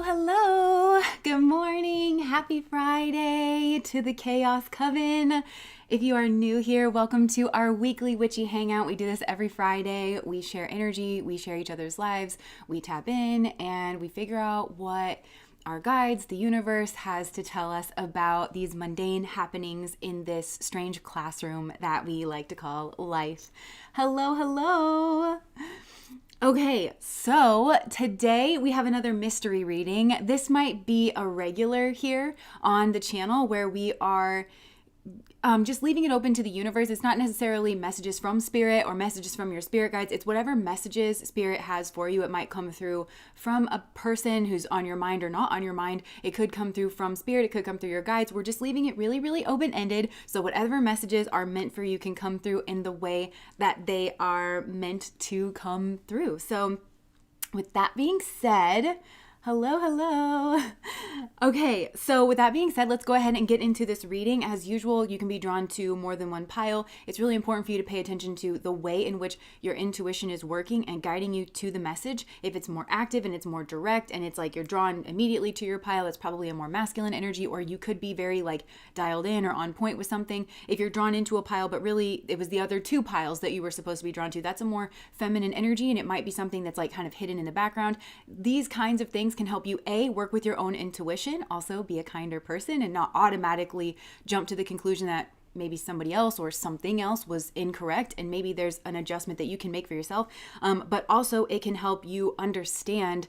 Hello. Good morning. Happy Friday to the Chaos Coven. If you are new here, welcome to our weekly witchy hangout. We do this every Friday. We share energy, we share each other's lives, we tap in, and we figure out what our guides, the universe, has to tell us about these mundane happenings in this strange classroom that we like to call life. Hello. Okay, so today we have another mystery reading. This might be a regular here on the channel where we are just leaving it open to the universe. It's not necessarily messages from spirit or messages from your spirit guides. It's whatever messages spirit has for you. It might come through from a person who's on your mind or not on your mind. It could come through from spirit. It could come through your guides. We're just leaving it really open-ended. So whatever messages are meant for you can come through in the way that they are meant to come through. So with that being said, hello. Okay, so with that being said, let's go ahead and get into this reading. As usual, you can be drawn to more than one pile. It's really important for you to pay attention to the way in which your intuition is working and guiding you to the message. If it's more active and it's more direct and it's like you're drawn immediately to your pile, it's probably a more masculine energy, or you could be very like dialed in or on point with something. If you're drawn into a pile, but really it was the other two piles that you were supposed to be drawn to, that's a more feminine energy, and it might be something that's like kind of hidden in the background. These kinds of things can help you work with your own intuition, also be a kinder person and not automatically jump to the conclusion that maybe somebody else or something else was incorrect, and maybe there's an adjustment that you can make for yourself. But also it can help you understand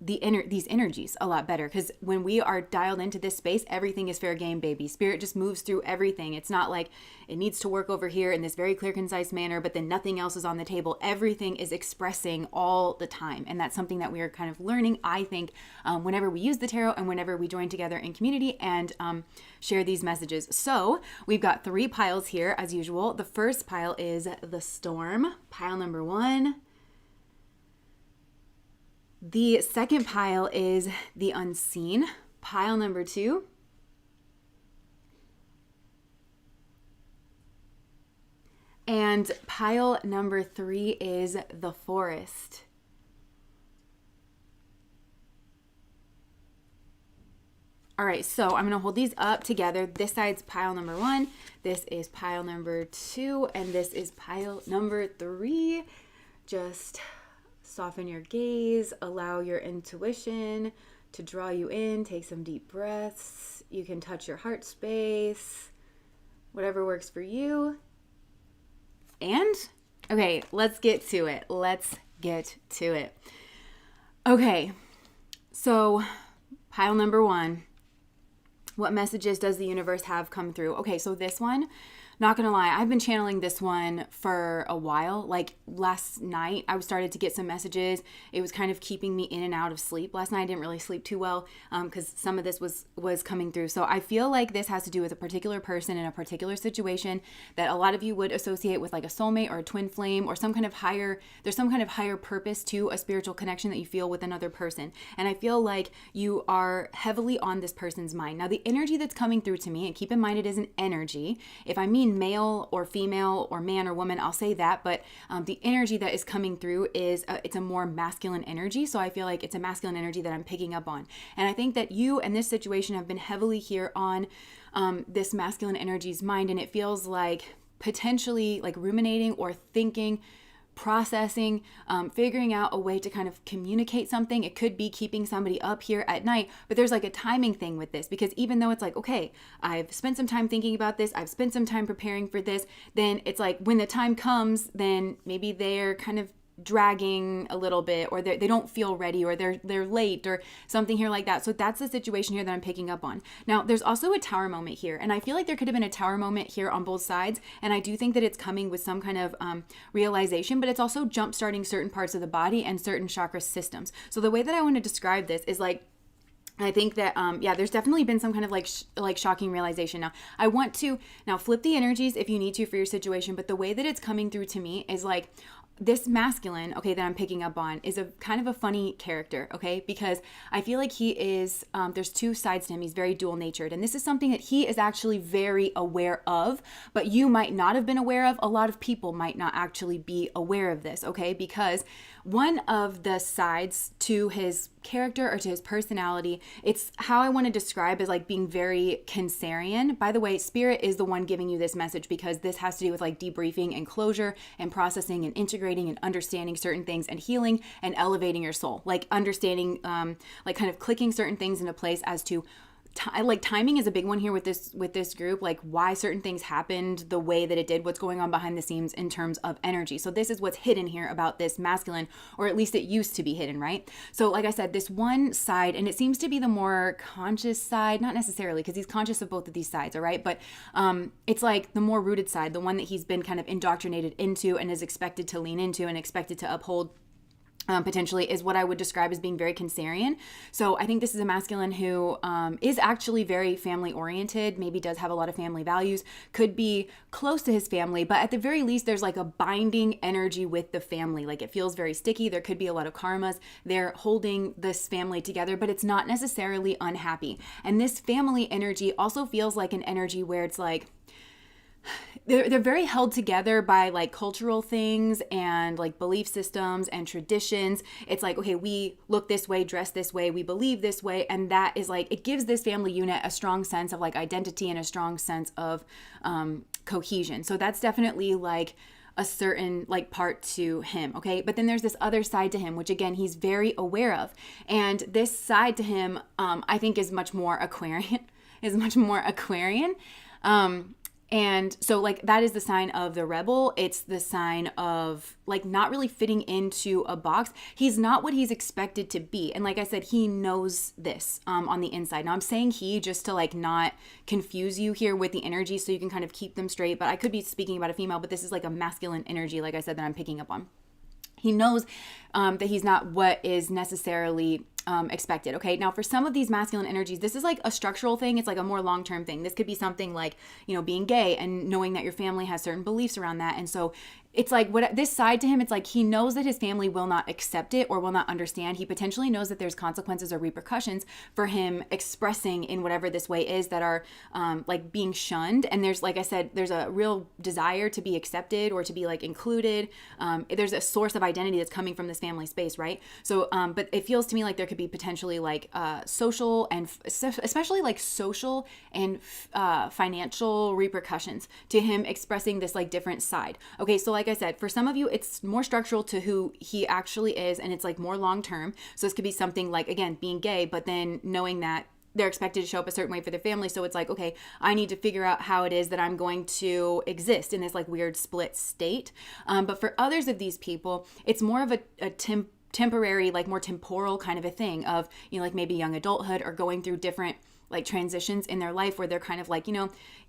these energies a lot better, because when we are dialed into this space, everything is fair game, baby. Spirit just moves through everything. It's not like it needs to work over here in this very clear, concise manner, but then nothing else is on the table. Everything is expressing all the time, and that's something that we are kind of learning, I think, whenever we use the tarot and whenever we join together in community and share these messages. So we've got 3 piles here as usual. The first pile is the storm, pile number 1. The second pile is the unseen, pile number 2. And pile number 3 is the forest. All right, so I'm gonna hold these up together. This side's pile number 1, this is pile number 2, and this is pile number 3. Just soften your gaze, allow your intuition to draw you in, take some deep breaths. You can touch your heart space, whatever works for you. And, okay, let's get to it. Okay, so pile number 1. What messages does the universe have come through? Okay, so this one, not gonna lie, I've been channeling this one for a while. Like last night, I started to get some messages. It was kind of keeping me in and out of sleep. Last night, I didn't really sleep too well because some of this was coming through. So I feel like this has to do with a particular person in a particular situation that a lot of you would associate with like a soulmate or a twin flame or there's some kind of higher purpose to a spiritual connection that you feel with another person. And I feel like you are heavily on this person's mind. Now, the energy that's coming through to me, and keep in mind it is an energy. If I mean male or female or man or woman, I'll say that, but the energy that is coming through is it's a more masculine energy. So I feel like it's a masculine energy that I'm picking up on, and I think that you and this situation have been heavily here on this masculine energy's mind, and it feels like potentially like ruminating or thinking, processing, figuring out a way to kind of communicate something. It could be keeping somebody up here at night, but there's like a timing thing with this, because even though it's like, okay, I've spent some time thinking about this, I've spent some time preparing for this, then it's like when the time comes, then maybe they're kind of dragging a little bit, or they don't feel ready, or they're late, or something here like that. So that's the situation here that I'm picking up on. Now, there's also a tower moment here, and I feel like there could have been a tower moment here on both sides, and I do think that it's coming with some kind of realization, but it's also jump starting certain parts of the body and certain chakra systems. So the way that I want to describe this is like, I think that, there's definitely been some kind of like shocking realization. Now, I want to now flip the energies if you need to for your situation, but the way that it's coming through to me is like, this masculine, okay, that I'm picking up on is a kind of a funny character, okay? Because I feel like he is, there's two sides to him. He's very dual natured. And this is something that he is actually very aware of, but you might not have been aware of. A lot of people might not actually be aware of this, okay? Because one of the sides to his character or to his personality. It's how I want to describe as like being very Cancerian. By the way, Spirit is the one giving you this message because this has to do with like debriefing and closure and processing and integrating and understanding certain things and healing and elevating your soul. Like understanding, like kind of clicking certain things into place as to like timing is a big one here with this group, like why certain things happened the way that it did, what's going on behind the scenes in terms of energy. So this is what's hidden here about this masculine, or at least it used to be hidden, right? So like I said, this one side, and it seems to be the more conscious side, not necessarily because he's conscious of both of these sides, all right? But it's like the more rooted side, the one that he's been kind of indoctrinated into and is expected to lean into and expected to uphold potentially, is what I would describe as being very Cancerian. So I think this is a masculine who is actually very family oriented, maybe does have a lot of family values, could be close to his family, but at the very least, there's like a binding energy with the family. Like it feels very sticky. There could be a lot of karmas. They're holding this family together, but it's not necessarily unhappy. And this family energy also feels like an energy where it's like, they're very held together by like cultural things and like belief systems and traditions. It's like, okay, we look this way, dress this way, we believe this way. And that is like, it gives this family unit a strong sense of like identity and a strong sense of cohesion. So that's definitely like a certain like part to him. Okay. But then there's this other side to him, which again, he's very aware of. And this side to him, I think is much more Aquarian, And so like that is the sign of the rebel. It's the sign of like not really fitting into a box. He's not what he's expected to be. And like I said, he knows this on the inside. Now I'm saying he just to like not confuse you here with the energy so you can kind of keep them straight. But I could be speaking about a female, but this is like a masculine energy, like I said, that I'm picking up on. He knows that he's not what is necessarily expected. Okay. Now for some of these masculine energies, this is like a structural thing. It's like a more long-term thing. This could be something like, being gay and knowing that your family has certain beliefs around that. And so it's like what this side to him, it's like he knows that his family will not accept it or will not understand. He potentially knows that there's consequences or repercussions for him expressing in whatever this way is that are like being shunned. And there's, like I said, there's a real desire to be accepted or to be like included. There's a source of identity that's coming from this family space, right? So, but it feels to me like there could be potentially like social and especially like social and financial repercussions to him expressing this like different side. Okay, so like I said, for some of you, it's more structural to who he actually is, and it's like more long-term. So this could be something like, again, being gay, but then knowing that they're expected to show up a certain way for their family. So it's like, okay, I need to figure out how it is that I'm going to exist in this like weird split state. But for others of these people, it's more of a temporary, like more temporal kind of a thing of, like maybe young adulthood or going through different like transitions in their life where they're kind of like,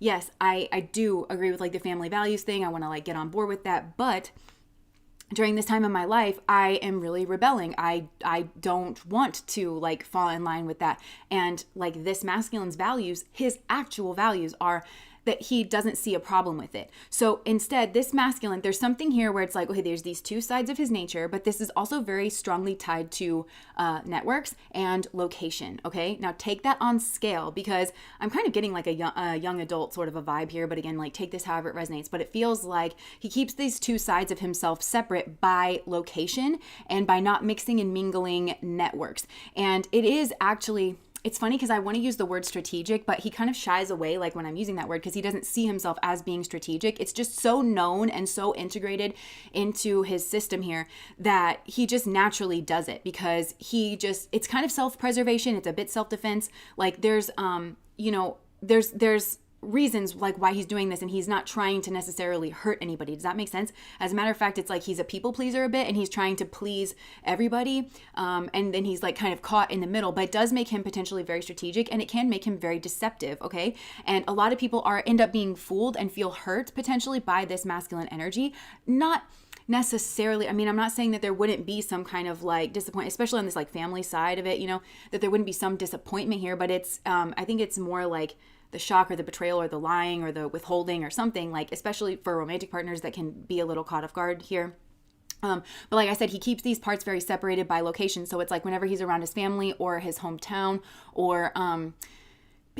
yes, I do agree with like the family values thing. I want to like get on board with that. But during this time in my life, I am really rebelling. I don't want to like fall in line with that. And like this masculine's values, his actual values are that he doesn't see a problem with it. So instead, this masculine, there's something here where it's like, okay, there's these two sides of his nature, but this is also very strongly tied to networks and location. Okay, now take that on scale because I'm kind of getting like a young adult sort of a vibe here, but again, like take this however it resonates. But it feels like he keeps these two sides of himself separate by location and by not mixing and mingling networks. And it is actually, it's funny because I want to use the word strategic, but he kind of shies away like when I'm using that word because he doesn't see himself as being strategic. It's just so known and so integrated into his system here that he just naturally does it because it's kind of self-preservation. It's a bit self-defense. Like there's reasons like why he's doing this and he's not trying to necessarily hurt anybody. Does that make sense? As a matter of fact, it's like he's a people pleaser a bit and he's trying to please everybody. And then he's like kind of caught in the middle, but it does make him potentially very strategic and it can make him very deceptive. Okay. And a lot of people end up being fooled and feel hurt potentially by this masculine energy. Not necessarily, I'm not saying that there wouldn't be some kind of like disappointment, especially on this like family side of it, that there wouldn't be some disappointment here, but it's, I think it's more like the shock or the betrayal or the lying or the withholding or something, like especially for romantic partners that can be a little caught off guard here. But like I said, he keeps these parts very separated by location. So it's like whenever he's around his family or his hometown or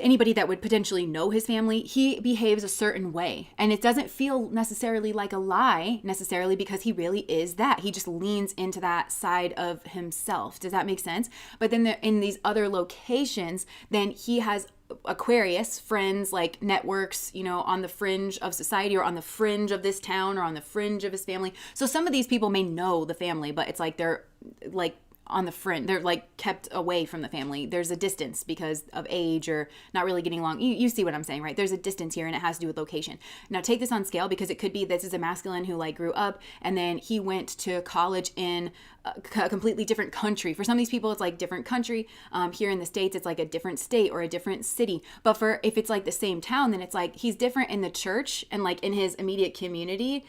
anybody that would potentially know his family, he behaves a certain way. And it doesn't feel necessarily like a lie necessarily, because he really is that. He just leans into that side of himself. Does that make sense? But then in these other locations, then he has Aquarius friends, like networks, on the fringe of society, or on the fringe of this town, or on the fringe of his family. So some of these people may know the family, but it's like they're like on the fringe. They're like kept away from the family. There's a distance because of age or not really getting along. You see what I'm saying, right? There's a distance here, and it has to do with location. Now take this on scale, because it could be this is a masculine who like grew up and then he went to college in a completely different country. For some of these people, it's like different country. Here in the States, it's like a different state or a different city. But if it's like the same town, then it's like he's different in the church and like in his immediate community,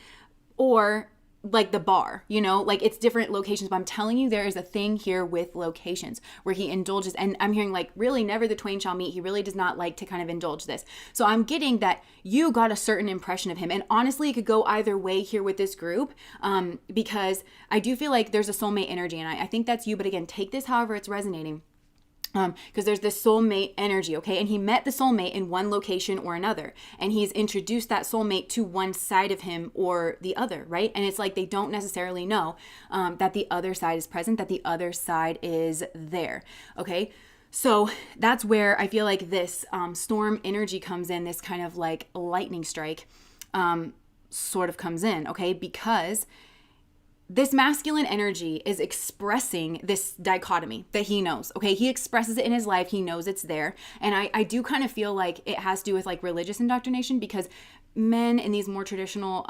or like the bar, like it's different locations. But I'm telling you, there is a thing here with locations where he indulges, and I'm hearing like really never the twain shall meet. He really does not like to kind of indulge this. So I'm getting that you got a certain impression of him, and honestly it could go either way here with this group, because I do feel like there's a soulmate energy, and I think that's you. But again, take this however it's resonating. Because there's this soulmate energy, okay? And he met the soulmate in one location or another, and he's introduced that soulmate to one side of him or the other, right? And it's like they don't necessarily know that the other side is present, that the other side is there, okay? So that's where I feel like this storm energy comes in, this kind of like lightning strike sort of comes in, okay? Because this masculine energy is expressing this dichotomy that he knows, okay? He expresses it in his life. He knows it's there. And I do kind of feel like it has to do with like religious indoctrination, because men in these more traditional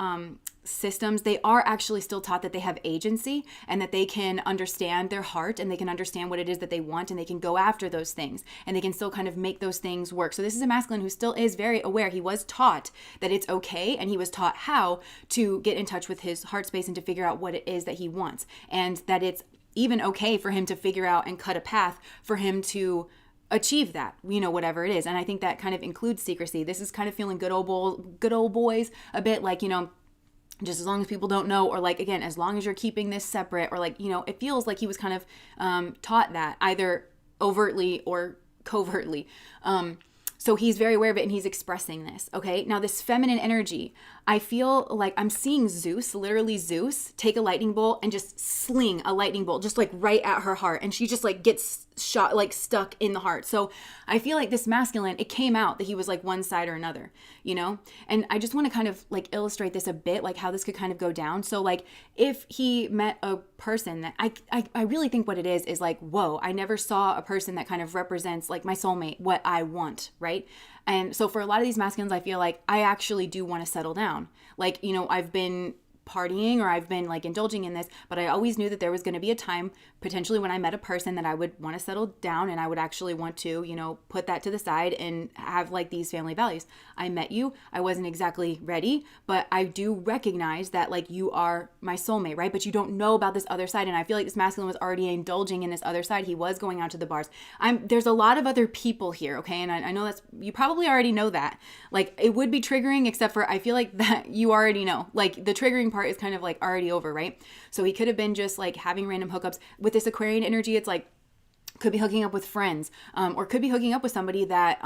systems, they are actually still taught that they have agency and that they can understand their heart and they can understand what it is that they want, and they can go after those things and they can still kind of make those things work. So this is a masculine who still is very aware. He was taught that it's okay, and he was taught how to get in touch with his heart space and to figure out what it is that he wants, and that it's even okay for him to figure out and cut a path for him to achieve that, whatever it is. And I think that kind of includes secrecy. This is kind of feeling good old boys a bit, like, just as long as people don't know, or like, again, as long as you're keeping this separate, or like, it feels like he was kind of taught that either overtly or covertly. So he's very aware of it, and he's expressing this, okay? Now this feminine energy, I feel like I'm seeing Zeus, literally Zeus, take a lightning bolt and just sling a lightning bolt just like right at her heart, and she just like gets shot, like stuck in the heart. So I feel like this masculine, it came out that he was like one side or another, and I just want to kind of like illustrate this a bit, like how this could kind of go down. So like if he met a person that I really think what it is like, whoa, I never saw a person that kind of represents like my soulmate, what I want, right? And so for a lot of these masculines, I feel like I actually do want to settle down. Like, I've been partying, or I've been like indulging in this, but I always knew that there was going to be a time potentially when I met a person that I would want to settle down, and I would actually want to, put that to the side and have like these family values. I met you. I wasn't exactly ready, but I do recognize that like you are my soulmate, right? But you don't know about this other side. And I feel like this masculine was already indulging in this other side. He was going out to the bars. There's a lot of other people here, okay? And I know that's, you probably already know that. Like it would be triggering, except for I feel like that you already know. Like the triggering part is kind of like already over, right? So he could have been just like having random hookups. With this Aquarian energy, it's like could be hooking up with friends, or could be hooking up with somebody that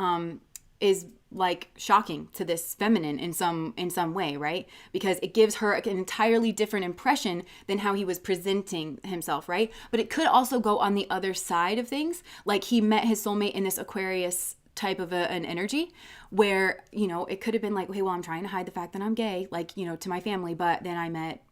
is like shocking to this feminine in some way, right? Because it gives her an entirely different impression than how he was presenting himself, right? But it could also go on the other side of things, like he met his soulmate in this Aquarius type of an energy where, it could have been like, okay, well, I'm trying to hide the fact that I'm gay, like, to my family, but then I met,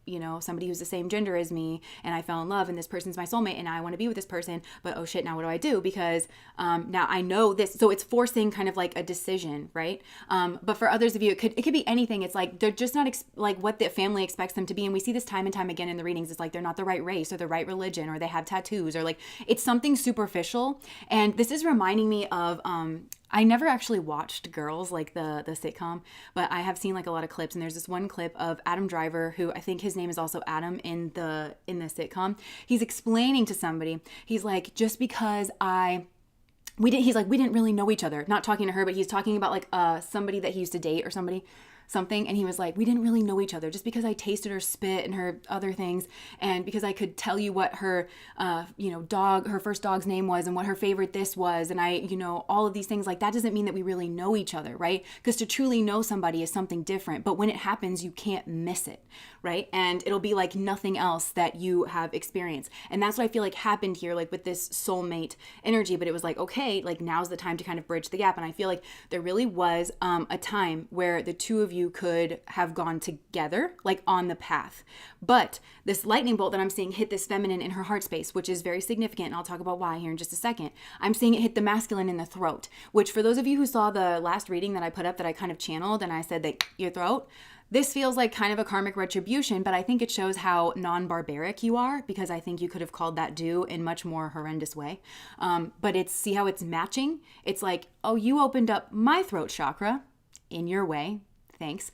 somebody who's the same gender as me, and I fell in love, and this person's my soulmate, and I want to be with this person, but oh shit, now what do I do? Because now I know this. So it's forcing kind of like a decision, right? But for others of you, it could be anything. It's like they're just not like what the family expects them to be, and we see this time and time again in the readings. It's like they're not the right race or the right religion, or they have tattoos, or like it's something superficial. And this is reminding me of I never actually watched Girls, like the sitcom, but I have seen like a lot of clips, and there's this one clip of Adam Driver, who I think his name is also Adam in the sitcom. He's explaining to somebody, he's like, just because we didn't really know each other, not talking to her, but he's talking about like somebody that he used to date or somebody. something, and he was like, we didn't really know each other just because I tasted her spit and her other things, and because I could tell you what her her first dog's name was and what her favorite this was, and I all of these things, like that doesn't mean that we really know each other, right? Because to truly know somebody is something different, but when it happens, you can't miss it, right? And it'll be like nothing else that you have experienced. And that's what I feel like happened here, like with this soulmate energy. But it was like, okay, like now's the time to kind of bridge the gap. And I feel like there really was a time where the two of you could have gone together, like on the path. But this lightning bolt that I'm seeing hit this feminine in her heart space, which is very significant, and I'll talk about why here in just a second. I'm seeing it hit the masculine in the throat, which for those of you who saw the last reading that I put up that I kind of channeled and I said that your throat, this feels like kind of a karmic retribution, but I think it shows how non-barbaric you are, because I think you could have called that due in much more horrendous way. But see how it's matching? It's like, oh, you opened up my throat chakra in your way. Thanks.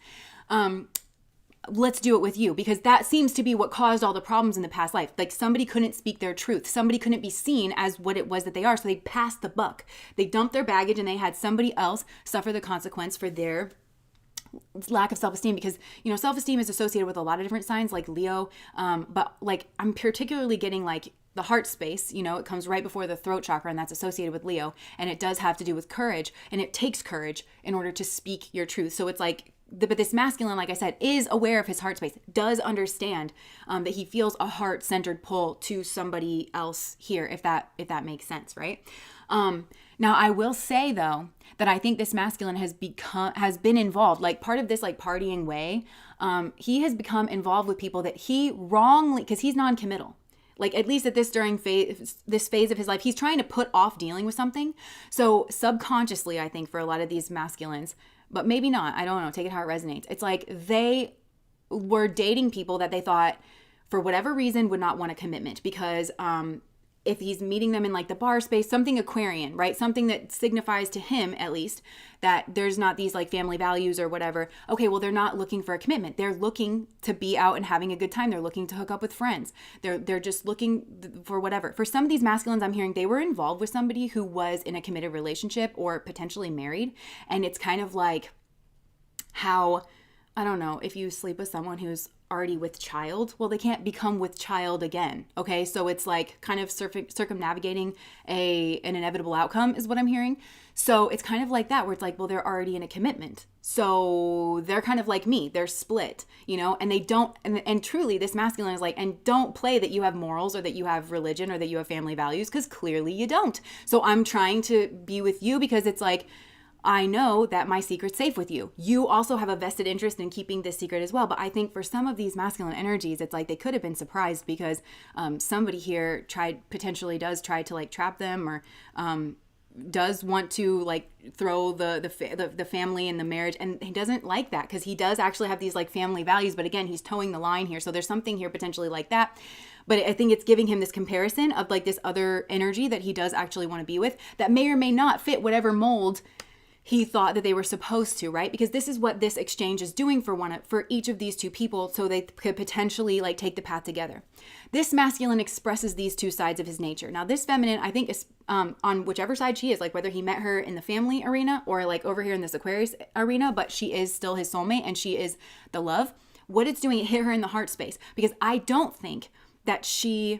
Let's do it with you, because that seems to be what caused all the problems in the past life. Like somebody couldn't speak their truth. Somebody couldn't be seen as what it was that they are. So they passed the buck. They dumped their baggage and they had somebody else suffer the consequence for their lack of self-esteem, because self-esteem is associated with a lot of different signs like Leo, but like I'm particularly getting like the heart space, it comes right before the throat chakra, and that's associated with Leo, and it does have to do with courage, and it takes courage in order to speak your truth. So it's like but this masculine, like I said, is aware of his heart space, does understand that he feels a heart-centered pull to somebody else here, if that makes sense, right? Now, I will say, though, that I think this masculine has been involved, like part of this like partying way. He has become involved with people that he wrongly, because he's non-committal. Like at least at this phase of his life, he's trying to put off dealing with something. So subconsciously, I think for a lot of these masculines, but maybe not, I don't know, take it how it resonates. It's like they were dating people that they thought for whatever reason would not want a commitment, because if he's meeting them in like the bar space, something Aquarian, right? Something that signifies to him, at least, that there's not these like family values or whatever. Okay, well, they're not looking for a commitment. They're looking to be out and having a good time. They're looking to hook up with friends. They're just looking for whatever. For some of these masculines I'm hearing, they were involved with somebody who was in a committed relationship or potentially married. And it's kind of like how, I don't know, if you sleep with someone who's already with child, well, they can't become with child again. Okay, so it's like kind of circumnavigating an inevitable outcome is what I'm hearing. So it's kind of like that, where it's like, well, they're already in a commitment, so they're kind of like me, they're split, and they don't, and truly this masculine is like, and don't play that you have morals or that you have religion or that you have family values, because clearly you don't. So I'm trying to be with you because it's like, I know that my secret's safe with you. You also have a vested interest in keeping this secret as well. But I think for some of these masculine energies, it's like they could have been surprised because somebody here potentially does try to like trap them, or does want to like throw the family and the marriage, and he doesn't like that because he does actually have these like family values. But again, he's towing the line here, so there's something here potentially like that. But I think it's giving him this comparison of like this other energy that he does actually want to be with, that may or may not fit whatever mold he thought that they were supposed to, right? Because this is what this exchange is doing for each of these two people, so they could potentially like take the path together. This masculine expresses these two sides of his nature. Now, this feminine, I think, is on whichever side she is, like whether he met her in the family arena or like over here in this Aquarius arena, but she is still his soulmate and she is the love. What it's doing, it hit her in the heart space, because I don't think that she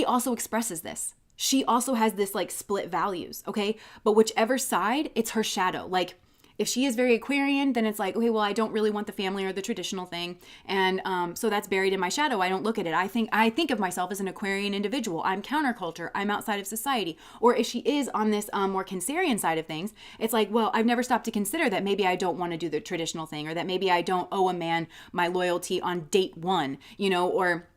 also expresses this. She also has this like split values, okay? But whichever side, it's her shadow. Like if she is very Aquarian, then it's like, okay, well, I don't really want the family or the traditional thing. And so that's buried in my shadow. I don't look at it. I think of myself as an Aquarian individual. I'm counterculture. I'm outside of society. Or if she is on this more Cancerian side of things, it's like, well, I've never stopped to consider that maybe I don't want to do the traditional thing, or that maybe I don't owe a man my loyalty on date one, or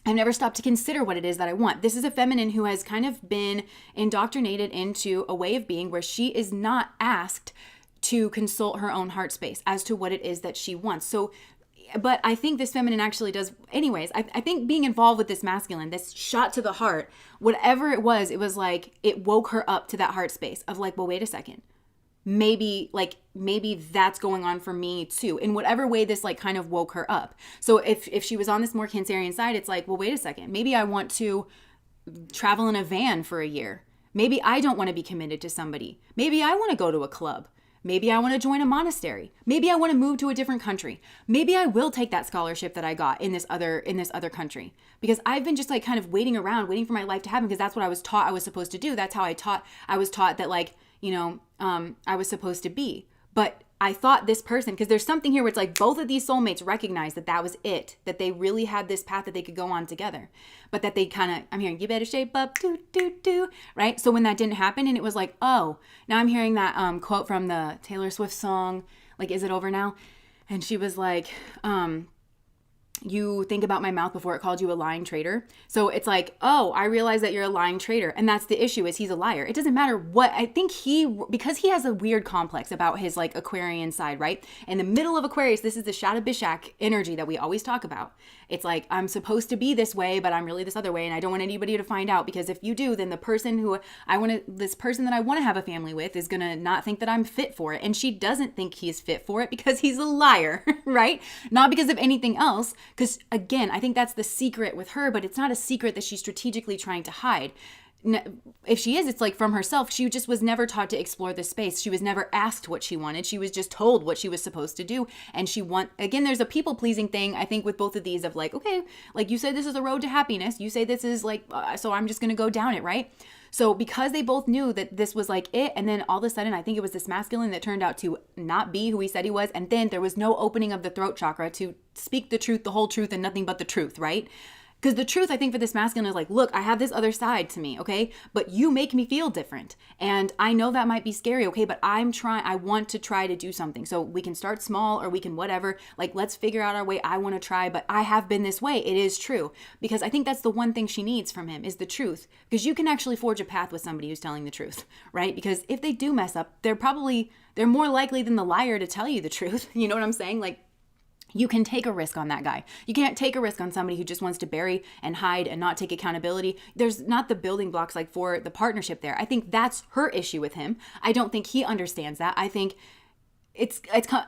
I've never stopped to consider what it is that I want. This is a feminine who has kind of been indoctrinated into a way of being where she is not asked to consult her own heart space as to what it is that she wants. So, but I think this feminine actually does, anyways, I think being involved with this masculine, this shot to the heart, whatever it was like, it woke her up to that heart space of like, well, wait a second. Maybe that's going on for me too, in whatever way this like kind of woke her up. So if she was on this more Cancerian side, it's like, well, wait a second, maybe I want to travel in a van for a year. Maybe I don't want to be committed to somebody. Maybe I want to go to a club. Maybe I want to join a monastery. Maybe I want to move to a different country. Maybe I will take that scholarship that I got in this other country, because I've been just like kind of waiting around, waiting for my life to happen, because that's what I was taught I was supposed to do. That's how I was taught that, like, I was supposed to be. But I thought this person, because there's something here where it's like both of these soulmates recognized that was it, that they really had this path that they could go on together, but that they kind of, I'm hearing, you better shape up, right? So when that didn't happen, and it was like, oh, now I'm hearing that quote from the Taylor Swift song, like, Is It Over Now? And she was like, you think about my mouth before it called you a lying traitor. So it's like, oh, I realize that you're a lying traitor. And that's the issue, is he's a liar. It doesn't matter what, I think because he has a weird complex about his like Aquarian side, right? In the middle of Aquarius, this is the Shadow Bishak energy that we always talk about. It's like, I'm supposed to be this way, but I'm really this other way. And I don't want anybody to find out, because if you do, then the person this person that I want to have a family with is going to not think that I'm fit for it. And she doesn't think he's fit for it because he's a liar, right? Not because of anything else. Because again, I think that's the secret with her, but it's not a secret that she's strategically trying to hide. If she is, it's like from herself. She just was never taught to explore this space. She was never asked what she wanted. She was just told what she was supposed to do. And again, there's a people pleasing thing, I think, with both of these, of like, okay, like you say, this is a road to happiness. You say this is like, so I'm just going to go down it, right? So because they both knew that this was like it, and then all of a sudden, I think it was this masculine that turned out to not be who he said he was. And then there was no opening of the throat chakra to speak the truth, the whole truth, and nothing but the truth, right? Because the truth, I think, for this masculine is like, look, I have this other side to me, okay? But you make me feel different. And I know that might be scary, okay? But I want to try to do something. So we can start small, or we can whatever. Like, let's figure out our way. I want to try, but I have been this way. It is true. Because I think that's the one thing she needs from him, is the truth. Because you can actually forge a path with somebody who's telling the truth, right? Because if they do mess up, they're more likely than the liar to tell you the truth. You know what I'm saying? Like, you can take a risk on that guy. You can't take a risk on somebody who just wants to bury and hide and not take accountability. There's not the building blocks like for the partnership there. I think that's her issue with him. I don't think he understands that. I think it's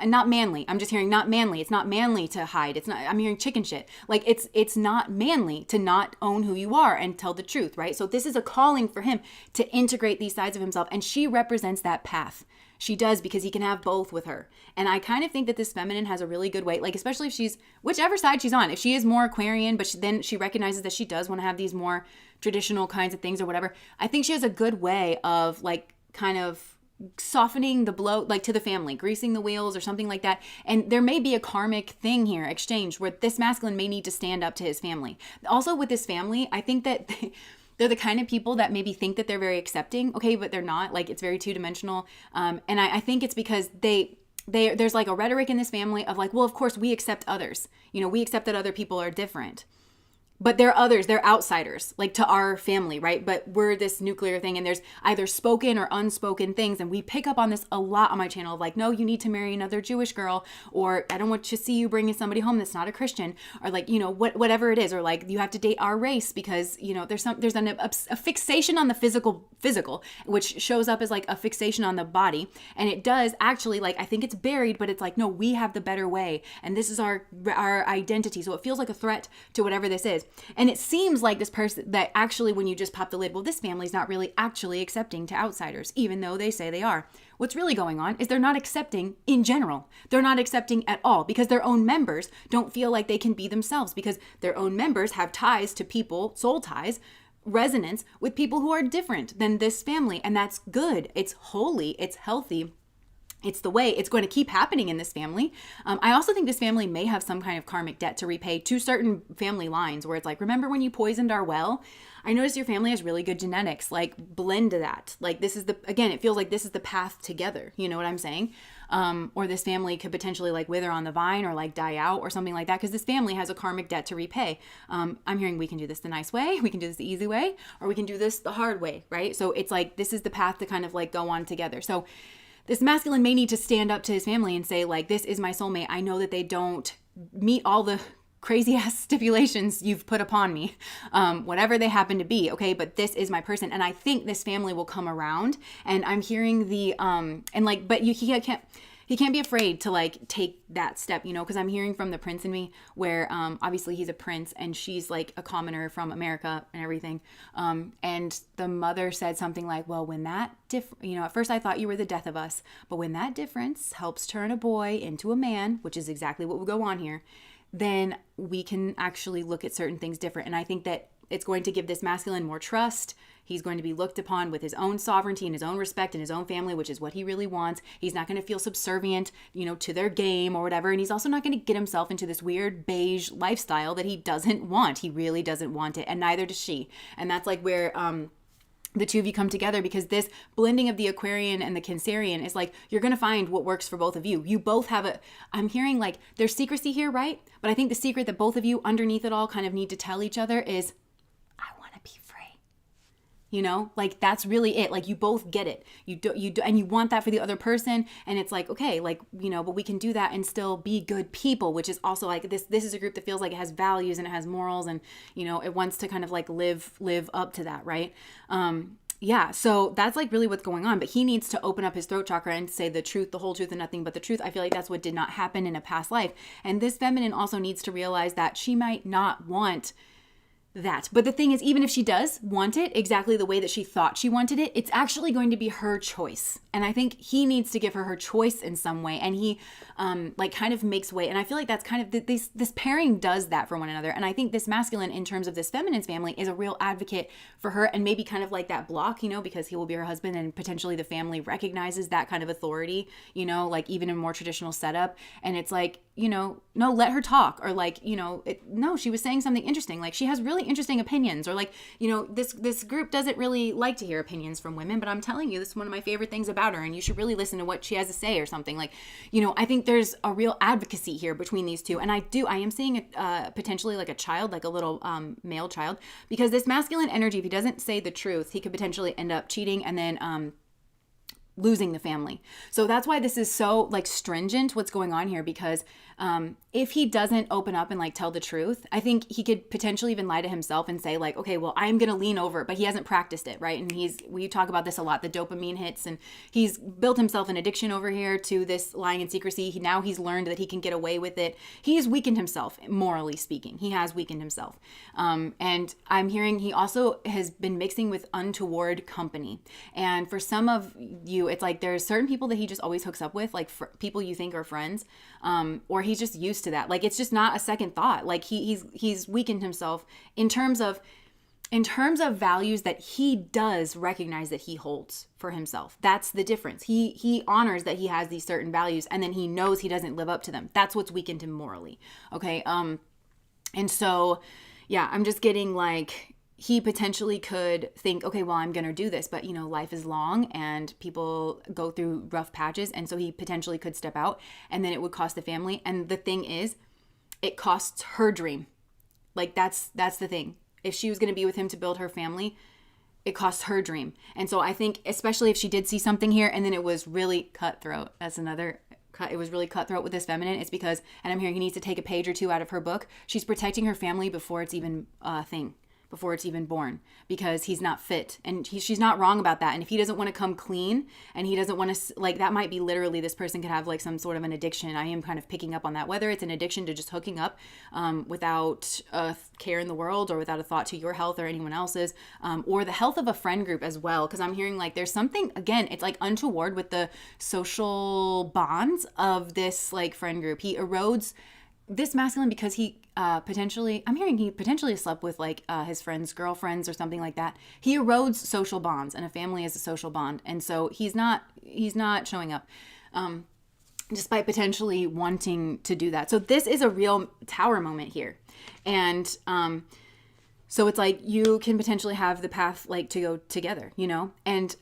not manly. I'm just hearing not manly. It's not manly to hide. It's not, I'm hearing chicken shit. Like, it's not manly to not own who you are and tell the truth, right? So this is a calling for him to integrate these sides of himself. And she represents that path. She does, because he can have both with her. And I kind of think that this feminine has a really good way, like, especially if she's, whichever side she's on, if she is more Aquarian, but then she recognizes that she does want to have these more traditional kinds of things or whatever, I think she has a good way of like kind of softening the blow, like to the family, greasing the wheels or something like that. And there may be a karmic thing here, exchange, where this masculine may need to stand up to his family. Also with his family, I think that they're the kind of people that maybe think that they're very accepting, okay, but they're not. Like, it's very two-dimensional. And I think it's because there's like a rhetoric in this family of like, well, of course we accept others. You know, we accept that other people are different. But they're others, they're outsiders, like to our family, right? But we're this nuclear thing, and there's either spoken or unspoken things. And we pick up on this a lot on my channel of like, no, you need to marry another Jewish girl, or I don't want to see you bringing somebody home that's not a Christian, or like, you know, whatever it is, or like you have to date our race because, you know, there's a fixation on the physical, which shows up as like a fixation on the body. And it does actually, like, I think it's buried, but it's like, no, we have the better way. And this is our identity. So it feels like a threat to whatever this is. And it seems like this person that actually, when you just pop the lid, well, this family's not really actually accepting to outsiders, even though they say they are. What's really going on is they're not accepting in general. They're not accepting at all, because their own members don't feel like they can be themselves, because their own members have ties to people, soul ties, resonance with people who are different than this family. And that's good. It's holy. It's healthy. It's the way it's going to keep happening in this family. I also think this family may have some kind of karmic debt to repay to certain family lines, where it's like, remember when you poisoned our well? I noticed your family has really good genetics, like blend that. Like this is it feels like this is the path together. You know what I'm saying? Or this family could potentially like wither on the vine or like die out or something like that, because this family has a karmic debt to repay. I'm hearing we can do this the nice way, we can do this the easy way, or we can do this the hard way, right? So it's like, this is the path to kind of like go on together. So this masculine may need to stand up to his family and say, like, this is my soulmate. I know that they don't meet all the crazy ass stipulations you've put upon me, whatever they happen to be, okay? But this is my person. And I think this family will come around. And I'm hearing but he can't, he can't be afraid to like take that step, you know, because I'm hearing from the prince in me where obviously he's a prince and she's like a commoner from America and everything. And the mother said something like, well, when that you know, at first I thought you were the death of us, but when that difference helps turn a boy into a man, which is exactly what will go on here, then we can actually look at certain things different. And I think that it's going to give this masculine more trust. He's going to be looked upon with his own sovereignty and his own respect and his own family, which is what he really wants. He's not going to feel subservient, you know, to their game or whatever. And he's also not going to get himself into this weird beige lifestyle that he doesn't want. He really doesn't want it. And neither does she. And that's like where, the two of you come together, because this blending of the Aquarian and the Cancerian is like, you're going to find what works for both of you. You both have I'm hearing like there's secrecy here, right? But I think the secret that both of you underneath it all kind of need to tell each other is, I want to be free. You know, like that's really it. Like you both get it. You do, and you want that for the other person. And it's like, okay, like, you know, but we can do that and still be good people, which is also like this is a group that feels like it has values and it has morals and, you know, it wants to kind of like live up to that. Right. Yeah. So that's like really what's going on, but he needs to open up his throat chakra and say the truth, the whole truth and nothing but the truth. I feel like that's what did not happen in a past life. And this feminine also needs to realize that she might not want that. But the thing is, even if she does want it exactly the way that she thought she wanted it, it's actually going to be her choice. And I think he needs to give her choice in some way. And he like kind of makes way. And I feel like that's kind of this pairing does that for one another. And I think this masculine in terms of this feminine's family is a real advocate for her, and maybe kind of like that block, you know, because he will be her husband and potentially the family recognizes that kind of authority, you know, like even in a more traditional setup. And it's like, you know, no, let her talk, or like, you know, no, she was saying something interesting. Like she has really interesting opinions, or like, you know, this group doesn't really like to hear opinions from women, but I'm telling you, this is one of my favorite things about her, and you should really listen to what she has to say or something. Like, you know, I think there's a real advocacy here between these two. And I am seeing potentially like a child, like a little male child, because this masculine energy, if he doesn't say the truth, he could potentially end up cheating and then losing the family. So that's why this is so like stringent what's going on here, because if he doesn't open up and like tell the truth, I think he could potentially even lie to himself and say like, okay, well, I'm going to lean over, but he hasn't practiced it, right? And we talk about this a lot, the dopamine hits, and he's built himself an addiction over here to this lying and secrecy. Now he's learned that he can get away with it. He's weakened himself, morally speaking. He has weakened himself. And I'm hearing he also has been mixing with untoward company. And for some of you, it's like there's certain people that he just always hooks up with, like people you think are friends, or he's just used to that. Like it's just not a second thought. Like he's weakened himself in terms of values that he does recognize that he holds for himself. That's the difference. He honors that he has these certain values, and then he knows he doesn't live up to them. That's what's weakened him morally. Okay. And so, yeah, I'm just getting like, he potentially could think, okay, well, I'm going to do this, but you know, life is long and people go through rough patches. And so he potentially could step out, and then it would cost the family. And the thing is, it costs her dream. Like that's the thing. If she was going to be with him to build her family, it costs her dream. And so I think, especially if she did see something here and then it was really cutthroat, that's another it was really cutthroat with this feminine. It's because, and I'm hearing he needs to take a page or two out of her book. She's protecting her family before it's even a thing. Before it's even born, because he's not fit, and she's not wrong about that. And if he doesn't want to come clean, and he doesn't want to, like, that might be literally, this person could have like some sort of an addiction. I am kind of picking up on that, whether it's an addiction to just hooking up without a care in the world, or without a thought to your health or anyone else's, or the health of a friend group as well. Because I'm hearing like there's something, again, it's like untoward with the social bonds of this like friend group. He erodes this masculine because he I'm hearing he potentially slept with like his friends' girlfriends or something like that. He erodes social bonds, and a family is a social bond. And so he's not showing up despite potentially wanting to do that. So this is a real tower moment here. And so it's like you can potentially have the path like to go together, you know? And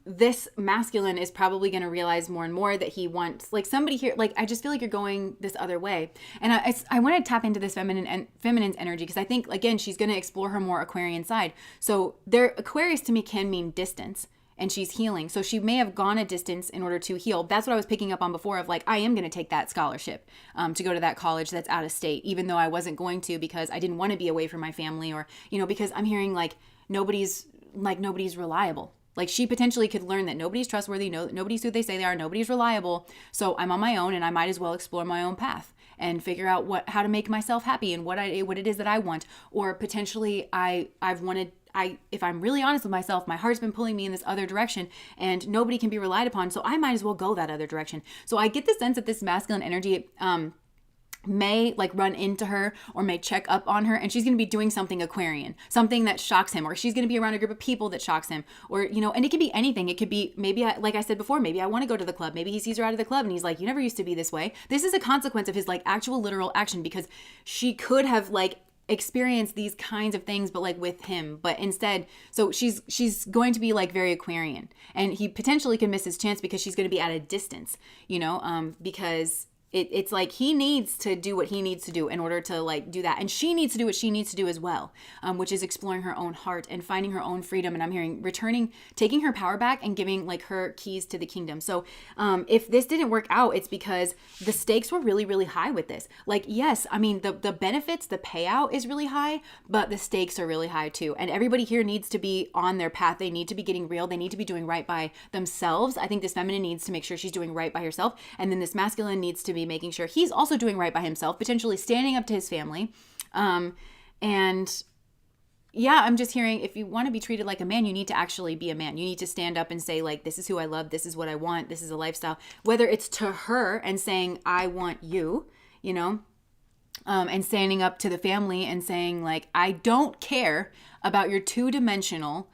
this masculine is probably going to realize more and more that he wants like somebody here. Like, I just feel like you're going this other way. And I want to tap into this feminine's energy, because I think, again, she's going to explore her more Aquarian side. So Aquarius to me can mean distance, and she's healing. So she may have gone a distance in order to heal. That's what I was picking up on before of like, I am going to take that scholarship to go to that college that's out of state, even though I wasn't going to, because I didn't want to be away from my family, or, you know, because I'm hearing like nobody's reliable. Like she potentially could learn that nobody's trustworthy, nobody's who they say they are, nobody's reliable. So I'm on my own and I might as well explore my own path and figure out how to make myself happy and what it is that I want. Or potentially if I'm really honest with myself, my heart's been pulling me in this other direction and nobody can be relied upon. So I might as well go that other direction. So I get the sense that this masculine energy, may like run into her or may check up on her, and she's going to be doing something Aquarian, something that shocks him, or she's going to be around a group of people that shocks him, or and it could be anything. It could be maybe like I said before, maybe I want to go to the club, maybe he sees her out of the club and he's like, you never used to be this way. This is a consequence of his like actual literal action, because she could have like experienced these kinds of things but like with him, but instead, so she's going to be like very Aquarian, and he potentially can miss his chance because she's going to be at a distance, because it's like he needs to do what he needs to do in order to like do that. And she needs to do what she needs to do as well, which is exploring her own heart and finding her own freedom. And I'm hearing taking her power back and giving like her keys to the kingdom. So if this didn't work out, it's because the stakes were really, really high with this. Like, yes, I mean, the benefits, the payout is really high, but the stakes are really high too. And everybody here needs to be on their path. They need to be getting real. They need to be doing right by themselves. I think this feminine needs to make sure she's doing right by herself. And then this masculine needs to be making sure he's also doing right by himself, potentially standing up to his family. And yeah, I'm just hearing, if you want to be treated like a man, you need to actually be a man. You need to stand up and say like, this is who I love. This is what I want. This is a lifestyle, whether it's to her and saying, I want you, and standing up to the family and saying like, I don't care about your two-dimensional,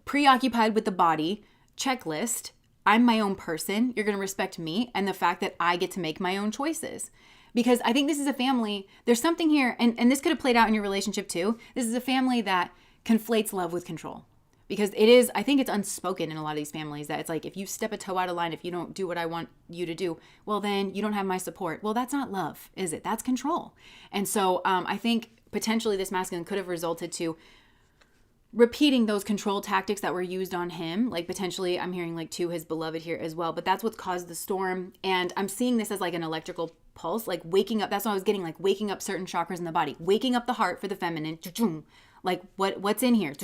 preoccupied with the body checklist. I'm my own person. You're going to respect me and the fact that I get to make my own choices. Because I think this is a family. There's something here, and this could have played out in your relationship too. This is a family that conflates love with control. Because I think it's unspoken in a lot of these families that it's like, if you step a toe out of line, if you don't do what I want you to do, well, then you don't have my support. Well, that's not love, is it? That's control. And so I think potentially this masculine could have resulted to repeating those control tactics that were used on him, like potentially I'm hearing like to his beloved here as well, but that's what's caused the storm. And I'm seeing this as like an electrical pulse, like waking up. That's what I was getting, like waking up certain chakras in the body, waking up the heart for the feminine, like what's in here,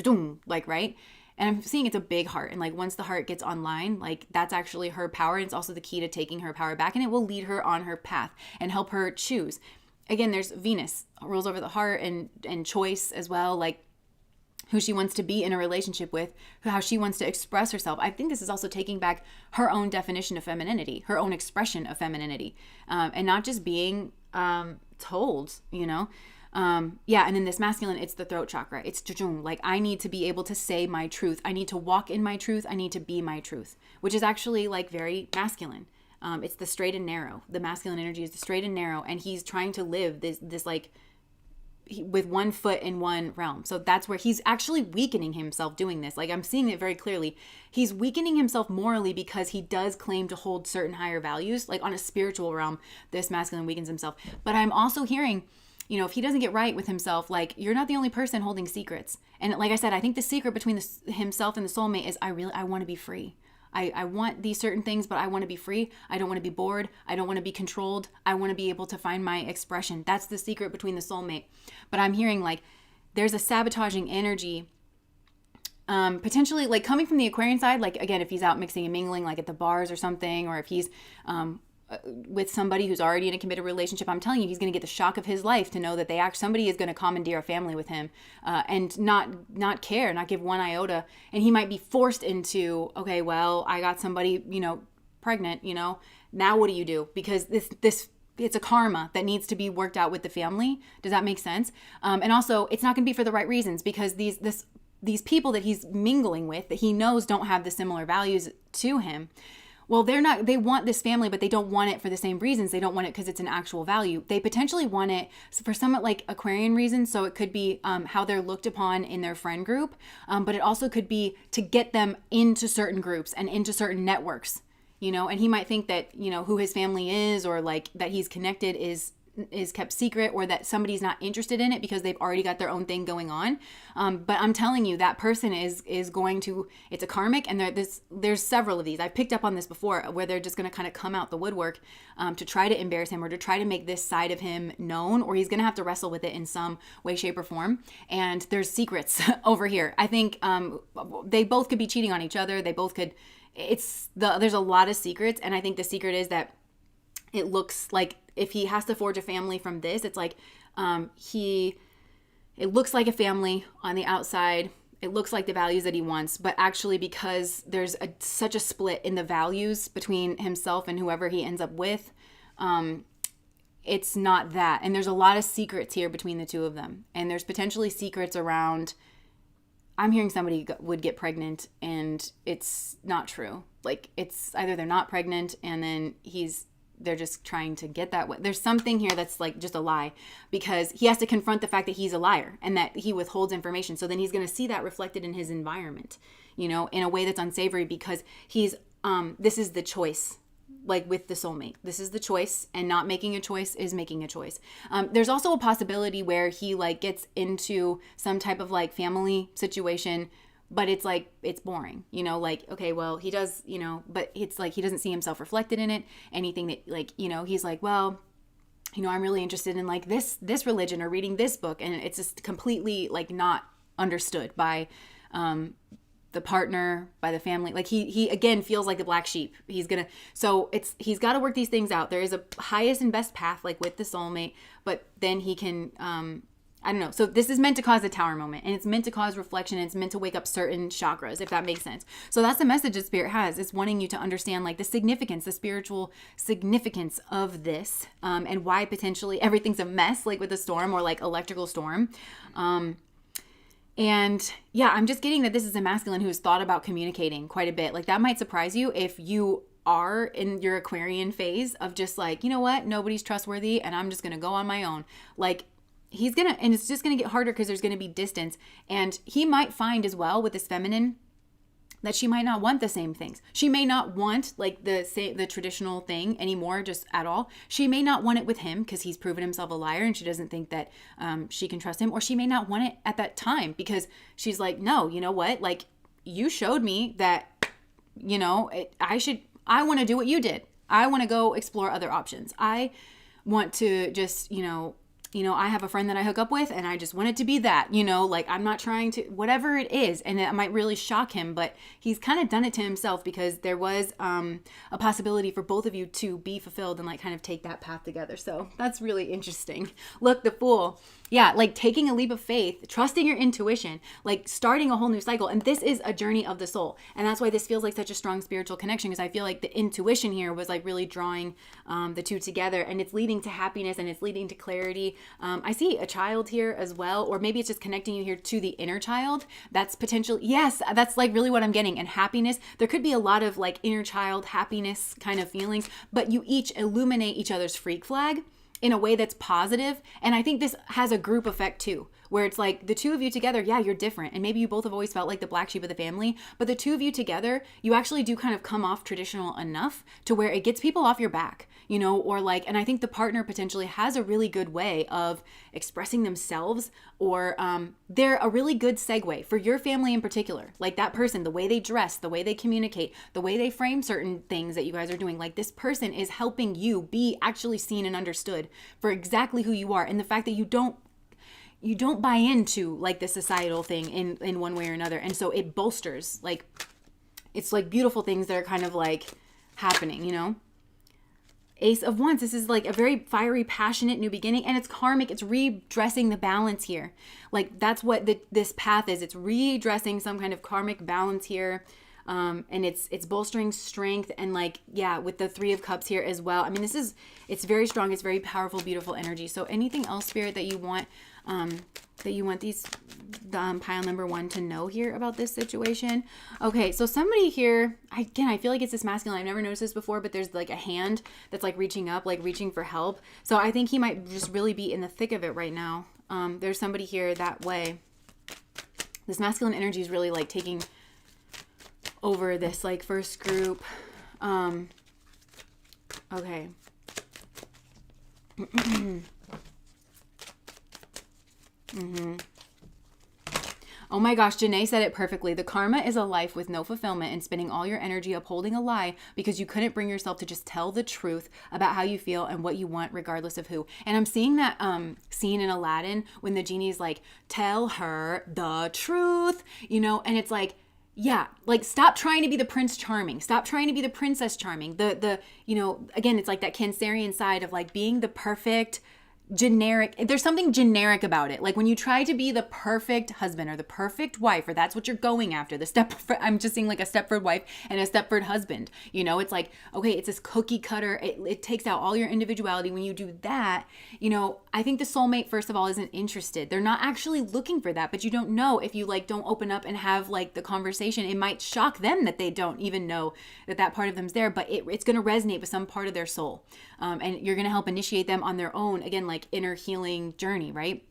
like, right? And I'm seeing it's a big heart. And like once the heart gets online, like that's actually her power. And it's also the key to taking her power back, and it will lead her on her path and help her choose. Again, there's Venus rules over the heart and choice as well, like who she wants to be in a relationship with, how she wants to express herself. I think this is also taking back her own definition of femininity, her own expression of femininity, and not just being told, Yeah, and then this masculine, it's the throat chakra. It's like, I need to be able to say my truth. I need to walk in my truth. I need to be my truth, which is actually like very masculine. It's the straight and narrow. The masculine energy is the straight and narrow, and he's trying to live this like with one foot in one realm. So that's where he's actually weakening himself doing this. Like I'm seeing it very clearly. He's weakening himself morally because he does claim to hold certain higher values. Like on a spiritual realm, this masculine weakens himself. But I'm also hearing, if he doesn't get right with himself, like you're not the only person holding secrets. And like I said, I think the secret between himself and the soulmate is I want to be free. I want these certain things, but I want to be free. I don't want to be bored. I don't want to be controlled. I want to be able to find my expression. That's the secret between the soulmate. But I'm hearing like there's a sabotaging energy, potentially like coming from the Aquarian side. Like again, if he's out mixing and mingling, like at the bars or something, or if he's with somebody who's already in a committed relationship, I'm telling you, he's going to get the shock of his life to know that somebody is going to commandeer a family with him, and not care, not give one iota. And he might be forced into, okay, well, I got somebody, pregnant, now what do you do? Because this it's a karma that needs to be worked out with the family. Does that make sense? And also it's not going to be for the right reasons, because these people that he's mingling with that he knows don't have the similar values to him. Well, they want this family, but they don't want it for the same reasons. They don't want it because it's an actual value. They potentially want it for some like Aquarian reasons. So it could be how they're looked upon in their friend group. But it also could be to get them into certain groups and into certain networks, and he might think that, who his family is or like that he's connected is is kept secret, or that somebody's not interested in it because they've already got their own thing going on. But I'm telling you, that person is going to, it's a karmic, and there's several of these. I've picked up on this before, where they're just going to kind of come out the woodwork to try to embarrass him, or to try to make this side of him known, or he's going to have to wrestle with it in some way, shape, or form. And there's secrets over here. I think they both could be cheating on each other. They both could, there's a lot of secrets. And I think the secret is that it looks like, if he has to forge a family from this, it's like it looks like a family on the outside. It looks like the values that he wants, but actually, because there's such a split in the values between himself and whoever he ends up with, it's not that. And there's a lot of secrets here between the two of them. And there's potentially secrets around, I'm hearing somebody would get pregnant, and it's not true. Like, it's either they're not pregnant and then they're just trying to get that way. There's something here that's like just a lie, because he has to confront the fact that he's a liar and that he withholds information. So then he's going to see that reflected in his environment, in a way that's unsavory, because this is the choice. Like with the soulmate, this is the choice, and not making a choice is making a choice. There's also a possibility where he like gets into some type of like family situation, but it's like, it's boring, like, okay, well, he does, but it's like, he doesn't see himself reflected in it. Anything that like, he's like, well, I'm really interested in like this religion or reading this book. And it's just completely like not understood by, the partner, by the family. Like he again feels like the black sheep. He's got to work these things out. There is a highest and best path, like with the soulmate, but then he can, I don't know. So this is meant to cause a tower moment, and it's meant to cause reflection, and it's meant to wake up certain chakras, if that makes sense. So that's the message that Spirit has. It's wanting you to understand like the significance, the spiritual significance of this, and why potentially everything's a mess, like with a storm or like electrical storm. And yeah, I'm just getting that this is a masculine who has thought about communicating quite a bit. Like that might surprise you if you are in your Aquarian phase of just like, you know what, nobody's trustworthy and I'm just going to go on my own. Like and it's just going to get harder because there's going to be distance. And he might find as well with this feminine that she might not want the same things. She may not want like the traditional thing anymore, just at all. She may not want it with him because he's proven himself a liar and she doesn't think that she can trust him. Or she may not want it at that time because she's like, no, you know what? Like you showed me that, I want to do what you did. I want to go explore other options. I want to just, I have a friend that I hook up with and I just want it to be that, like I'm not trying to, whatever it is. And that might really shock him, but he's kind of done it to himself because there was a possibility for both of you to be fulfilled and like kind of take that path together. So that's really interesting. Look, the Fool. Yeah, like taking a leap of faith, trusting your intuition, like starting a whole new cycle. And this is a journey of the soul. And that's why this feels like such a strong spiritual connection, because I feel like the intuition here was like really drawing the two together, and it's leading to happiness and it's leading to clarity. I see a child here as well, or maybe it's just connecting you here to the inner child. That's potentially, yes, that's like really what I'm getting. And happiness, there could be a lot of like inner child happiness kind of feelings, but you each illuminate each other's freak flag in a way that's positive. And I think this has a group effect too, where it's like the two of you together, yeah, you're different. And maybe you both have always felt like the black sheep of the family, but the two of you together, you actually do kind of come off traditional enough to where it gets people off your back, or like, and I think the partner potentially has a really good way of expressing themselves, or they're a really good segue for your family in particular. Like that person, the way they dress, the way they communicate, the way they frame certain things that you guys are doing, like this person is helping you be actually seen and understood for exactly who you are. And the fact that you don't buy into like the societal thing in one way or another. And so it bolsters, like, it's like beautiful things that are kind of like happening, Ace of Wands. This is like a very fiery, passionate new beginning, and it's karmic. It's redressing the balance here. Like that's what this path is. It's redressing some kind of karmic balance here. And it's bolstering strength, and like, yeah, with the 3 of Cups here as well. I mean, it's very strong. It's very powerful, beautiful energy. So anything else, Spirit, that you want pile number 1 to know here about this situation? Okay, so somebody here, again, I feel like it's this masculine. I've never noticed this before, but there's like a hand that's like reaching up, like reaching for help. So I think he might just really be in the thick of it right now. There's somebody here that way. This masculine energy is really like taking over this like first group. Okay. Oh my gosh, Janae said it perfectly. The karma is a life with no fulfillment and spending all your energy upholding a lie because you couldn't bring yourself to just tell the truth about how you feel and what you want, regardless of who. And I'm seeing that scene in Aladdin when the genie's like, tell her the truth, and it's like, yeah, like stop trying to be the Prince Charming. Stop trying to be the Princess Charming. Again, it's like that Cancerian side of like being the perfect generic. There's something generic about it. Like when you try to be the perfect husband or the perfect wife, or that's what you're going after. I'm just seeing like a Stepford wife and a Stepford husband. It's like, okay, it's this cookie cutter. It takes out all your individuality. When you do that, I think the soulmate, first of all, isn't interested. They're not actually looking for that, but you don't know if you like don't open up and have like the conversation. It might shock them that they don't even know that part of them's there, but it's going to resonate with some part of their soul. And you're going to help initiate them on their own, again, like inner healing journey, right?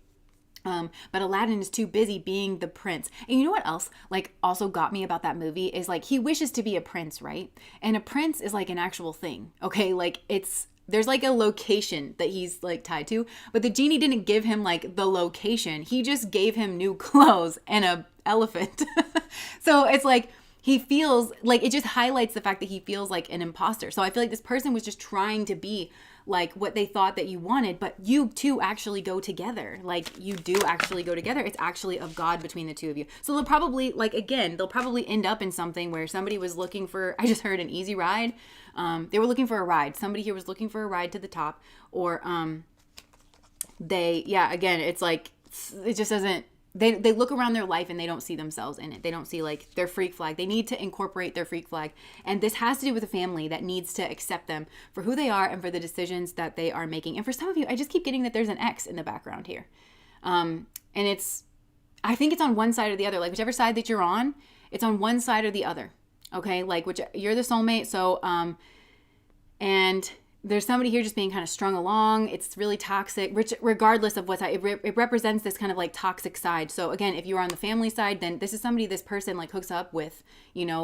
But Aladdin is too busy being the prince. And you know what else like also got me about that movie is like he wishes to be a prince, right? And a prince is like an actual thing, okay? Like there's like a location that he's like tied to, but the genie didn't give him like the location. He just gave him new clothes and a elephant. So it's like he feels like it just highlights the fact that he feels like an imposter. So I feel like this person was just trying to be like what they thought that you wanted, but you two actually go together. Like you do actually go together. It's actually of God between the two of you. So they'll probably they'll probably end up in something where somebody was looking for, I just heard an easy ride. They were looking for a ride. Somebody here was looking for a ride to the top, or it's like, it just doesn't, they look around their life and they don't see themselves in it. They don't see like their freak flag. They need to incorporate their freak flag. And this has to do with a family that needs to accept them for who they are and for the decisions that they are making. And for some of you, I just keep getting that there's an X in the background here. And I think it's on one side or the other. Like whichever side that you're on, it's on one side or the other. Okay. Like you're the soulmate. So, and there's somebody here just being kind of strung along. It's really toxic, regardless of it represents this kind of like toxic side. So again, if you are on the family side, then this is somebody this person like hooks up with, and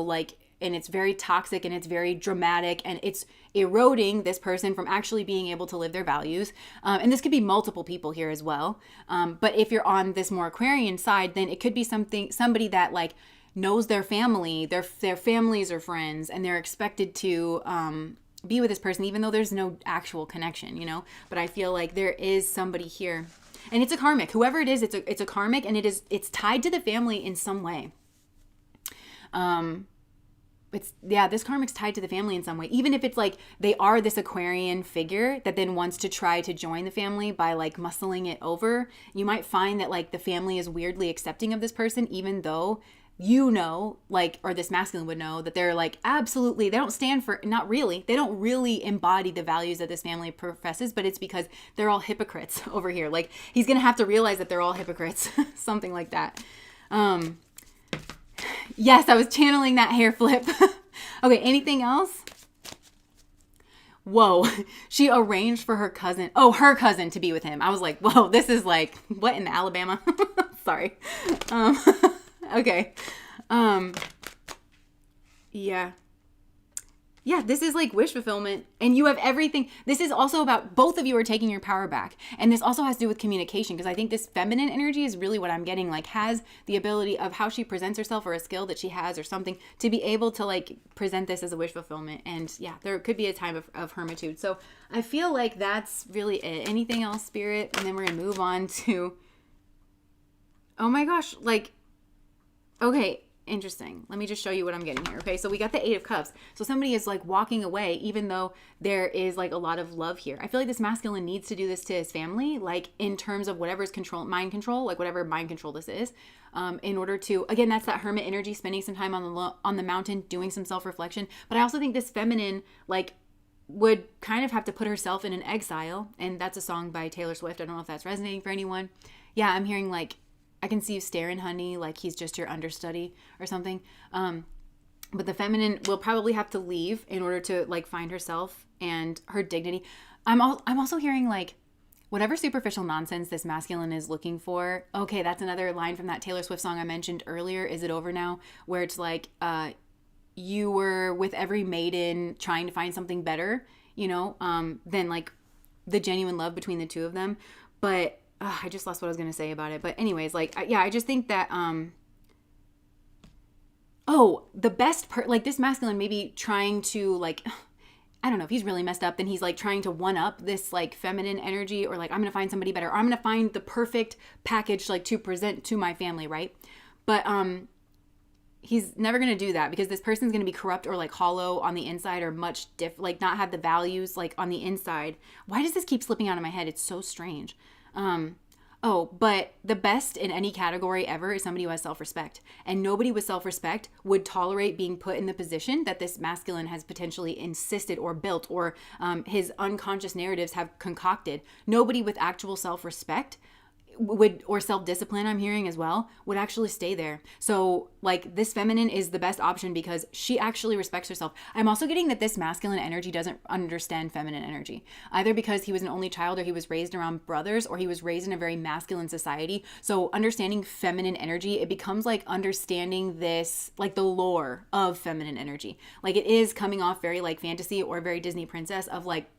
it's very toxic and it's very dramatic and it's eroding this person from actually being able to live their values. And this could be multiple people here as well. But if you're on this more Aquarian side, then it could be somebody that like knows their family, their families are friends, and they're expected to, be with this person, even though there's no actual connection, but I feel like there is somebody here and it's a karmic, whoever it is, it's a karmic, and it's tied to the family in some way. This karmic's tied to the family in some way, even if it's like they are this Aquarian figure that then wants to try to join the family by like muscling it over. You might find that like the family is weirdly accepting of this person, even though or this masculine would know that they're like, absolutely, they don't stand for, not really, they don't really embody the values that this family professes, but it's because they're all hypocrites over here. Like he's going to have to realize that they're all hypocrites, something like that. Yes, I was channeling that hair flip. Okay. Anything else? Whoa, she arranged for her cousin to be with him. I was like, whoa, this is like, what in Alabama? Sorry. Okay. Yeah, this is like wish fulfillment, and you have everything. This is also about both of you are taking your power back. And this also has to do with communication, because I think this feminine energy is really what I'm getting, like has the ability of how she presents herself or a skill that she has or something to be able to like present this as a wish fulfillment. And yeah, there could be a time of hermitude. So I feel like that's really it. Anything else, Spirit? And then we're going to move on to, oh my gosh, like, okay, interesting. Let me just show you what I'm getting here. Okay, so we got the 8 of Cups. So somebody is like walking away, even though there is like a lot of love here. I feel like this masculine needs to do this to his family, like in terms of whatever's mind control, like whatever mind control this is, in order to, again, that's that hermit energy, spending some time on the mountain, doing some self-reflection. But I also think this feminine, like, would kind of have to put herself in an exile. And that's a song by Taylor Swift. I don't know if that's resonating for anyone. Yeah, I'm hearing like, I can see you staring, honey, like he's just your understudy or something. But the feminine will probably have to leave in order to like find herself and her dignity. I'm also hearing like whatever superficial nonsense this masculine is looking for. Okay, that's another line from that Taylor Swift song I mentioned earlier. Is It Over Now? Where it's like, you were with every maiden trying to find something better, then like the genuine love between the two of them. But I just lost what I was going to say about it. But anyways, like, yeah, I just think that, the best part, like this masculine maybe trying to like, I don't know if he's really messed up, then he's like trying to one up this like feminine energy, or like, I'm going to find somebody better, or I'm going to find the perfect package like to present to my family. Right. But, he's never going to do that, because this person's going to be corrupt or like hollow on the inside, or much like not have the values like on the inside. Why does this keep slipping out of my head? It's so strange. But the best in any category ever is somebody who has self-respect. And nobody with self-respect would tolerate being put in the position that this masculine has potentially insisted or built, or his unconscious narratives have concocted. Nobody with actual self-respect would, or self-discipline, I'm hearing as well, would actually stay there. So like this feminine is the best option because she actually respects herself. I'm also getting that this masculine energy doesn't understand feminine energy, either because he was an only child, or he was raised around brothers, or he was raised in a very masculine society. So understanding feminine energy, it becomes like understanding this, like the lore of feminine energy. Like it is coming off very like fantasy or very Disney princess of like,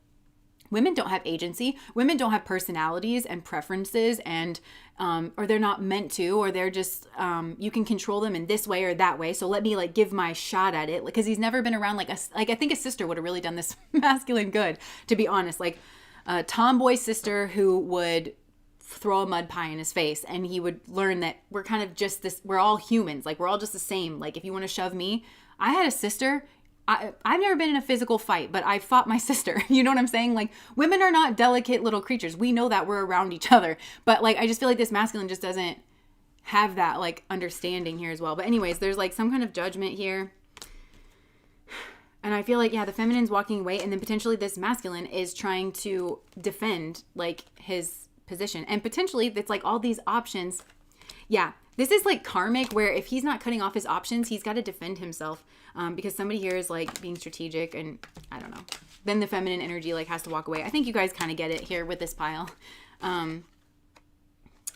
women don't have agency. Women don't have personalities and preferences, and or they're not meant to, or they're just you can control them in this way or that way. So let me like give my shot at it, because he's never been around like I think a sister would have really done this masculine good, to be honest. Like a tomboy sister who would throw a mud pie in his face, and he would learn that we're kind of just this. We're all humans. Like we're all just the same. Like if you want to shove me, I had a sister. I've never been in a physical fight, but I fought my sister. You know what I'm saying? Like women are not delicate little creatures. We know that, we're around each other. But like, I just feel like this masculine just doesn't have that like understanding here as well. But anyways, there's like some kind of judgment here. And I feel like, yeah, the feminine's walking away, and then potentially this masculine is trying to defend like his position. And potentially it's like all these options. Yeah, this is like karmic, where if he's not cutting off his options, he's got to defend himself, because somebody here is like being strategic, and I don't know. Then the feminine energy like has to walk away. I think you guys kind of get it here with this pile.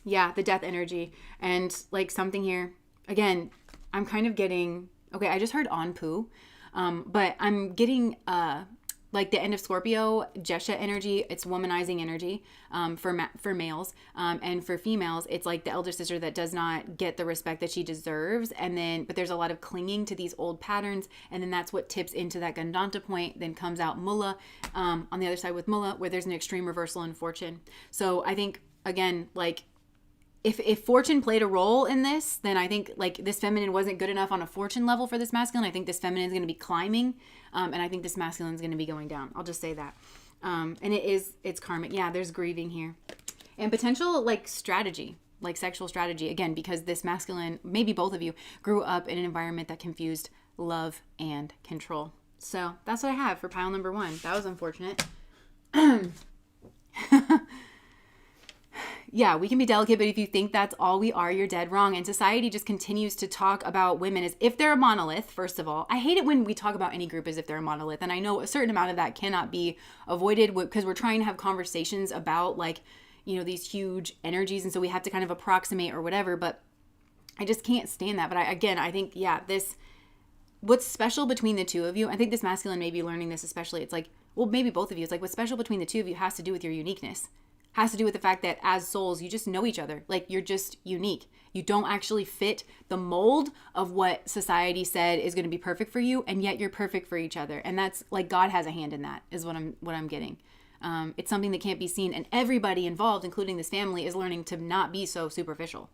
Yeah, the death energy, and like something here. Again, I'm kind of getting, okay, I just heard on poo, but I'm getting like the end of Scorpio, Jesha energy. It's womanizing energy for males. And for females, it's like the elder sister that does not get the respect that she deserves. And then, but there's a lot of clinging to these old patterns. And then that's what tips into that Gandanta point. Then comes out Mulla on the other side with Mulla, where there's an extreme reversal in fortune. So I think, again, like, if fortune played a role in this, then I think like this feminine wasn't good enough on a fortune level for this masculine. I think this feminine is going to be climbing, and I think this masculine is going to be going down. I'll just say that. And it's karmic. Yeah, there's grieving here, and potential like strategy, like sexual strategy again, because this masculine, maybe both of you, grew up in an environment that confused love and control. So that's what I have for pile number 1. That was unfortunate. Yeah, we can be delicate, but if you think that's all we are, you're dead wrong. And society just continues to talk about women as if they're a monolith, first of all. I hate it when we talk about any group as if they're a monolith. And I know a certain amount of that cannot be avoided because we're trying to have conversations about like, you know, these huge energies. And so we have to kind of approximate or whatever, but I just can't stand that. But I think, yeah, what's special between the two of you, I think this masculine may be learning this especially. It's like, well, maybe both of you. It's like what's special between the two of you has to do with your uniqueness. Has to do with the fact that as souls, you just know each other. Like you're just unique. You don't actually fit the mold of what society said is going to be perfect for you, and yet you're perfect for each other. And that's like God has a hand in that, is what I'm getting. It's something that can't be seen, and everybody involved, including this family, is learning to not be so superficial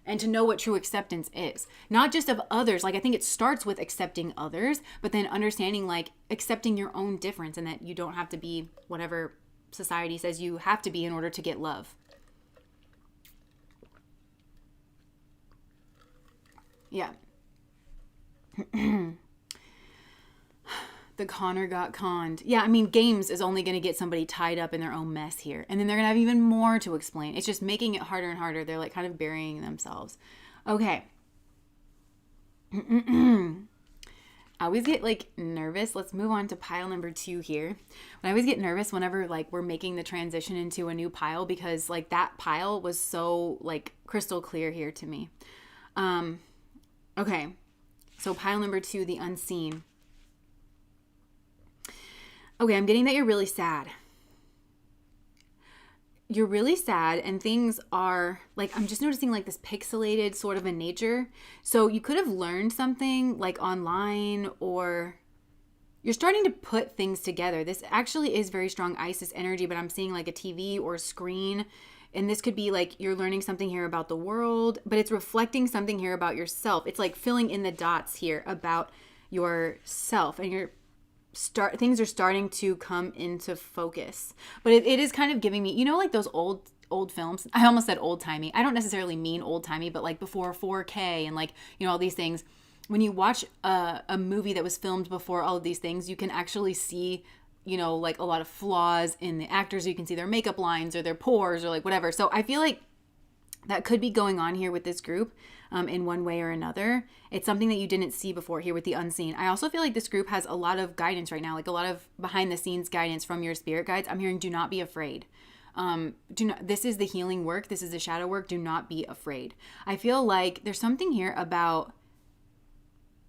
and to know what true acceptance is. Not just of others. Like I think it starts with accepting others, but then understanding like accepting your own difference, and that you don't have to be whatever society says you have to be in order to get love. Yeah. The conner got conned. Yeah, I mean, games is only going to get somebody tied up in their own mess here. And then they're going to have even more to explain. It's just making it harder and harder. They're like kind of burying themselves. Okay. I always get like nervous. Let's move on to pile number 2 here. I always get nervous whenever like we're making the transition into a new pile, because like that pile was so like crystal clear here to me. Okay. So pile number 2, the unseen. Okay, I'm getting that you're really sad. you're really sad and things are like, I'm just noticing like this pixelated sort of a nature. So you could have learned something like online, or you're starting to put things together. This actually is very strong Isis energy, but I'm seeing like a TV or a screen. And this could be like you're learning something here about the world, but it's reflecting something here about yourself. It's like filling in the dots here about yourself, and things are starting to come into focus. But it is kind of giving me, like those old films. I almost said old timey. I don't necessarily mean old timey, but like before 4K and like, all these things. When you watch a movie that was filmed before all of these things, you can actually see, like a lot of flaws in the actors. You can see their makeup lines or their pores or like whatever. So I feel like that could be going on here with this group in one way or another. It's something that you didn't see before here with the unseen. I also feel like this group has a lot of guidance right now, like a lot of behind the scenes guidance from your spirit guides. I'm hearing, do not be afraid. This is the healing work. This is the shadow work. Do not be afraid. I feel like there's something here about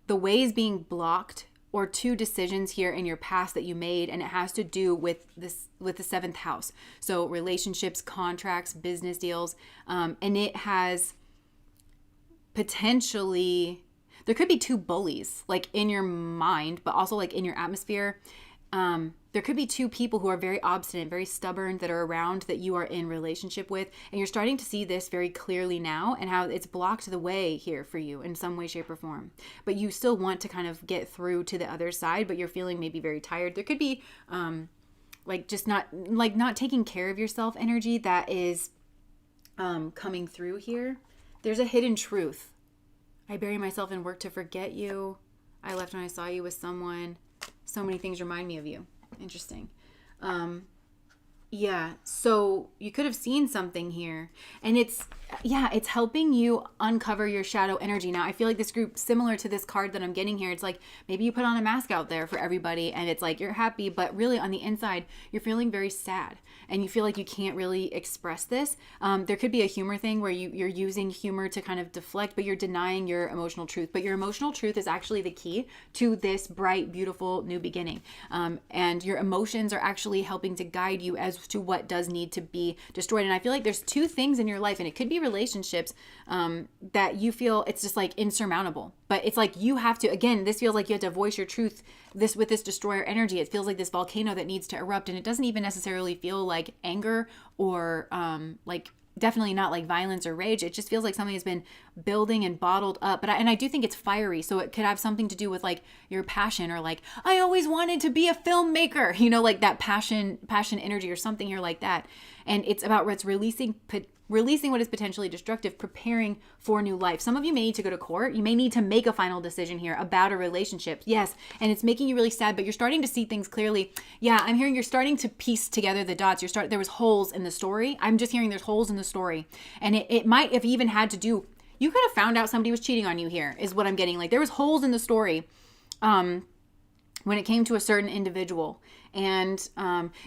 the ways being blocked, or two decisions here in your past that you made, and it has to do with the seventh house. So relationships, contracts, business deals, and it has potentially, there could be two bullies like in your mind, but also like in your atmosphere. There could be two people who are very obstinate, very stubborn, that are around that you are in relationship with. And you're starting to see this very clearly now, and how it's blocked the way here for you in some way, shape, or form. But you still want to kind of get through to the other side, but you're feeling maybe very tired. There could be like just not taking care of yourself energy that is coming through here. There's a hidden truth. I bury myself in work to forget you. I left when I saw you with someone. So many things remind me of you. Interesting. Yeah, so you could have seen something here, and it's helping you uncover your shadow energy. Now, I feel like this group, similar to this card that I'm getting here, it's like maybe you put on a mask out there for everybody, and it's like you're happy, but really on the inside, you're feeling very sad, and you feel like you can't really express this. There could be a humor thing where you're using humor to kind of deflect, but you're denying your emotional truth. But your emotional truth is actually the key to this bright, beautiful new beginning. And your emotions are actually helping to guide you as to what does need to be destroyed. And I feel like there's two things in your life, and it could be relationships, that you feel it's just like insurmountable. But it's like you have to, again, this feels like you have to voice your truth with this destroyer energy. It feels like this volcano that needs to erupt, and it doesn't even necessarily feel like anger or like definitely not like violence or rage. It just feels like something has been building and bottled up. But I do think it's fiery. So it could have something to do with like your passion, or like, I always wanted to be a filmmaker, like that passion energy or something here like that. And it's about what's releasing what is potentially destructive, preparing for new life. Some of you may need to go to court. You may need to make a final decision here about a relationship. Yes. And it's making you really sad, but you're starting to see things clearly. Yeah. I'm hearing you're starting to piece together the dots. There was holes in the story. I'm just hearing there's holes in the story. And it might have even had to do, you could have found out somebody was cheating on you here, is what I'm getting. Like there was holes in the story when it came to a certain individual. And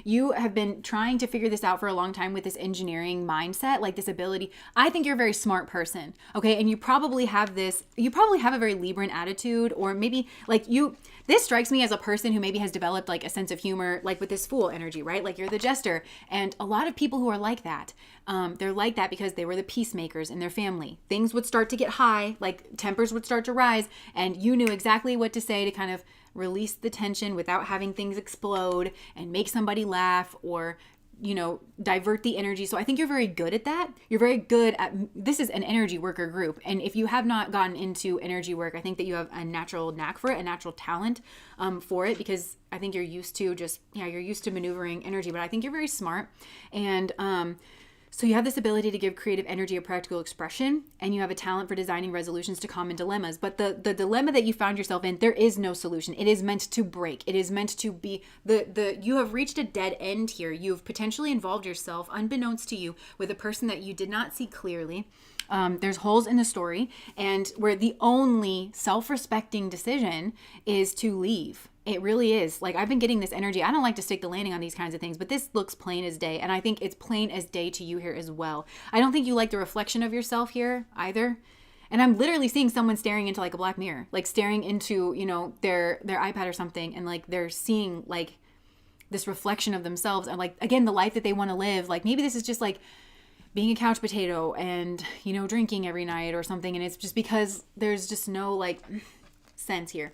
you have been trying to figure this out for a long time with this engineering mindset, like this ability. I think you're a very smart person, okay? And you probably have a very Libran attitude, or maybe like this strikes me as a person who maybe has developed like a sense of humor, like with this Fool energy, right? Like you're the jester. And a lot of people who are like that, they're like that because they were the peacemakers in their family. Things would start to get high, like tempers would start to rise, and you knew exactly what to say to kind of release the tension without having things explode and make somebody laugh, or divert the energy. So I think you're very good at that. You're very good at, this is an energy worker group. And if you have not gotten into energy work, I think that you have a natural knack for it, a natural talent for it, because I think you're used to you're used to maneuvering energy, but I think you're very smart. And so you have this ability to give creative energy a practical expression, and you have a talent for designing resolutions to common dilemmas. But the dilemma that you found yourself in, there is no solution. It is meant to break. It is meant to be you have reached a dead end here. You've potentially involved yourself, unbeknownst to you, with a person that you did not see clearly. There's holes in the story, and where the only self-respecting decision is to leave. It really is. Like, I've been getting this energy. I don't like to stick the landing on these kinds of things, but this looks plain as day. And I think it's plain as day to you here as well. I don't think you like the reflection of yourself here either. And I'm literally seeing someone staring into like a black mirror, like staring into, their iPad or something. And like, they're seeing like this reflection of themselves and like, again, the life that they want to live. Like maybe this is just like being a couch potato and, you know, drinking every night or something. And it's just because there's just no like sense here.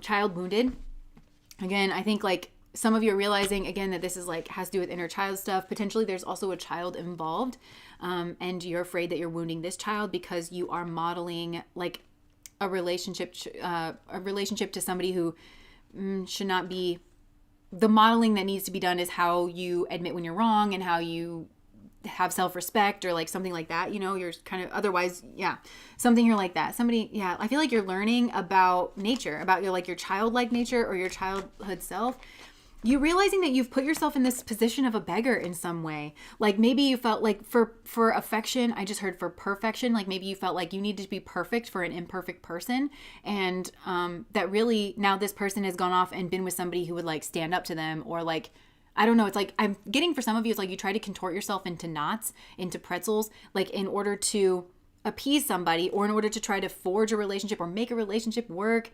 Child wounded. Again, I think like some of you are realizing again that this is like has to do with inner child stuff. Potentially there's also a child involved, and you're afraid that you're wounding this child because you are modeling like a relationship to somebody who should not be. The modeling that needs to be done is how you admit when you're wrong and how you have self-respect or like something like that. You know, you're kind of otherwise, something here like that. Somebody, I feel like you're learning about nature, about your like your childlike nature or your childhood self. You realizing that you've put yourself in this position of a beggar in some way. Like maybe you felt like for affection, I just heard for perfection, like maybe you felt like you needed to be perfect for an imperfect person. And that really now this person has gone off and been with somebody who would like stand up to them or like, I don't know. It's like I'm getting for some of you, it's like you try to contort yourself into knots, into pretzels, like in order to appease somebody or in order to try to forge a relationship or make a relationship work.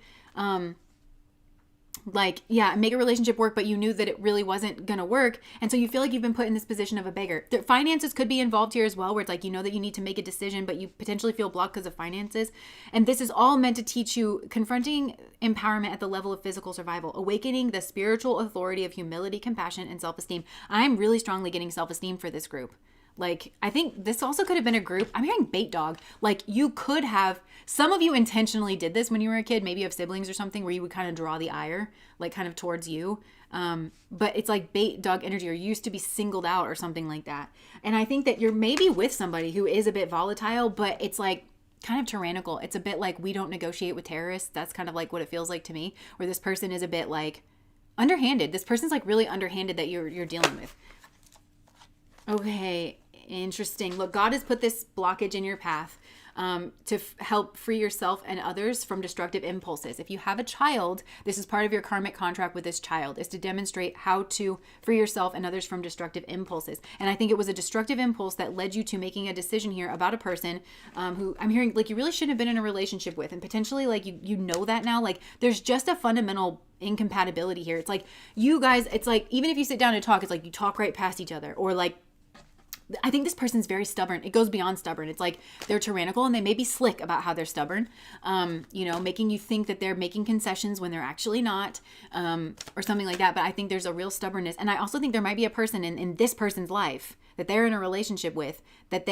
Make a relationship work, but you knew that it really wasn't going to work. And so you feel like you've been put in this position of a beggar. The finances could be involved here as well, where it's like, you know that you need to make a decision, but you potentially feel blocked because of finances. And this is all meant to teach you confronting empowerment at the level of physical survival, awakening the spiritual authority of humility, compassion, and self-esteem. I'm really strongly getting self-esteem for this group. Like, I think this also could have been a group. I'm hearing bait dog. Like, you could have, some of you intentionally did this when you were a kid. Maybe you have siblings or something where you would kind of draw the ire, like kind of towards you. But it's like bait dog energy, or you used to be singled out or something like that. And I think that you're maybe with somebody who is a bit volatile, but it's like kind of tyrannical. It's a bit like we don't negotiate with terrorists. That's kind of like what it feels like to me, where this person is a bit like underhanded. This person's like really underhanded that you're dealing with. Okay, interesting. Look, God has put this blockage in your path to help free yourself and others from destructive impulses. If you have a child, this is part of your karmic contract with this child, is to demonstrate how to free yourself and others from destructive impulses. And I think it was a destructive impulse that led you to making a decision here about a person who I'm hearing like you really shouldn't have been in a relationship with. And potentially like you know that now, like there's just a fundamental incompatibility here. It's like you guys, it's like even if you sit down and talk, it's like you talk right past each other, or like I think this person's very stubborn. It goes beyond stubborn. It's like they're tyrannical and they may be slick about how they're stubborn, making you think that they're making concessions when they're actually not, or something like that. But I think there's a real stubbornness. And I also think there might be a person in this person's life that they're in a relationship with, that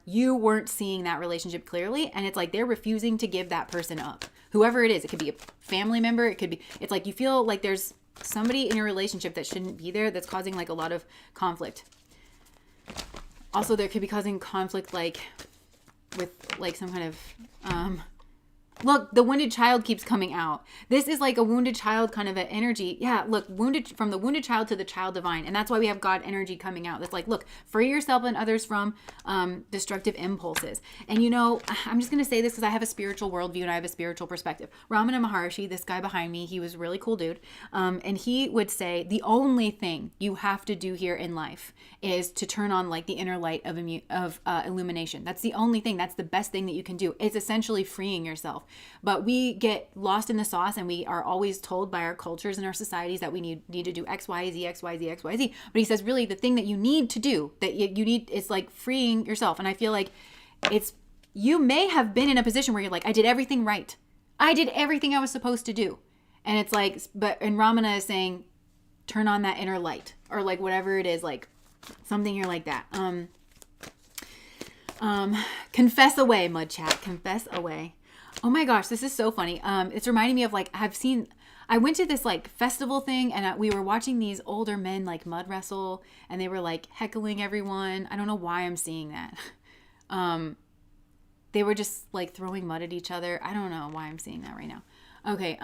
you weren't seeing that relationship clearly. And it's like they're refusing to give that person up. Whoever it is, it could be a family member. It's like you feel like there's somebody in your relationship that shouldn't be there that's causing like a lot of conflict. Also, there could be causing conflict, like with like some kind of, look, the wounded child keeps coming out. This is like a wounded child kind of an energy. Yeah, look, from the wounded child to the child divine. And that's why we have God energy coming out. That's like, look, free yourself and others from destructive impulses. And I'm just going to say this because I have a spiritual worldview and I have a spiritual perspective. Ramana Maharshi, this guy behind me, he was a really cool dude. And he would say the only thing you have to do here in life is to turn on like the inner light of illumination. That's the only thing. That's the best thing that you can do. It's essentially freeing yourself. But we get lost in the sauce and we are always told by our cultures and our societies that we need to do X, Y, Z, X, Y, Z, X, Y, Z. But he says really the thing that you need to do, that you need, is like freeing yourself. And I feel like you may have been in a position where you're like, I did everything right. I did everything I was supposed to do. And it's like, and Ramana is saying, turn on that inner light, or like whatever it is, like something here like that. Confess away, mud chat, confess away. Oh my gosh, this is so funny. It's reminding me of like, I went to this like festival thing and we were watching these older men like mud wrestle and they were like heckling everyone. I don't know why I'm seeing that. They were just like throwing mud at each other. I don't know why I'm seeing that right now. Okay.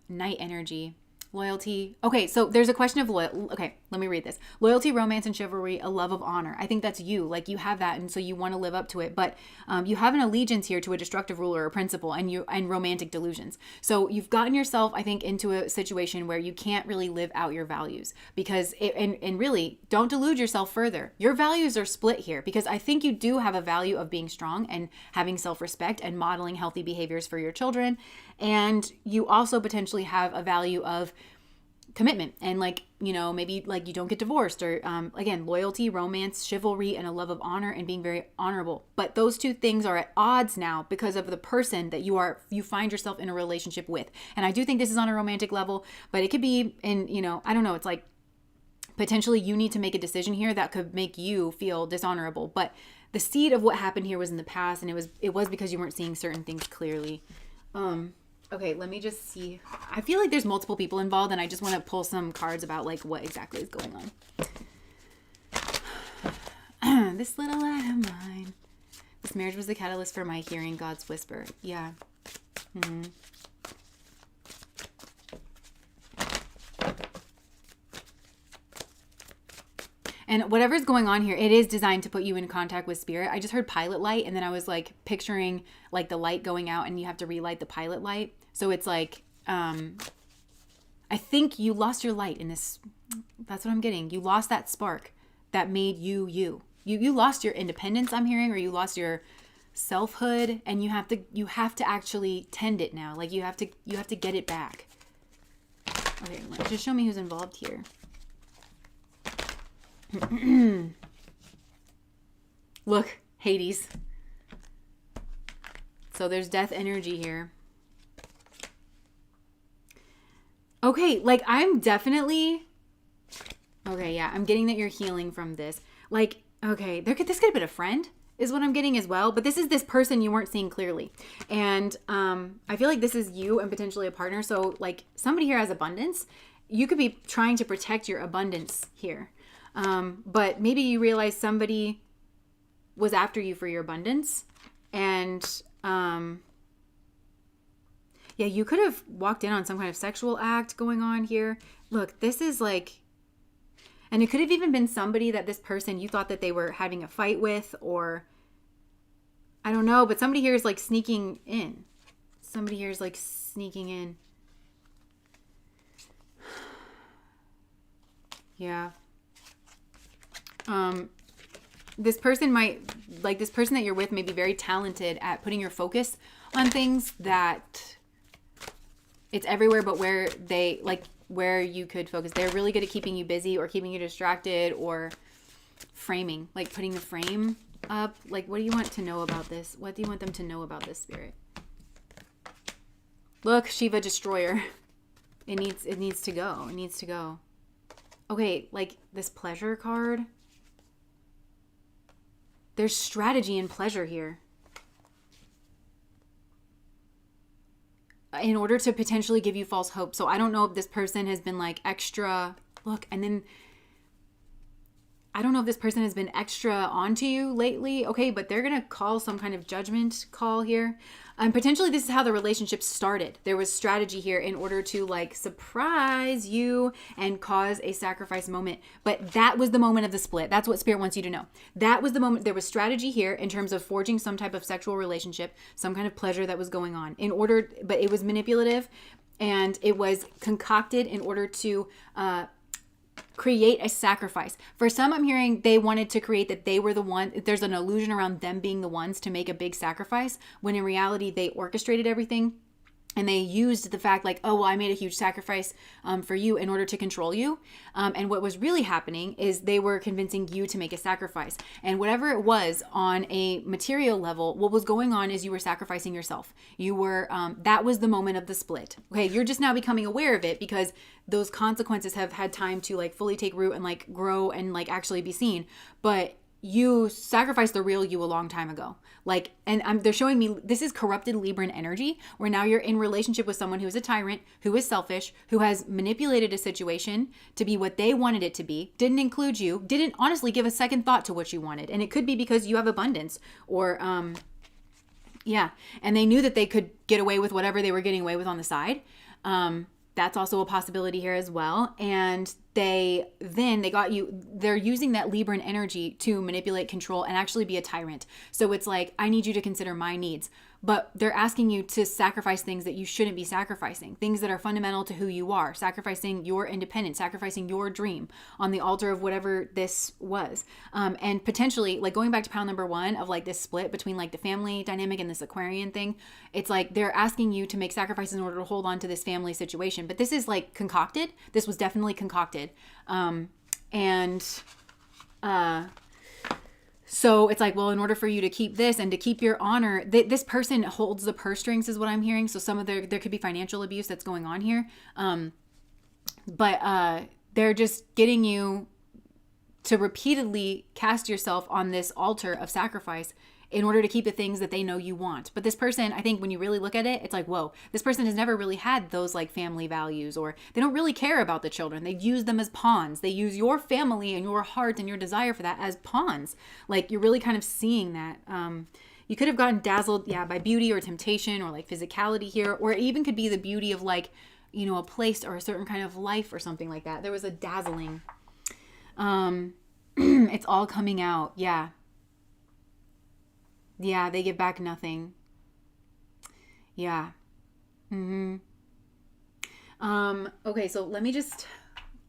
Night energy. Loyalty. Okay, so there's a question of okay, let me read this. Loyalty, romance, and chivalry, a love of honor. I think that's you. Like you have that, and so you want to live up to it. But you have an allegiance here to a destructive ruler or principle, and romantic delusions. So you've gotten yourself, I think, into a situation where you can't really live out your values because and really don't delude yourself further. Your values are split here because I think you do have a value of being strong and having self-respect and modeling healthy behaviors for your children. And you also potentially have a value of commitment and like, you know, maybe like you don't get divorced or again, loyalty, romance, chivalry, and a love of honor and being very honorable. But those two things are at odds now because of the person that you find yourself in a relationship with. And I do think this is on a romantic level, but it could be in, you know, I don't know, it's like potentially you need to make a decision here that could make you feel dishonorable. But the seed of what happened here was in the past, and it was because you weren't seeing certain things clearly. Okay, let me just see. I feel like there's multiple people involved, and I just want to pull some cards about like what exactly is going on. This little light of mine. This marriage was the catalyst for my hearing God's whisper. Yeah. Mm-hmm. And whatever's going on here, it is designed to put you in contact with spirit. I just heard pilot light, and then I was like picturing like the light going out and you have to relight the pilot light. So it's like, I think you lost your light in this. That's what I'm getting. You lost that spark that made you, you. You lost your independence, I'm hearing, or you lost your selfhood, and you have to actually tend it now. Like you have to get it back. Okay, just show me who's involved here. Look, Hades. So there's death energy here. Okay, like I'm definitely... Okay, yeah, I'm getting that you're healing from this. Like, okay, this could have been a friend is what I'm getting as well. But this is this person you weren't seeing clearly. And I feel like this is you and potentially a partner. So like somebody here has abundance. You could be trying to protect your abundance here. But maybe you realize somebody was after you for your abundance, and yeah, you could have walked in on some kind of sexual act going on here. Look, this is like, and it could have even been somebody that this person, you thought that they were having a fight with, or I don't know, but somebody here is like sneaking in. Somebody here is like sneaking in. Yeah. This person that you're with may be very talented at putting your focus on things that it's everywhere, but where you could focus. They're really good at keeping you busy or keeping you distracted or framing, like putting the frame up. Like, what do you want to know about this? What do you want them to know about this, spirit? Look, Shiva Destroyer. It needs to go. It needs to go. Okay, like this pleasure card. There's strategy and pleasure here. In order to potentially give you false hope. So I don't know if this person has been like extra, look, and then I don't know if this person has been extra onto you lately. Okay, but they're going to call some kind of judgment call here. Potentially this is how the relationship started. There was strategy here in order to like surprise you and cause a sacrifice moment. But that was the moment of the split. That's what Spirit wants you to know. That was the moment. There was strategy here in terms of forging some type of sexual relationship, some kind of pleasure that was going on but it was manipulative and it was concocted in order to, create a sacrifice. For some, I'm hearing they wanted to create that they were the one. There's an illusion around them being the ones to make a big sacrifice, when in reality they orchestrated everything. And they used the fact like, oh, well, I made a huge sacrifice for you in order to control you. And what was really happening is they were convincing you to make a sacrifice. And whatever it was on a material level, what was going on is you were sacrificing yourself. You were, that was the moment of the split. Okay, you're just now becoming aware of it because those consequences have had time to like fully take root and like grow and like actually be seen. But you sacrificed the real you a long time ago. Like, and they're showing me this is corrupted Libran energy, where now you're in relationship with someone who is a tyrant, who is selfish, who has manipulated a situation to be what they wanted it to be, didn't include you, didn't honestly give a second thought to what you wanted. And it could be because you have abundance or, yeah. And they knew that they could get away with whatever they were getting away with on the side. That's also a possibility here as well. And they're using that Libran energy to manipulate, control, and actually be a tyrant. So it's like, I need you to consider my needs. but they're asking you to sacrifice things that you shouldn't be sacrificing, things that are fundamental to who you are, sacrificing your independence, sacrificing your dream on the altar of whatever this was. And potentially, like going back to pile number 1 of like this split between like the family dynamic and this Aquarian thing, it's like they're asking you to make sacrifices in order to hold on to this family situation. But this is like concocted. This was definitely concocted. So it's like, well, in order for you to keep this and to keep your honor, this person holds the purse strings is what I'm hearing. So some of there could be financial abuse that's going on here. But they're just getting you to repeatedly cast yourself on this altar of sacrifice in order to keep the things that they know you want. But this person, I think when you really look at it, it's like, whoa, this person has never really had those like family values, or they don't really care about the children. They use them as pawns. They use your family and your heart and your desire for that as pawns. Like you're really kind of seeing that. You could have gotten dazzled, by beauty or temptation or like physicality here, or it even could be the beauty of like, you know, a place or a certain kind of life or something like that. There was a dazzling. It's all coming out. Yeah, they give back nothing. Yeah. Okay, so let me just,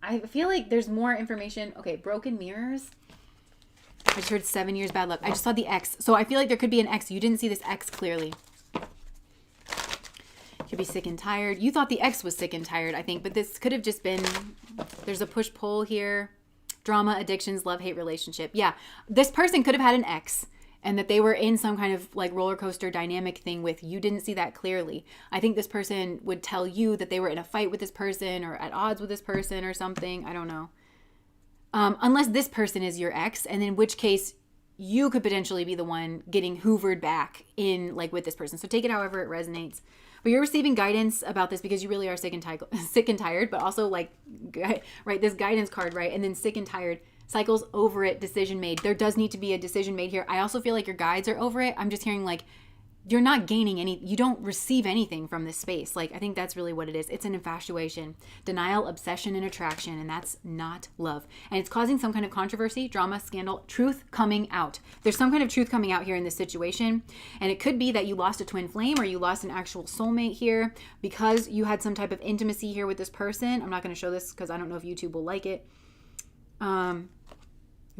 I feel like there's more information. Okay, broken mirrors. I just heard 7 years bad luck. I just saw the X. So I feel like there could be an X. You didn't see this X clearly. Could be sick and tired. You thought the X was sick and tired, I think, but this could have just been, there's a push-pull here. Drama, addictions, love-hate relationship. Yeah, this person could have had an X, and that they were in some kind of like roller coaster dynamic thing with you. Didn't see that clearly. I think this person would tell you that they were in a fight with this person or at odds with this person or something. I don't know. Unless this person is your ex, and in which case you could potentially be the one getting hoovered back in like with this person. So take it however it resonates. But you're receiving guidance about this because you really are sick and tired, but also like, right, this guidance card, right? And then sick and tired. Cycles over it, decision made. There does need to be a decision made here. I also feel like your guides are over it. I'm just hearing like you're not gaining any, you don't receive anything from this space. Like I think that's really what it is. It's an infatuation, denial, obsession, and attraction, and that's not love. And it's causing some kind of controversy, drama, scandal, truth coming out. There's some kind of truth coming out here in this situation, and it could be that you lost a twin flame or you lost an actual soulmate here because you had some type of intimacy here with this person. I'm not going to show this because I don't know if YouTube will like it.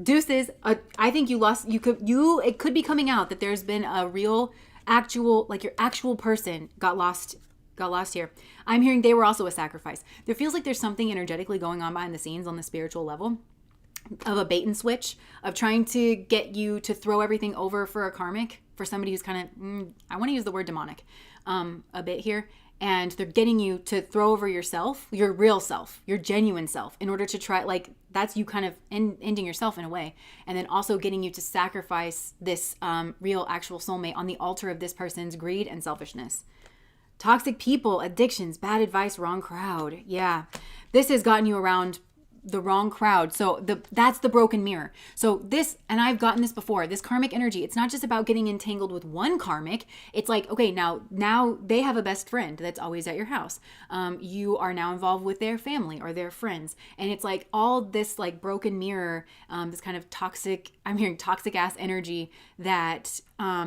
Deuces. I think it could be coming out that there's been a real actual, like your actual person got lost here. I'm hearing they were also a sacrifice. There feels like there's something energetically going on behind the scenes on the spiritual level of a bait and switch of trying to get you to throw everything over for a karmic, for somebody who's kind of, I want to use the word demonic, a bit here. And they're getting you to throw over yourself, your real self, your genuine self, in order to try, like, that's you kind of ending yourself in a way. And then also getting you to sacrifice this real, actual soulmate on the altar of this person's greed and selfishness. Toxic people, addictions, bad advice, wrong crowd. Yeah, this has gotten you around the wrong crowd. So that's the broken mirror. So this, and I've gotten this before, this karmic energy, it's not just about getting entangled with one karmic. It's like, okay, now they have a best friend that's always at your house. You are now involved with their family or their friends. And it's like all this like broken mirror, this kind of toxic, I'm hearing toxic ass energy that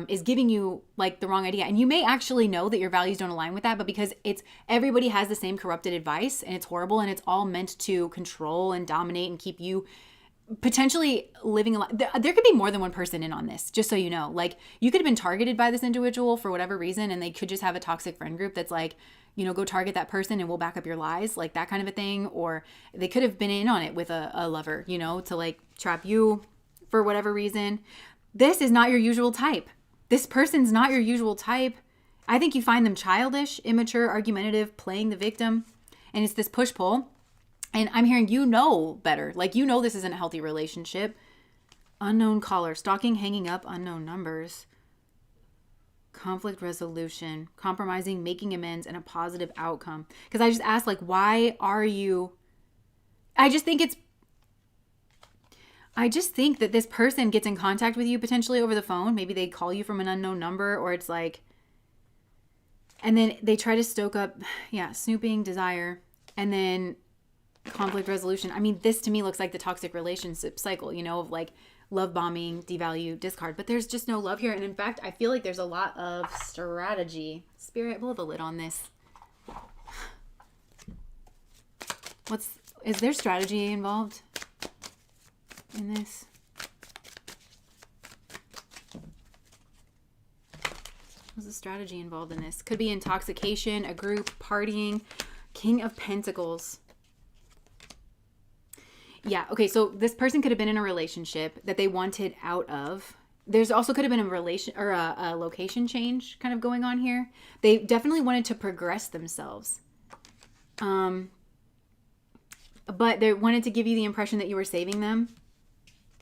is giving you like the wrong idea. And you may actually know that your values don't align with that, but because everybody has the same corrupted advice and it's horrible and it's all meant to control and dominate and keep you potentially living a life. There could be more than one person in on this, just so you know. Like you could have been targeted by this individual for whatever reason, and they could just have a toxic friend group that's like, you know, go target that person and we'll back up your lies, like that kind of a thing. Or they could have been in on it with a lover, you know, to like trap you for whatever reason. This is not your usual type. This person's not your usual type. I think you find them childish, immature, argumentative, playing the victim. And it's this push-pull. And I'm hearing you know better. Like you know this isn't a healthy relationship. Unknown caller, stalking, hanging up, unknown numbers. Conflict resolution, compromising, making amends, and a positive outcome. Because I just asked, like, why are you... I just think that this person gets in contact with you potentially over the phone. Maybe they call you from an unknown number, or it's like, and then they try to stoke up, snooping, desire, and then conflict resolution. I mean, this to me looks like the toxic relationship cycle, you know, of like, love bombing, devalue, discard. But there's just no love here. And in fact, I feel like there's a lot of strategy. Spirit, we'll have a lid on this. Is there strategy involved in this? What's the strategy involved in this? Could be intoxication, a group, partying. King of Pentacles. Yeah, okay, so this person could have been in a relationship that they wanted out of. There's also could have been a relation or a location change kind of going on here. They definitely wanted to progress themselves. But they wanted to give you the impression that you were saving them,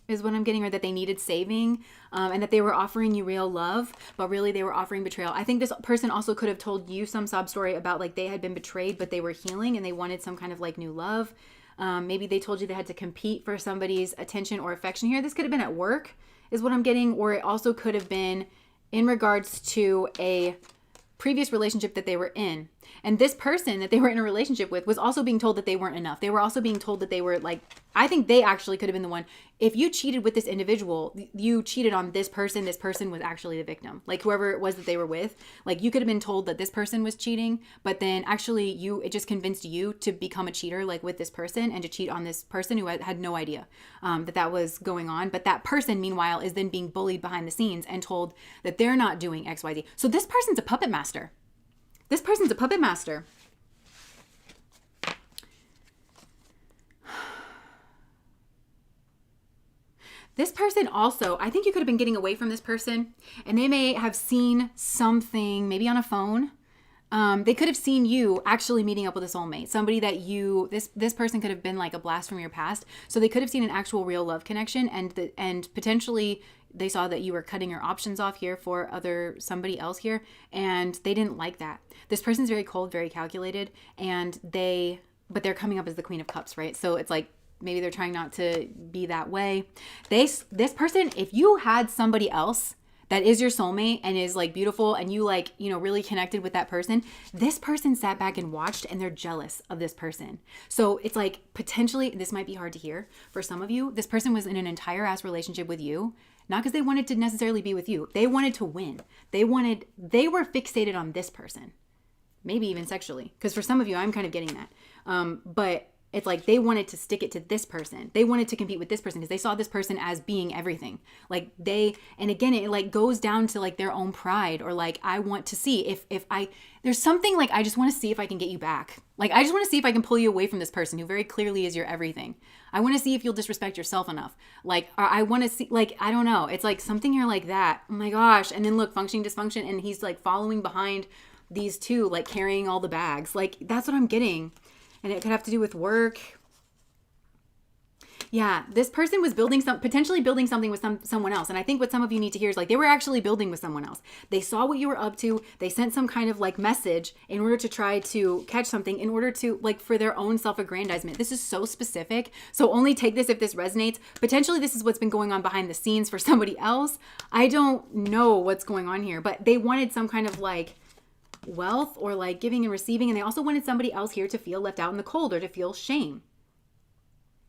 is what I'm getting, or that they needed saving, and that they were offering you real love, but really they were offering betrayal. I think this person also could have told you some sob story about like they had been betrayed, but they were healing and they wanted some kind of like new love. Maybe they told you they had to compete for somebody's attention or affection here. This could have been at work, is what I'm getting, or it also could have been in regards to a previous relationship that they were in. And this person that they were in a relationship with was also being told that they weren't enough. They were also being told that they were like, I think they actually could have been the one. If you cheated with this individual, you cheated on this person was actually the victim. Like whoever it was that they were with, like you could have been told that this person was cheating, but then actually it just convinced you to become a cheater, like with this person, and to cheat on this person who had no idea that was going on. But that person, meanwhile, is then being bullied behind the scenes and told that they're not doing X, Y, Z. So this person's a puppet master. This person's a puppet master. This person also, I think you could have been getting away from this person, and they may have seen something, maybe on a phone. They could have seen you actually meeting up with a soulmate, somebody that this person could have been like a blast from your past. So they could have seen an actual real love connection, and potentially they saw that you were cutting your options off here for somebody else here, and they didn't like that. This person's very cold, very calculated, but they're coming up as the Queen of Cups, right? So it's like, maybe they're trying not to be that way. This person, if you had somebody else that is your soulmate and is like beautiful and you like, really connected with that person, this person sat back and watched and they're jealous of this person. So it's like potentially, this might be hard to hear for some of you, this person was in an entire ass relationship with you, not because they wanted to necessarily be with you. They wanted to win. They were fixated on this person, maybe even sexually. Because for some of you, I'm kind of getting that. But it's like they wanted to stick it to this person. They wanted to compete with this person because they saw this person as being everything. Like and again, it like goes down to like their own pride, or like, I want to see if there's something like, I just want to see if I can get you back. Like, I just want to see if I can pull you away from this person who very clearly is your everything. I want to see if you'll disrespect yourself enough. Like, or I want to see, like, I don't know. It's like something here like that. Oh my gosh. And then look, functioning dysfunction. And he's like following behind these two, like carrying all the bags. Like, that's what I'm getting. And it could have to do with work. Yeah, this person was potentially building something with someone else. And I think what some of you need to hear is like, they were actually building with someone else. They saw what you were up to. They sent some kind of like message in order to try to catch something, in order to like for their own self-aggrandizement. This is so specific. So only take this if this resonates. Potentially this is what's been going on behind the scenes for somebody else. I don't know what's going on here, but they wanted some kind of like wealth or like giving and receiving. And they also wanted somebody else here to feel left out in the cold or to feel shame.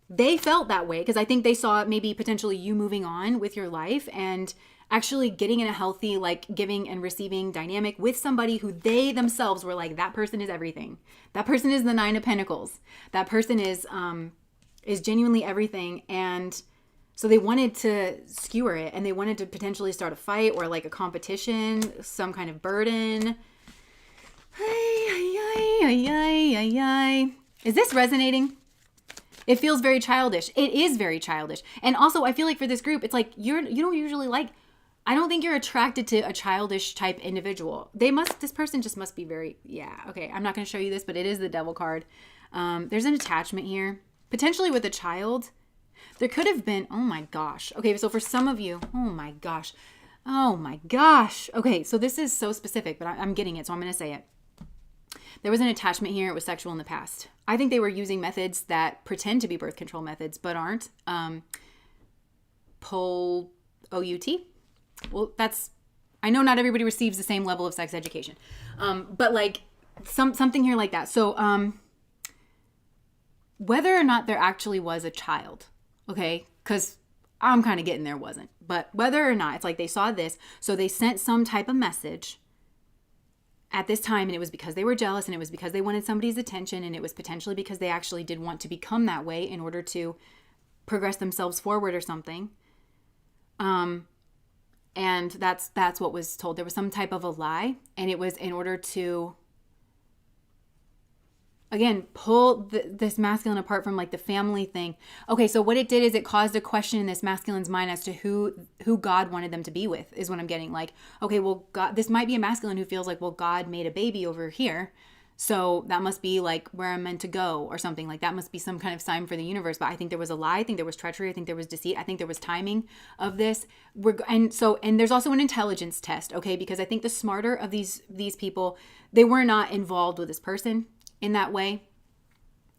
They felt that way because I think they saw maybe potentially you moving on with your life and actually getting in a healthy like giving and receiving dynamic with somebody who they themselves were like, that person is everything. That person is the Nine of Pentacles. That person is genuinely everything. And so they wanted to skewer it, and they wanted to potentially start a fight or like a competition, some kind of burden. Is this resonating? It feels very childish. It is very childish. And also, I feel like for this group, it's like you don't usually like, I don't think you're attracted to a childish type individual. This person just must be very, yeah. Okay, I'm not going to show you this, but it is the Devil card. There's an attachment here, potentially with a child. There could have been, oh my gosh. Okay, so for some of you, oh my gosh. Okay, so this is so specific, but I'm getting it, so I'm going to say it. There was an attachment here. It was sexual in the past. I think they were using methods that pretend to be birth control methods, but aren't. Pull O-U-T. Well, I know not everybody receives the same level of sex education. But like something here like that. So whether or not there actually was a child, okay? Because I'm kind of getting there wasn't. But whether or not, it's like they saw this, so they sent some type of message at this time, and it was because they were jealous, and it was because they wanted somebody's attention, and it was potentially because they actually did want to become that way in order to progress themselves forward or something. And that's what was told. There was some type of a lie, and it was in order to, again, pull this masculine apart from like the family thing. Okay, so what it did is it caused a question in this masculine's mind as to who God wanted them to be with, is what I'm getting. Like, okay, well, God, this might be a masculine who feels like, well, God made a baby over here, so that must be like where I'm meant to go or something. Like that must be some kind of sign for the universe. But I think there was a lie. I think there was treachery. I think there was deceit. I think there was timing of this. And there's also an intelligence test, okay? Because I think the smarter of these people, they were not involved with this person in that way.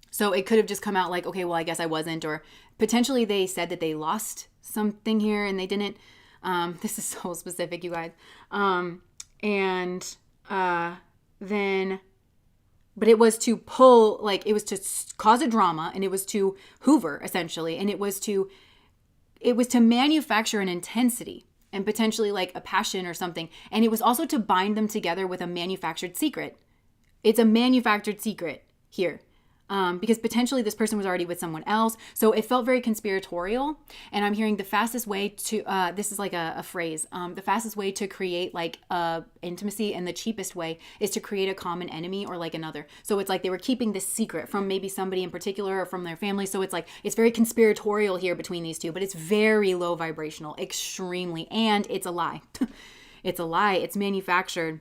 So it could have just come out like, okay, well, I guess I wasn't, or potentially they said that they lost something here and they didn't. This is so specific, you guys. But it was to pull, like it was to cause a drama, and it was to hoover essentially. And it was to manufacture an intensity and potentially like a passion or something. And it was also to bind them together with a manufactured secret. It's a manufactured secret here. Because potentially this person was already with someone else. So it felt very conspiratorial. And I'm hearing the fastest way to, this is like a phrase, the fastest way to create like intimacy and the cheapest way is to create a common enemy or like another. So it's like they were keeping this secret from maybe somebody in particular or from their family. So it's like, it's very conspiratorial here between these two, but it's very low vibrational, extremely. And it's a lie. It's a lie. It's manufactured.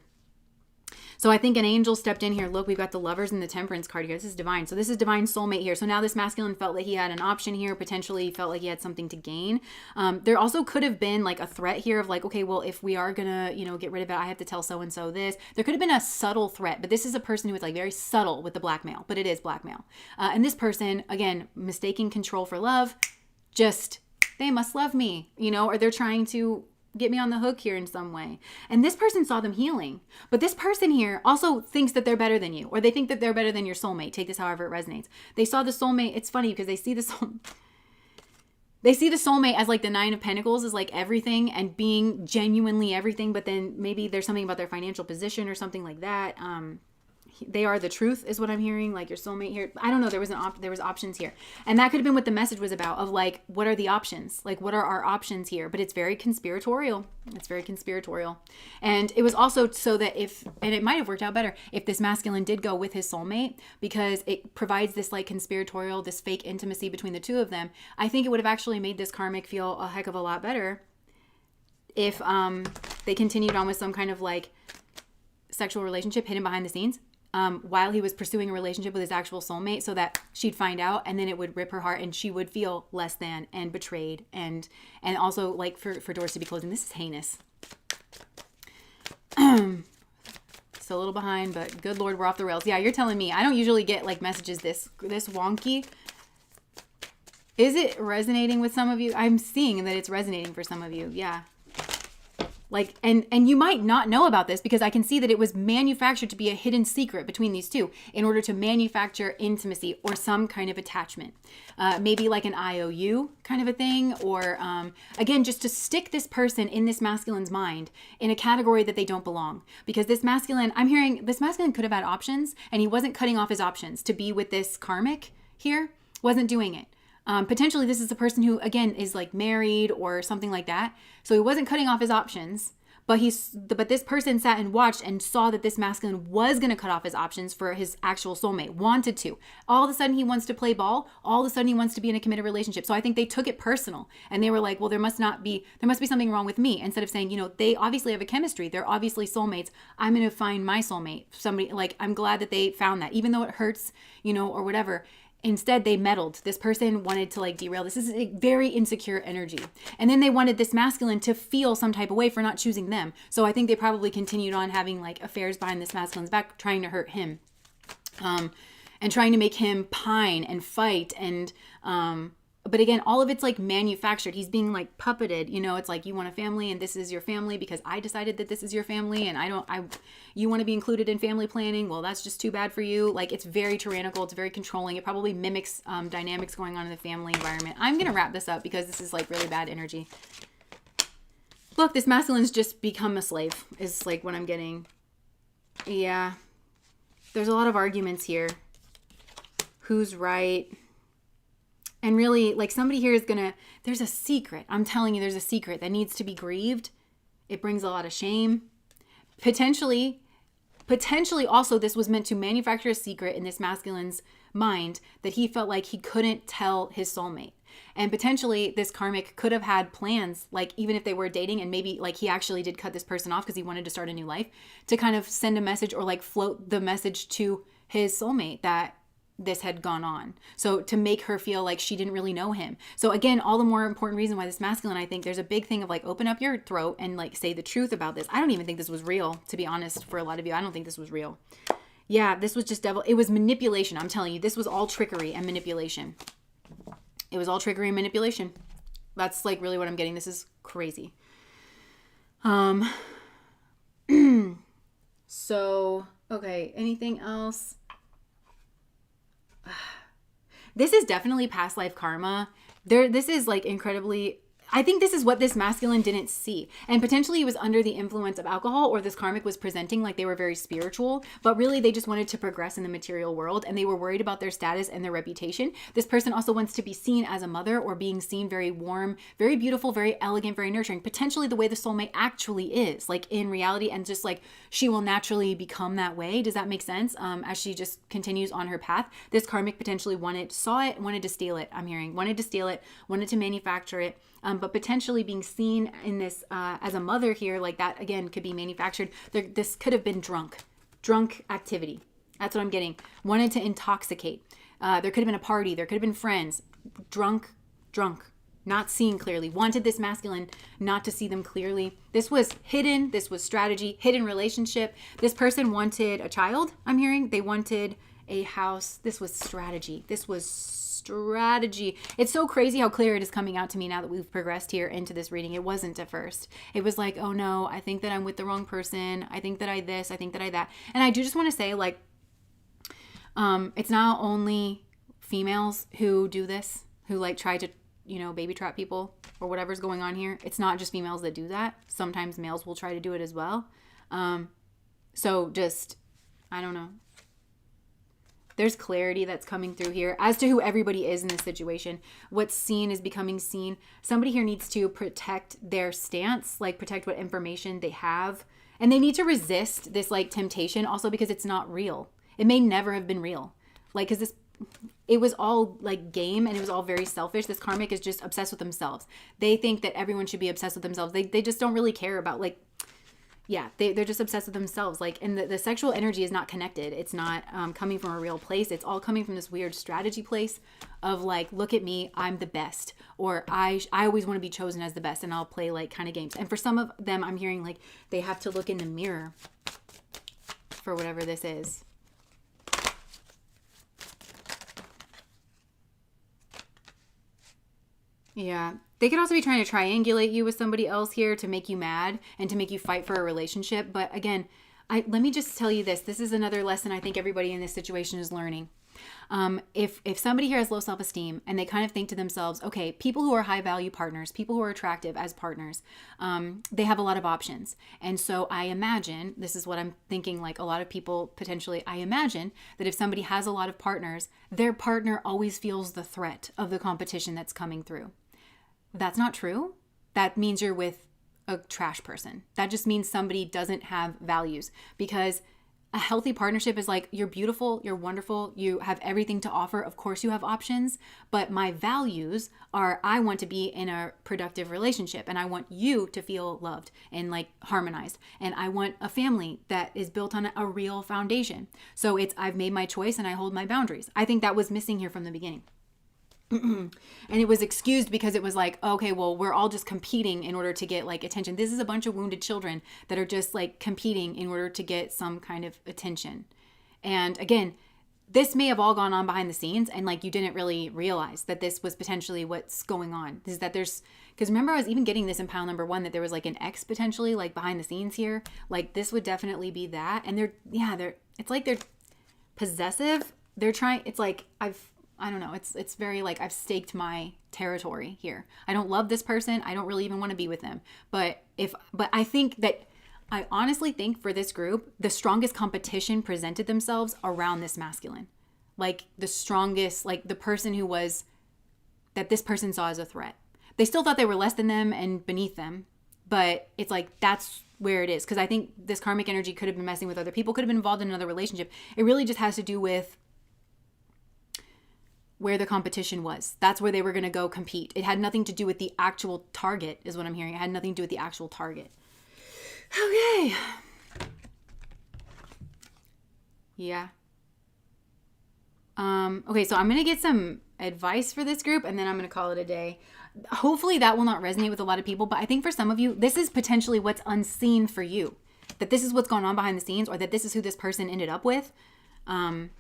So I think an angel stepped in here. Look, we've got the Lovers and the Temperance card here. This is divine. So this is divine soulmate here. So now this masculine felt like he had an option here. Potentially felt like he had something to gain. There also could have been like a threat here of like, okay, well, if we are going to, get rid of it, I have to tell so-and-so this. There could have been a subtle threat, but this is a person who is like very subtle with the blackmail, but it is blackmail. And this person, again, mistaking control for love, just, they must love me, or they're trying to get me on the hook here in some way. And this person saw them healing. But this person here also thinks that they're better than you, or they think that they're better than your soulmate. Take this however it resonates. They saw the soulmate. It's funny because they see the soulmate as like the Nine of Pentacles is like everything and being genuinely everything. But then maybe there's something about their financial position or something like that. They are the truth is what I'm hearing, like your soulmate here. I don't know. There was options here. And that could have been what the message was about of like, what are the options? Like, what are our options here? But it's very conspiratorial. It's very conspiratorial. And it was also so that and it might have worked out better if this masculine did go with his soulmate, because it provides this like conspiratorial, this fake intimacy between the two of them. I think it would have actually made this karmic feel a heck of a lot better if they continued on with some kind of like sexual relationship hidden behind the scenes. While he was pursuing a relationship with his actual soulmate, so that she'd find out and then it would rip her heart and she would feel less than and betrayed and also like for doors to be closed. And this is heinous. So a little behind, but good Lord, we're off the rails. Yeah, you're telling me. I don't usually get like messages this wonky. Is it resonating with some of you? I'm seeing that it's resonating for some of you. Yeah. Like, and you might not know about this because I can see that it was manufactured to be a hidden secret between these two in order to manufacture intimacy or some kind of attachment. Maybe like an IOU kind of a thing, or again, just to stick this person in this masculine's mind in a category that they don't belong. Because this masculine, I'm hearing this masculine could have had options and he wasn't cutting off his options to be with this karmic here, wasn't doing it. Potentially this is a person who, again, is like married or something like that. So he wasn't cutting off his options, but this person sat and watched and saw that this masculine was going to cut off his options for his actual soulmate, wanted to. All of a sudden he wants to play ball. All of a sudden he wants to be in a committed relationship. So I think they took it personal and they were like, well, there must be something wrong with me. Instead of saying, they obviously have a chemistry. They're obviously soulmates. I'm going to find my soulmate. Somebody like, I'm glad that they found that, even though it hurts, or whatever. Instead, they meddled. This person wanted to like derail. This is a very insecure energy. And then they wanted this masculine to feel some type of way for not choosing them. So I think they probably continued on having like affairs behind this masculine's back, trying to hurt him. And trying to make him pine and fight and but again, all of it's like manufactured. He's being like puppeted, it's like, you want a family and this is your family because I decided that this is your family and you want to be included in family planning. Well, that's just too bad for you. Like, it's very tyrannical. It's very controlling. It probably mimics dynamics going on in the family environment. I'm going to wrap this up because this is like really bad energy. Look, this masculine's just become a slave is like what I'm getting. Yeah. There's a lot of arguments here. Who's right? And really, like, somebody here is there's a secret. I'm telling you, there's a secret that needs to be grieved. It brings a lot of shame. Potentially also, this was meant to manufacture a secret in this masculine's mind that he felt like he couldn't tell his soulmate. And potentially this karmic could have had plans, like even if they were dating and maybe like he actually did cut this person off because he wanted to start a new life, to kind of send a message or like float the message to his soulmate that this had gone on. So to make her feel like she didn't really know him. So again, all the more important reason why this masculine, I think there's a big thing of like, open up your throat and like say the truth about this. I don't even think this was real, to be honest. For a lot of you, I don't think this was real. Yeah, this was just devil. It was manipulation. I'm telling you, this was all trickery and manipulation. It was all trickery and manipulation. That's like really what I'm getting. This is crazy. So, okay. Anything else? This is definitely past life karma. This is like incredibly, I think this is what this masculine didn't see. And potentially he was under the influence of alcohol, or this karmic was presenting like they were very spiritual, but really they just wanted to progress in the material world and they were worried about their status and their reputation. This person also wants to be seen as a mother, or being seen very warm, very beautiful, very elegant, very nurturing, potentially the way the soulmate actually is, like in reality, and just like she will naturally become that way. Does that make sense? As she just continues on her path, this karmic potentially saw it, wanted to steal it. I'm hearing wanted to steal it, wanted to manufacture it. But potentially being seen in this as a mother here, like that, again, could be manufactured. This could have been drunk activity. That's what I'm getting. Wanted to intoxicate. There could have been a party. There could have been friends. Drunk, not seeing clearly. Wanted this masculine not to see them clearly. This was hidden. This was strategy, hidden relationship. This person wanted a child, I'm hearing. They wanted a house. This was strategy. Strategy. It's so crazy how clear it is coming out to me now that we've progressed here into this reading. It wasn't at first. It was like, oh no, I think that I'm with the wrong person. I think that I this, I think that I that. And I do just want to say, like, it's not only females who do this, who like try to, baby trap people or whatever's going on here. It's not just females that do that. Sometimes males will try to do it as well. So just, I don't know. There's clarity that's coming through here as to who everybody is in this situation. What's seen is becoming seen. Somebody here needs to protect their stance, like protect what information they have. And they need to resist this like temptation also, because it's not real. It may never have been real. Like, because it was all like game and it was all very selfish. This karmic is just obsessed with themselves. They think that everyone should be obsessed with themselves. They just don't really care about like, yeah, they're just obsessed with themselves. Like, and the sexual energy is not connected. It's not coming from a real place. It's all coming from this weird strategy place of like, look at me, I'm the best. Or I always want to be chosen as the best, and I'll play like kind of games. And for some of them, I'm hearing like they have to look in the mirror for whatever this is. Yeah. They could also be trying to triangulate you with somebody else here to make you mad and to make you fight for a relationship. But again, let me just tell you this. This is another lesson I think everybody in this situation is learning. If somebody here has low self-esteem and they kind of think to themselves, okay, people who are high value partners, people who are attractive as partners, they have a lot of options. And so I imagine, this is what I'm thinking, like a lot of people potentially, I imagine that if somebody has a lot of partners, their partner always feels the threat of the competition that's coming through. That's not true. That means you're with a trash person. That just means somebody doesn't have values, because a healthy partnership is like, you're beautiful, you're wonderful, you have everything to offer. Of course you have options, but my values are, I want to be in a productive relationship and I want you to feel loved and like harmonized. And I want a family that is built on a real foundation. So I've made my choice and I hold my boundaries. I think that was missing here from the beginning. And it was excused because it was like, okay, well, we're all just competing in order to get like attention. This is a bunch of wounded children that are just like competing in order to get some kind of attention. And again, this may have all gone on behind the scenes, and like you didn't really realize that this was potentially what's going on. Is that there's, because remember I was even getting this in pile number 1 that there was like an ex potentially like behind the scenes here. Like this would definitely be that. And it's like they're possessive. They're trying, it's like I don't know. It's very like I've staked my territory here. I don't love this person. I don't really even want to be with them. But I honestly think for this group, the strongest competition presented themselves around this masculine. Like the strongest, like the person that this person saw as a threat. They still thought they were less than them and beneath them. But it's like, that's where it is. Because I think this karmic energy could have been messing with other people, could have been involved in another relationship. It really just has to do with where the competition was. That's where they were going to go compete. It had nothing to do with the actual target, is what I'm hearing. It had nothing to do with the actual target. Okay. Yeah. Okay, so I'm going to get some advice for this group, and then I'm going to call it a day. Hopefully that will not resonate with a lot of people, but I think for some of you, this is potentially what's unseen for you. That this is what's gone on behind the scenes, or that this is who this person ended up with. I'm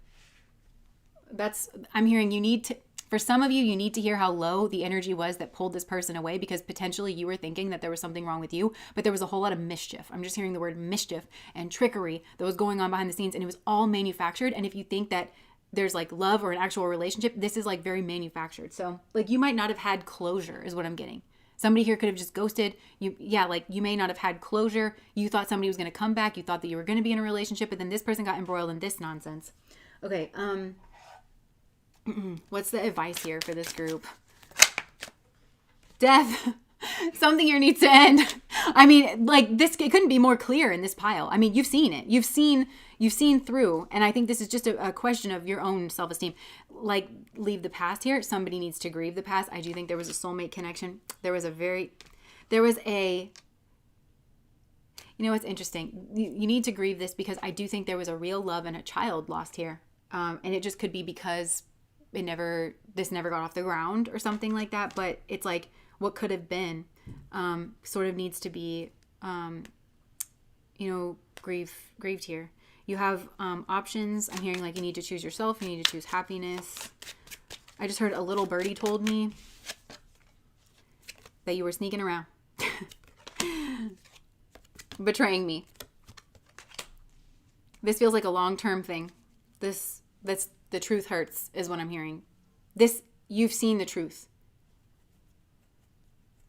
hearing for some of you, you need to hear how low the energy was that pulled this person away, because potentially you were thinking that there was something wrong with you, but there was a whole lot of mischief. I'm just hearing the word mischief and trickery that was going on behind the scenes, and it was all manufactured. And if you think that there's like love or an actual relationship, this is like very manufactured. So like you might not have had closure is what I'm getting. Somebody here could have just ghosted you. Yeah, like you may not have had closure. You thought somebody was going to come back. You thought that you were going to be in a relationship, but then this person got embroiled in this nonsense. Okay, what's the advice here for this group? Death. Something here needs to end. I mean, like this, it couldn't be more clear in this pile. I mean, you've seen it. You've seen through. And I think this is just a question of your own self-esteem. Like, leave the past here. Somebody needs to grieve the past. I do think there was a soulmate connection. You know what's interesting? You need to grieve this, because I do think there was a real love and a child lost here. And it just could be because this never got off the ground or something like that. But it's like what could have been sort of needs to be, grieved here. You have options. I'm hearing like you need to choose yourself. You need to choose happiness. I just heard a little birdie told me that you were sneaking around, betraying me. This feels like a long-term thing. That's the truth hurts is what I'm hearing. You've seen the truth.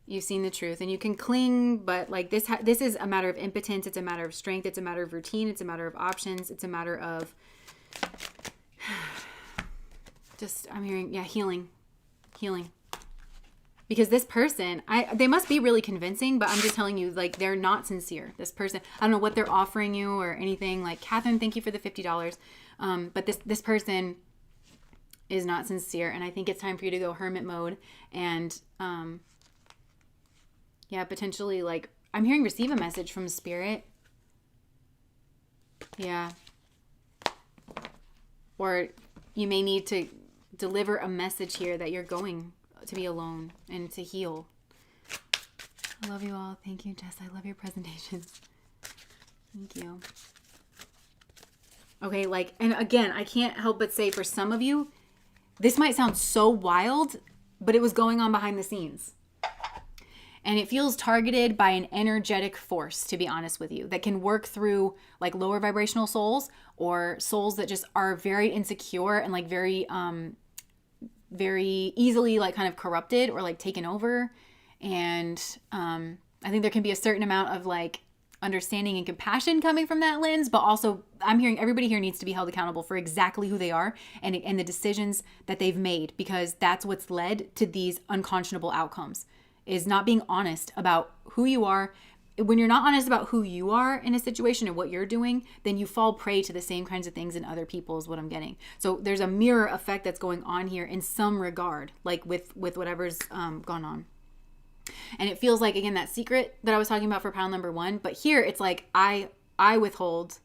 You've seen the truth, and you can cling, but like this is a matter of impotence. It's a matter of strength. It's a matter of routine. It's a matter of options. It's a matter of I'm hearing, healing. Because this person, they must be really convincing, but I'm just telling you, like, they're not sincere. This person, I don't know what they're offering you or anything. Like, Catherine, thank you for the $50. But this person is not sincere, and I think it's time for you to go hermit mode and potentially, like, I'm hearing receive a message from spirit. Yeah. Or you may need to deliver a message here that you're going to be alone and to heal. I love you all. Thank you, Jess. I love your presentations. Thank you. Okay, like, and again, I can't help but say for some of you, this might sound so wild, but it was going on behind the scenes. And it feels targeted by an energetic force, to be honest with you, that can work through like lower vibrational souls or souls that just are very insecure and like very easily like kind of corrupted or like taken over. And I think there can be a certain amount of like understanding and compassion coming from that lens, but also I'm hearing everybody here needs to be held accountable for exactly who they are and the decisions that they've made, because that's what's led to these unconscionable outcomes. Is not being honest about who you are. When you're not honest about who you are in a situation and what you're doing, then you fall prey to the same kinds of things in other people is what I'm getting. So there's a mirror effect that's going on here in some regard, like with whatever's gone on. And it feels like, again, that secret that I was talking about for pile number 1, but here it's like I withhold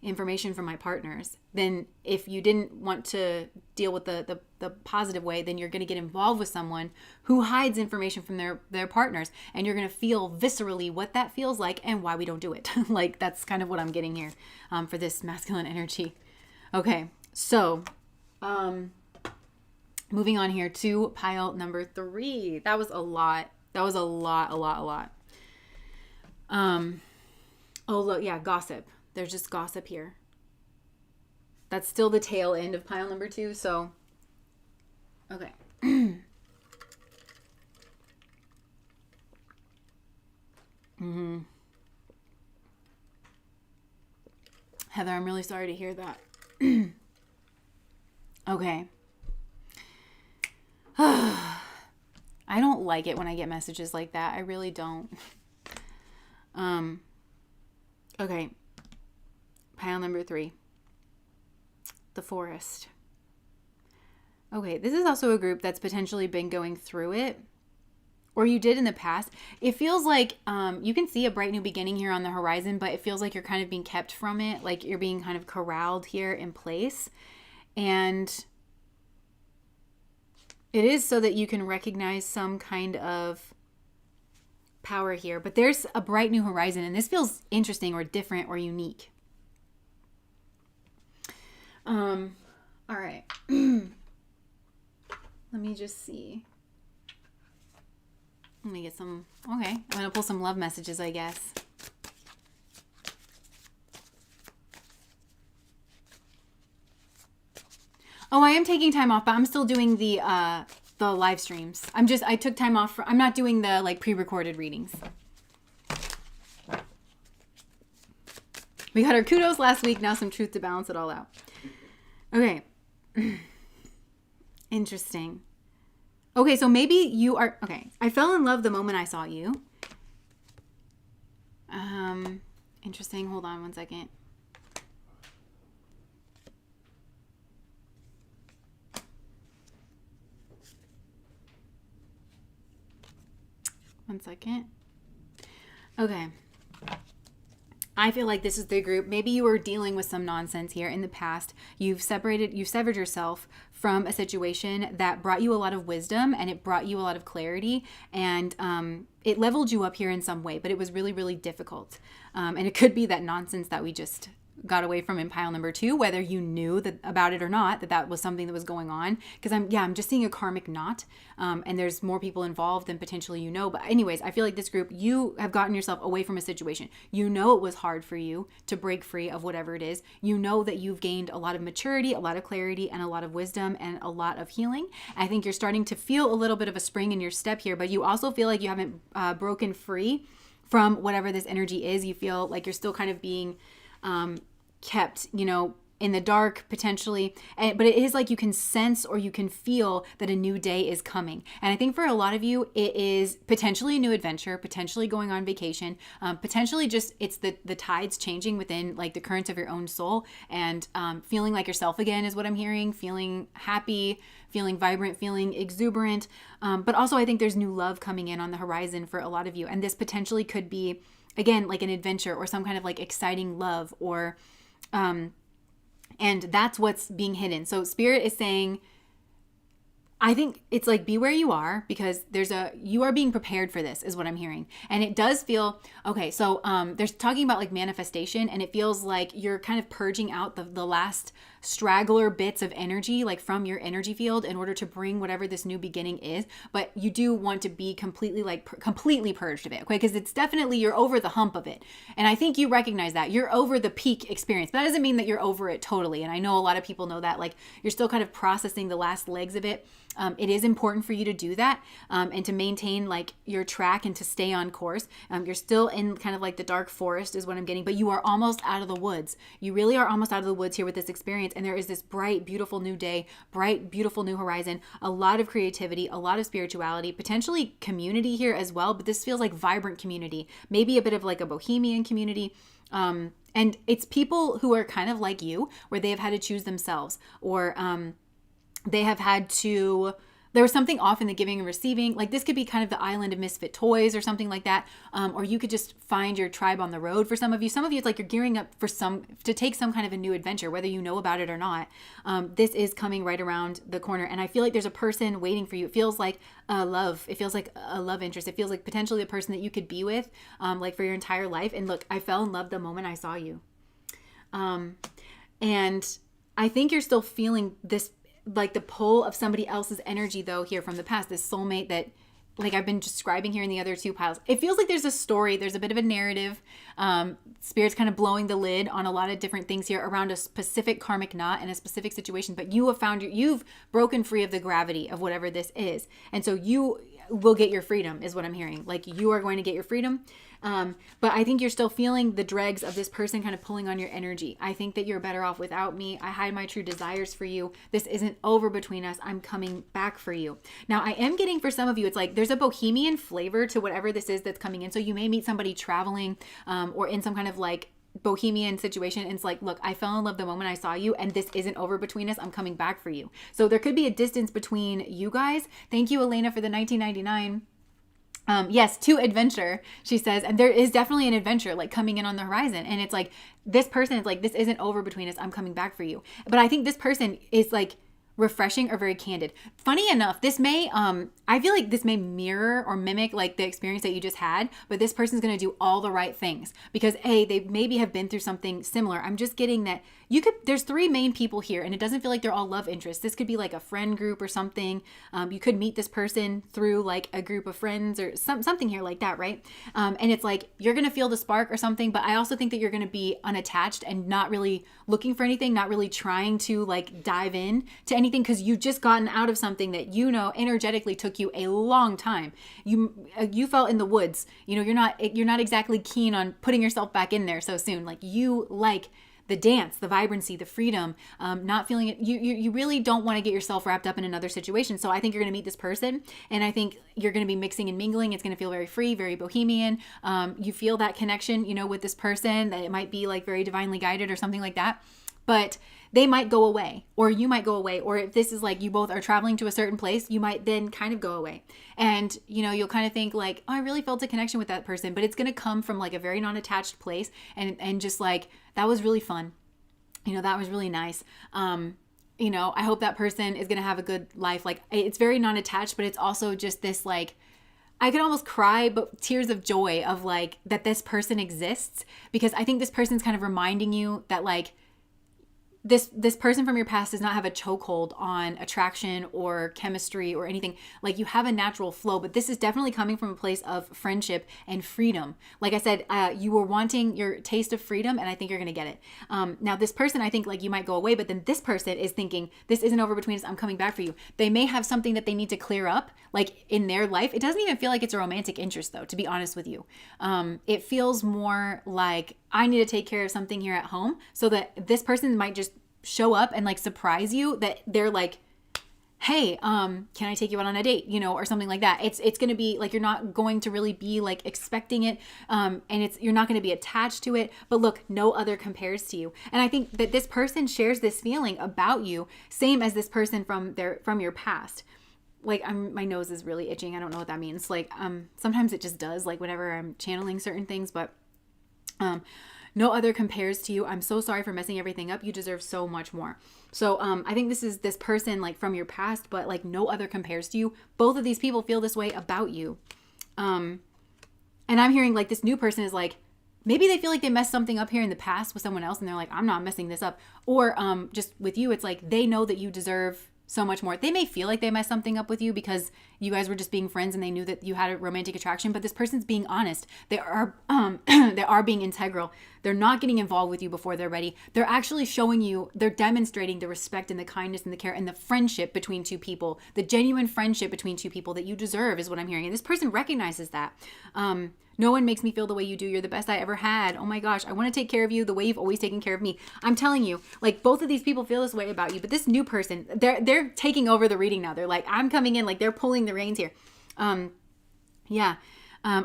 information from my partners. Then if you didn't want to deal with the positive way, then you're going to get involved with someone who hides information from their partners, and you're going to feel viscerally what that feels like and why we don't do it. Like, that's kind of what I'm getting here for this masculine energy. Okay, So, moving on here to pile number 3. That was a lot. A lot. Oh, look, yeah, gossip. There's just gossip here. That's still the tail end of pile number 2. So, okay. Heather, I'm really sorry to hear that. Okay. I don't like it when I get messages like that. I really don't. Okay. Pile number 3. The forest. Okay, this is also a group that's potentially been going through it, or you did in the past. It feels like you can see a bright new beginning here on the horizon, but it feels like you're kind of being kept from it, like you're being kind of corralled here in place. And it is so that you can recognize some kind of power here. But there's a bright new horizon, and this feels interesting or different or unique. All right. Let me just see. Let me get some. Okay. I'm going to pull some love messages, I guess. Oh, I am taking time off, but I'm still doing the live streams. I took time off. I'm not doing the like pre-recorded readings. We got our kudos last week. Now some truth to balance it all out. Okay. Interesting. Okay, so maybe you are... Okay, I fell in love the moment I saw you. Interesting. Hold on one second. One second. Okay. I feel like this is the group. Maybe you were dealing with some nonsense here in the past. You've severed yourself from a situation that brought you a lot of wisdom, and it brought you a lot of clarity, and it leveled you up here in some way, but it was really, really difficult. And it could be that nonsense that we just got away from in pile number 2, whether you knew that about it or not, that was something that was going on. Because I'm just seeing a karmic knot, and there's more people involved than potentially you know. But anyways, I feel like this group, you have gotten yourself away from a situation. You know it was hard for you to break free of whatever it is. You know that you've gained a lot of maturity, a lot of clarity, and a lot of wisdom, and a lot of healing. I think you're starting to feel a little bit of a spring in your step here, but you also feel like you haven't broken free from whatever this energy is. You feel like you're still kind of being kept, in the dark potentially, but it is like you can sense or you can feel that a new day is coming. And I think for a lot of you, it is potentially a new adventure, potentially going on vacation, potentially just it's the tides changing within like the currents of your own soul, and feeling like yourself again is what I'm hearing, feeling happy, feeling vibrant, feeling exuberant. But also I think there's new love coming in on the horizon for a lot of you. And this potentially could be, again, like an adventure or some kind of like exciting love, or and that's what's being hidden. So Spirit is saying, I think it's like, be where you are, because you are being prepared for this is what I'm hearing. And it does feel, okay, so there's talking about like manifestation, and it feels like you're kind of purging out the last straggler bits of energy, like from your energy field, in order to bring whatever this new beginning is. But you do want to be completely purged of it, okay? Because it's definitely, you're over the hump of it. And I think you recognize that. You're over the peak experience. But that doesn't mean that you're over it totally. And I know a lot of people know that, like you're still kind of processing the last legs of it. It is important for you to do that, and to maintain like your track and to stay on course. You're still in kind of like the dark forest is what I'm getting, but you are almost out of the woods. You really are almost out of the woods here with this experience. And there is this bright, beautiful new day, bright, beautiful new horizon, a lot of creativity, a lot of spirituality, potentially community here as well. But this feels like vibrant community, maybe a bit of like a bohemian community. And it's people who are kind of like you, where they have had to choose themselves, or they have had to, there was something off in the giving and receiving. Like this could be kind of the island of misfit toys or something like that. Or you could just find your tribe on the road for some of you. Some of you, it's like you're gearing up to take some kind of a new adventure, whether you know about it or not. This is coming right around the corner. And I feel like there's a person waiting for you. It feels like a love. It feels like a love interest. It feels like potentially a person that you could be with, like for your entire life. And look, I fell in love the moment I saw you. And I think you're still feeling this, like the pull of somebody else's energy though here from the past, this soulmate that like I've been describing here in the other two piles. It feels like there's a story, there's a bit of a narrative. Spirit's kind of blowing the lid on a lot of different things here around a specific karmic knot and a specific situation, but you have found you've broken free of the gravity of whatever this is. And so you will get your freedom is what I'm hearing. Like you are going to get your freedom. But I think you're still feeling the dregs of this person kind of pulling on your energy. I think that you're better off without me. I hide my true desires for you. This isn't over between us. I'm coming back for you. Now I am getting for some of you, it's like there's a bohemian flavor to whatever this is that's coming in. So you may meet somebody traveling or in some kind of like bohemian situation, and it's like, look, I fell in love the moment I saw you, and this isn't over between us. I'm coming back for you. So there could be a distance between you guys. Thank you, Elena, for the 1999. Yes, to adventure, she says, and there is definitely an adventure like coming in on the horizon, and it's like this person is like, this isn't over between us. I'm coming back for you. But I think this person is like refreshing or very candid. Funny enough, this may I feel like this may mirror or mimic like the experience that you just had, but this person's going to do all the right things because they maybe have been through something similar. I'm just getting that there's three main people here, and it doesn't feel like they're all love interests. This could be like a friend group or something. You could meet this person through like a group of friends or something here like that, right? And it's like you're going to feel the spark or something, but I also think that you're going to be unattached and not really looking for anything, not really trying to like dive in to anything because you've just gotten out of something that energetically took you a long time. You felt in the woods. You're not exactly keen on putting yourself back in there so soon. Like you like the dance, the vibrancy, the freedom, not feeling it. You really don't want to get yourself wrapped up in another situation. So I think you're going to meet this person, and I think you're going to be mixing and mingling. It's going to feel very free, very bohemian. You feel that connection, with this person, that it might be like very divinely guided or something like that. But they might go away, or you might go away, or if this is like you both are traveling to a certain place, you might then kind of go away. And, you'll kind of think like, oh, I really felt a connection with that person, but it's going to come from like a very non-attached place and just like, that was really fun. That was really nice. I hope that person is going to have a good life. Like it's very non-attached, but it's also just this like, I could almost cry, but tears of joy of like that this person exists, because I think this person's kind of reminding you that like, this person from your past does not have a chokehold on attraction or chemistry or anything. Like you have a natural flow, but this is definitely coming from a place of friendship and freedom. Like I said, you were wanting your taste of freedom, and I think you're going to get it. Now this person, I think like you might go away, but then this person is thinking, this isn't over between us. I'm coming back for you. They may have something that they need to clear up like in their life. It doesn't even feel like it's a romantic interest though, to be honest with you. It feels more like I need to take care of something here at home, so that this person might just show up and like surprise you, that they're like, hey, can I take you out on a date, or something like that. It's going to be like, you're not going to really be like expecting it. And you're not going to be attached to it, but look, no other compares to you. And I think that this person shares this feeling about you, same as this person from your past. Like my nose is really itching. I don't know what that means. Like, sometimes it just does, like whenever I'm channeling certain things, but, no other compares to you. I'm so sorry for messing everything up. You deserve so much more. So I think this is this person like from your past, but like no other compares to you. Both of these people feel this way about you. And I'm hearing like this new person is like, maybe they feel like they messed something up here in the past with someone else, and they're like, I'm not messing this up. Or just with you, it's like they know that you deserve so much more. They may feel like they messed something up with you because you guys were just being friends and they knew that you had a romantic attraction, but this person's being honest. They are they are being integral. They're not getting involved with you before they're ready. They're actually showing you, they're demonstrating the respect and the kindness and the care and the friendship between two people, the genuine friendship between two people that you deserve is what I'm hearing. And this person recognizes that. No one makes me feel the way you do. You're the best I ever had. Oh my gosh, I want to take care of you the way you've always taken care of me. I'm telling you, like both of these people feel this way about you, but this new person, they're taking over the reading now. They're like, I'm coming in, like they're pulling the reins here. I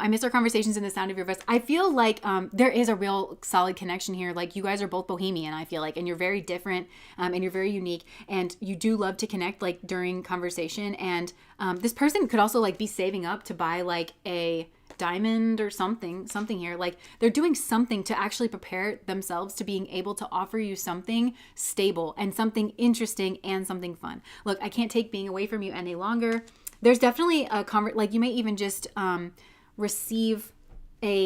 miss our conversations and the sound of your voice. I feel like there is a real solid connection here. Like you guys are both bohemian, I feel like, and you're very different and you're very unique, and you do love to connect like during conversation. And this person could also like be saving up to buy like a diamond or something here. Like they're doing something to actually prepare themselves to being able to offer you something stable and something interesting and something fun. Look, I can't take being away from you any longer. There's definitely a like you may even just receive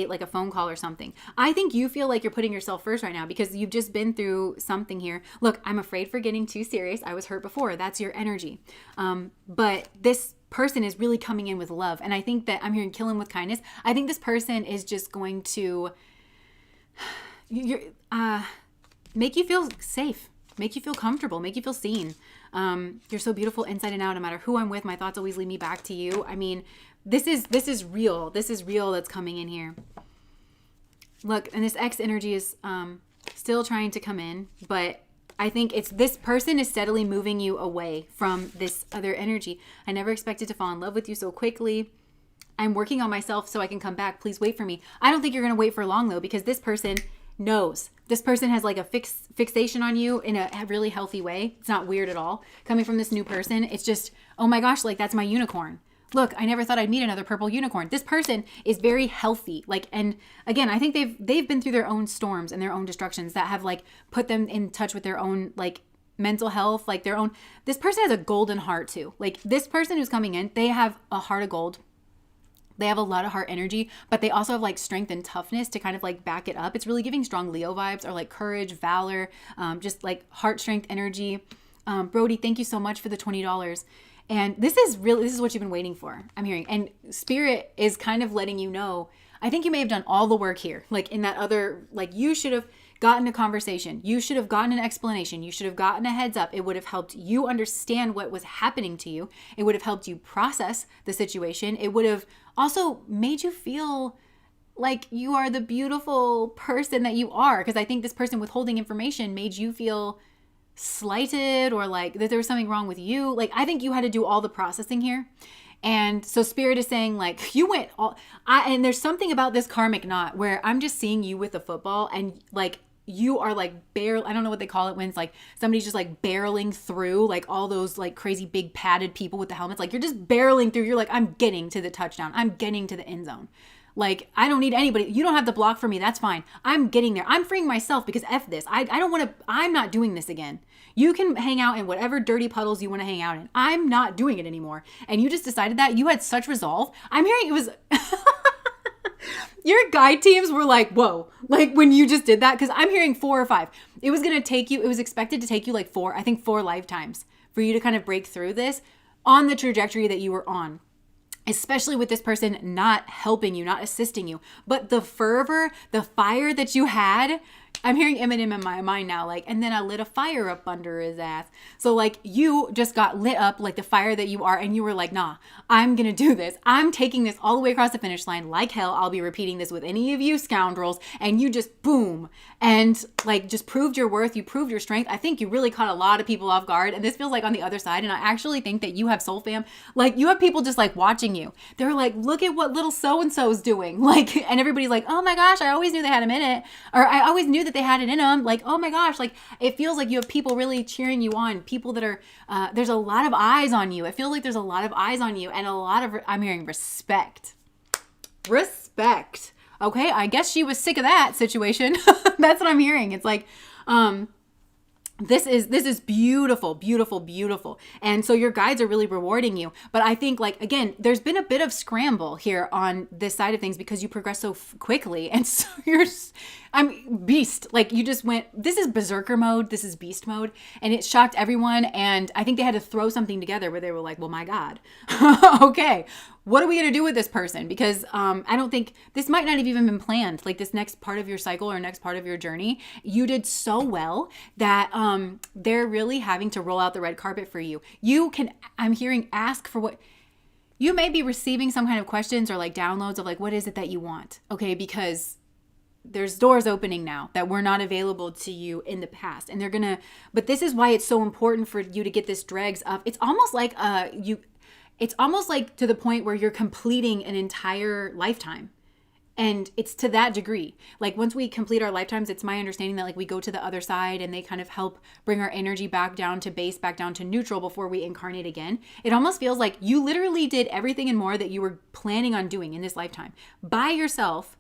like a phone call or something. I think you feel like you're putting yourself first right now because you've just been through something here. Look, I'm afraid for getting too serious. I was hurt before. That's your energy. But this person is really coming in with love. And I think that I'm hearing kill him with kindness. I think this person is just going to make you feel safe, make you feel comfortable, make you feel seen. You're so beautiful inside and out. No matter who I'm with, my thoughts always lead me back to you. I mean, this is real. This is real that's coming in here. Look, and this X energy is still trying to come in, but I think it's this person is steadily moving you away from this other energy. I never expected to fall in love with you so quickly. I'm working on myself so I can come back. Please wait for me. I don't think you're going to wait for long though, because this person knows. This person has like a fixation on you in a really healthy way. It's not weird at all. Coming from this new person, it's just, oh my gosh, like that's my unicorn. Look, I never thought I'd meet another purple unicorn. This person is very healthy. Like, and again, I think they've been through their own storms and their own destructions that have like put them in touch with their own like mental health, like their own, this person has a golden heart too. Like this person who's coming in, they have a heart of gold. They have a lot of heart energy, but they also have like strength and toughness to kind of like back it up. It's really giving strong Leo vibes or like courage, valor, just like heart strength energy. Brody, thank you so much for the $20. And this is what you've been waiting for, I'm hearing. And Spirit is kind of letting you know, I think you may have done all the work here. Like in that other, like you should have gotten a conversation. You should have gotten an explanation. You should have gotten a heads up. It would have helped you understand what was happening to you. It would have helped you process the situation. It would have also made you feel like you are the beautiful person that you are. Because I think this person withholding information made you feel slighted or like that there was something wrong with you. Like I think you had to do all the processing here. And so Spirit is saying like you went all and there's something about this karmic knot where I'm just seeing you with a football and like you are like I don't know what they call it when it's like somebody's just like barreling through like all those like crazy big padded people with the helmets. Like you're just barreling through. You're like, I'm getting to the touchdown. I'm getting to the end zone. Like, I don't need anybody. You don't have to block for me. That's fine. I'm getting there. I'm freeing myself because F this. I don't want to, I'm not doing this again. You can hang out in whatever dirty puddles you want to hang out in. I'm not doing it anymore. And you just decided that. You had such resolve. I'm hearing it was, your guide teams were like, whoa, like when you just did that. Because I'm hearing 4 or 5. It was going to take you, it was expected to take you like 4 lifetimes for you to kind of break through this on the trajectory that you were on. Especially with this person not helping you, not assisting you. But the fervor, the fire that you had, I'm hearing Eminem in my mind now, like, and then I lit a fire up under his ass. So like you just got lit up like the fire that you are, and you were like, nah, I'm gonna do this. I'm taking this all the way across the finish line like hell. I'll be repeating this with any of you scoundrels. And you just boom, and like just proved your worth. You proved your strength. I think you really caught a lot of people off guard, and this feels like on the other side. And I actually think that you have soul fam, like you have people just like watching you. They're like, look at what little so-and-so is doing. Like, and everybody's like, oh my gosh, I always knew they had him in it. Or I always knew that they had it in them. Like, oh my gosh, like it feels like you have people really cheering you on. People that are, there's a lot of eyes on you. It feels like there's a lot of eyes on you and a lot of, I'm hearing respect. Respect. Okay, I guess she was sick of that situation. That's what I'm hearing. It's like, this is beautiful, beautiful, beautiful. And so your guides are really rewarding you. But I think like, again, there's been a bit of scramble here on this side of things because you progress so quickly. And so I'm beast. Like you just went, this is berserker mode. This is beast mode. And it shocked everyone. And I think they had to throw something together where they were like, well, my God, okay, what are we going to do with this person? Because I don't think this might not have even been planned. Like this next part of your cycle or next part of your journey, you did so well that they're really having to roll out the red carpet for you. You can, I'm hearing, ask for what, you may be receiving some kind of questions or like downloads of like, what is it that you want? Okay, because there's doors opening now that were not available to you in the past. And they're gonna, but this is why it's so important for you to get this dregs up. It's almost like it's almost like to the point where you're completing an entire lifetime. And it's to that degree. Like once we complete our lifetimes, it's my understanding that like we go to the other side and they kind of help bring our energy back down to base, back down to neutral before we incarnate again. It almost feels like you literally did everything and more that you were planning on doing in this lifetime by yourself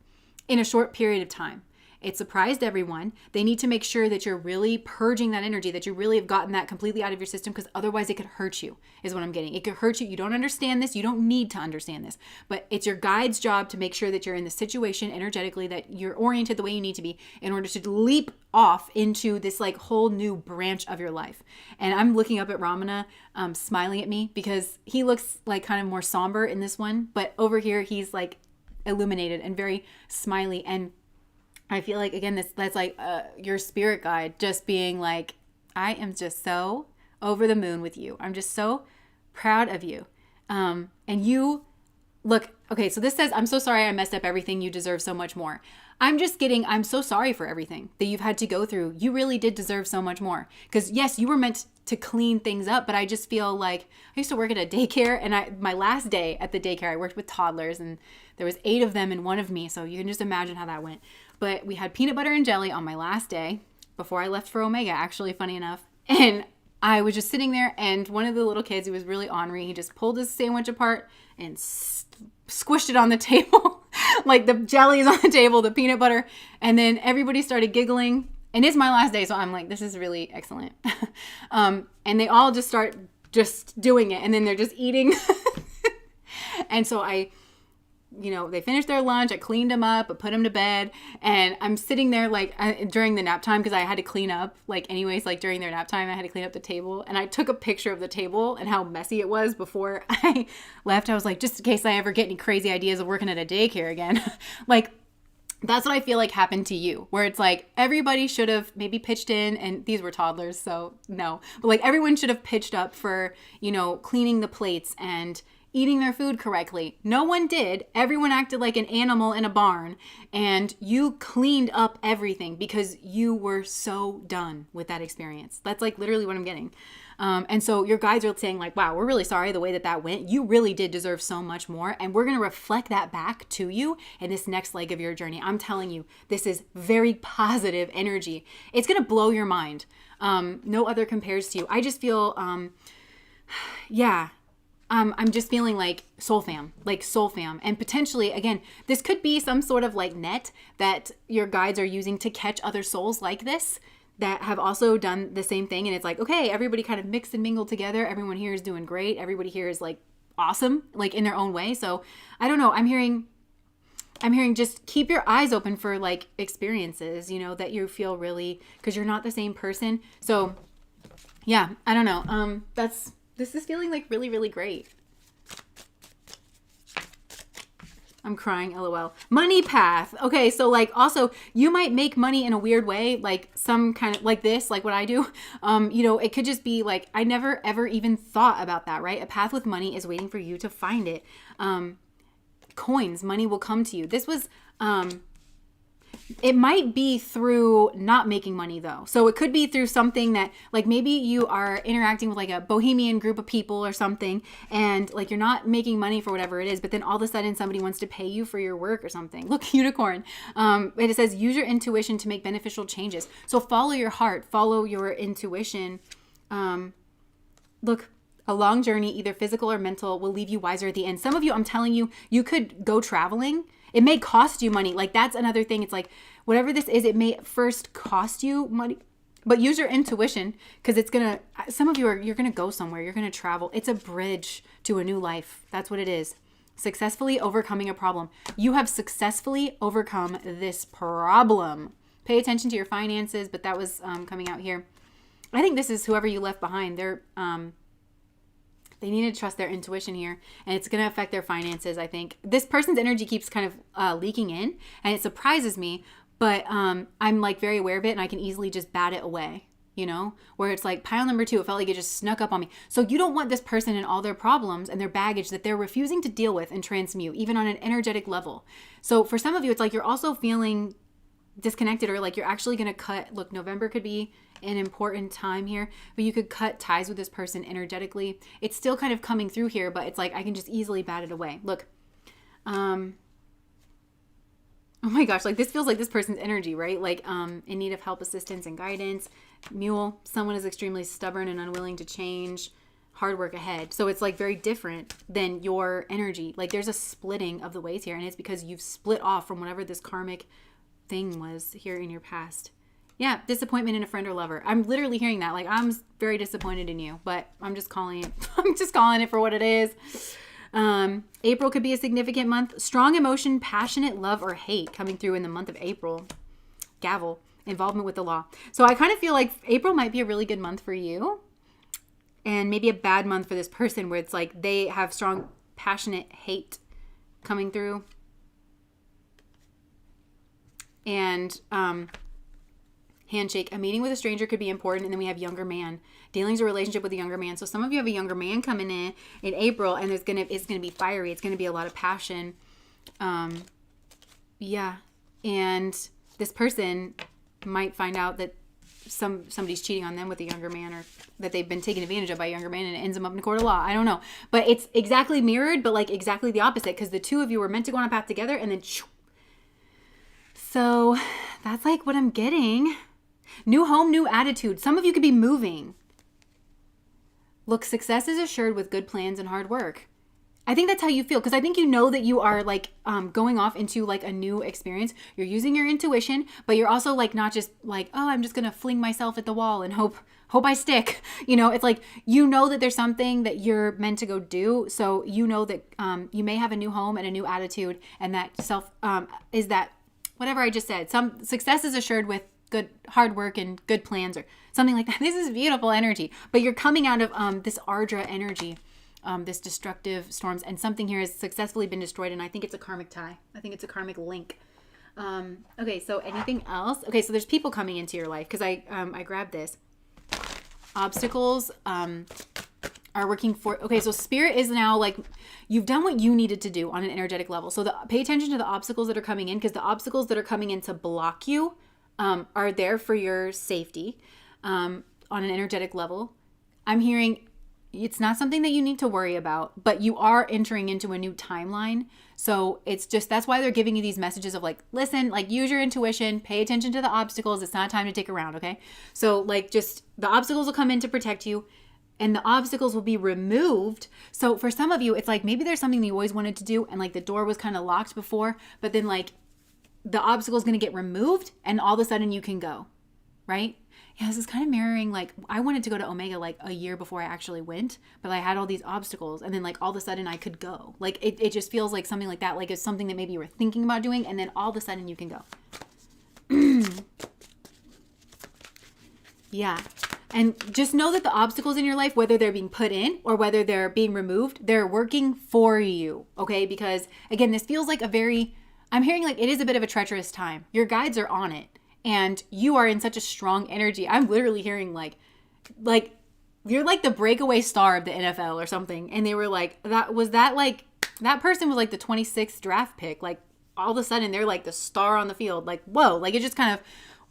in a short period of time. It surprised everyone. They need to make sure that you're really purging that energy, that you really have gotten that completely out of your system, because otherwise it could hurt you, is what I'm getting. It could hurt you. You don't understand this. You don't need to understand this. But it's your guide's job to make sure that you're in the situation energetically, that you're oriented the way you need to be in order to leap off into this like whole new branch of your life. And I'm looking up at Ramana, smiling at me, because he looks like kind of more somber in this one. But over here, he's like illuminated and very smiley. And I feel like, again, that's like your spirit guide just being like, I am just so over the moon with you. I'm just so proud of you. And you look, okay, so this says, I'm so sorry I messed up everything. You deserve so much more. I'm so sorry for everything that you've had to go through. You really did deserve so much more. Because yes, you were meant to clean things up, but I just feel like I used to work at a daycare, and my last day at the daycare, I worked with toddlers, and there was 8 of them and 1 of me. So you can just imagine how that went. But we had peanut butter and jelly on my last day before I left for Omega, actually, funny enough. And I was just sitting there, and one of the little kids, he was really ornery. He just pulled his sandwich apart and squished it on the table. Like the jelly is on the table, the peanut butter. And then everybody started giggling. And it's my last day, so I'm like, this is really excellent. And they all just start just doing it. And then they're just eating. And so they finished their lunch. I cleaned them up. I put them to bed. And I'm sitting there like during the nap time, because I had to clean up. Like anyways, like during their nap time, I had to clean up the table. And I took a picture of the table and how messy it was before I left. I was like, just in case I ever get any crazy ideas of working at a daycare again. Like, that's what I feel like happened to you, where it's like everybody should have maybe pitched in, and these were toddlers, so no. But like everyone should have pitched up for, cleaning the plates and eating their food correctly. No one did. Everyone acted like an animal in a barn, and you cleaned up everything because you were so done with that experience. That's like literally what I'm getting. And so your guides are saying like, wow, we're really sorry the way that went. You really did deserve so much more. And we're going to reflect that back to you in this next leg of your journey. I'm telling you, this is very positive energy. It's going to blow your mind. No other compares to you. I just feel, I'm just feeling like soul fam. And potentially, again, this could be some sort of like net that your guides are using to catch other souls like this that have also done the same thing. And it's like, okay, everybody kind of mixed and mingled together. Everyone here is doing great. Everybody here is like awesome, like in their own way. So I don't know. I'm hearing just keep your eyes open for like experiences, that you feel really, because you're not the same person. So yeah, I don't know. This is feeling like really, really great. I'm crying, LOL. Money path. Okay, so like also you might make money in a weird way, like some kind of like this, like what I do. It could just be like, I never ever even thought about that, right? A path with money is waiting for you to find it. Coins, money will come to you. This was, it might be through not making money though. So it could be through something that like maybe you are interacting with like a bohemian group of people or something, and like you're not making money for whatever it is, but then all of a sudden somebody wants to pay you for your work or something. Look, unicorn. And it says use your intuition to make beneficial changes. So follow your heart, follow your intuition. Look, a long journey, either physical or mental, will leave you wiser at the end. Some of you, I'm telling you, you could go traveling. It may cost you money. Like that's another thing. It's like whatever this is, it may first cost you money, but use your intuition, because some of you you're going to go somewhere. You're going to travel. It's a bridge to a new life. That's what it is. Successfully overcoming a problem. You have successfully overcome this problem. Pay attention to your finances, but that was coming out here. I think this is whoever you left behind. They need to trust their intuition here, and it's going to affect their finances, I think. This person's energy keeps kind of leaking in, and it surprises me, but I'm like very aware of it, and I can easily just bat it away, where it's like pile number 2, it felt like it just snuck up on me. So you don't want this person and all their problems and their baggage that they're refusing to deal with and transmute, even on an energetic level. So for some of you, it's like you're also feeling disconnected, or like you're actually going to cut. Look, November could be an important time here, but you could cut ties with this person energetically. It's still kind of coming through here, but it's like I can just easily bat it away. Look, oh my gosh, like this feels like this person's energy, right? Like in need of help, assistance, and guidance. Mule, someone is extremely stubborn and unwilling to change. Hard work ahead. So it's like very different than your energy. Like there's a splitting of the ways here, and it's because you've split off from whatever this karmic thing was here in your past. Yeah, disappointment in a friend or lover. I'm literally hearing that. Like, I'm very disappointed in you, but I'm just calling it. I'm just calling it for what it is. April could be a significant month. Strong emotion, passionate love or hate coming through in the month of April. Gavel, involvement with the law. So I kind of feel like April might be a really good month for you, and maybe a bad month for this person where it's like they have strong, passionate hate coming through. And handshake, a meeting with a stranger could be important. And then we have younger man, dealings or relationship with a younger man. So some of you have a younger man coming in April, and it's gonna be fiery. It's gonna be a lot of passion. Yeah, and this person might find out that somebody's cheating on them with a younger man, or that they've been taken advantage of by a younger man, and it ends them up in a court of law. I don't know, but it's exactly mirrored, but like exactly the opposite, because the two of you were meant to go on a path together, and then so that's like what I'm getting. New home, new attitude. Some of you could be moving. Look, success is assured with good plans and hard work. I think that's how you feel, because I think you know that you are like going off into like a new experience. You're using your intuition, but you're also like not just like, oh, I'm just gonna fling myself at the wall and hope I stick. You know, it's like you know that there's something that you're meant to go do. So you know that you may have a new home and a new attitude, and that is that whatever I just said. Some success is assured with good hard work and good plans, or something like that. This is beautiful energy, but you're coming out of this Ardra energy. This destructive storms, and something here has successfully been destroyed, and I think it's a karmic tie. I think it's a karmic link. Okay, so anything else? Okay, so there's people coming into your life, because I grabbed this. Obstacles are working for... Okay, so spirit is now like, you've done what you needed to do on an energetic level. So pay attention to the obstacles that are coming in, because the obstacles that are coming in to block you are there for your safety on an energetic level. I'm hearing... It's not something that you need to worry about, but you are entering into a new timeline. So it's just, that's why they're giving you these messages of like, listen, like use your intuition, pay attention to the obstacles. It's not time to dick around. Okay. So like just the obstacles will come in to protect you, and the obstacles will be removed. So for some of you, it's like, maybe there's something that you always wanted to do, and like the door was kind of locked before, but then like the obstacle is going to get removed, and all of a sudden you can go, right? Yeah, this is kind of mirroring, like, I wanted to go to Omega like a year before I actually went, but I had all these obstacles, and then like all of a sudden I could go. Like it just feels like something like that. Like it's something that maybe you were thinking about doing, and then all of a sudden you can go. Yeah. And just know that the obstacles in your life, whether they're being put in or whether they're being removed, they're working for you. Okay. Because again, this feels like I'm hearing like it is a bit of a treacherous time. Your guides are on it. And you are in such a strong energy. I'm literally hearing like you're like the breakaway star of the NFL or something. And they were like, that person was like the 26th draft pick. Like all of a sudden they're like the star on the field. Like, whoa, like it just kind of,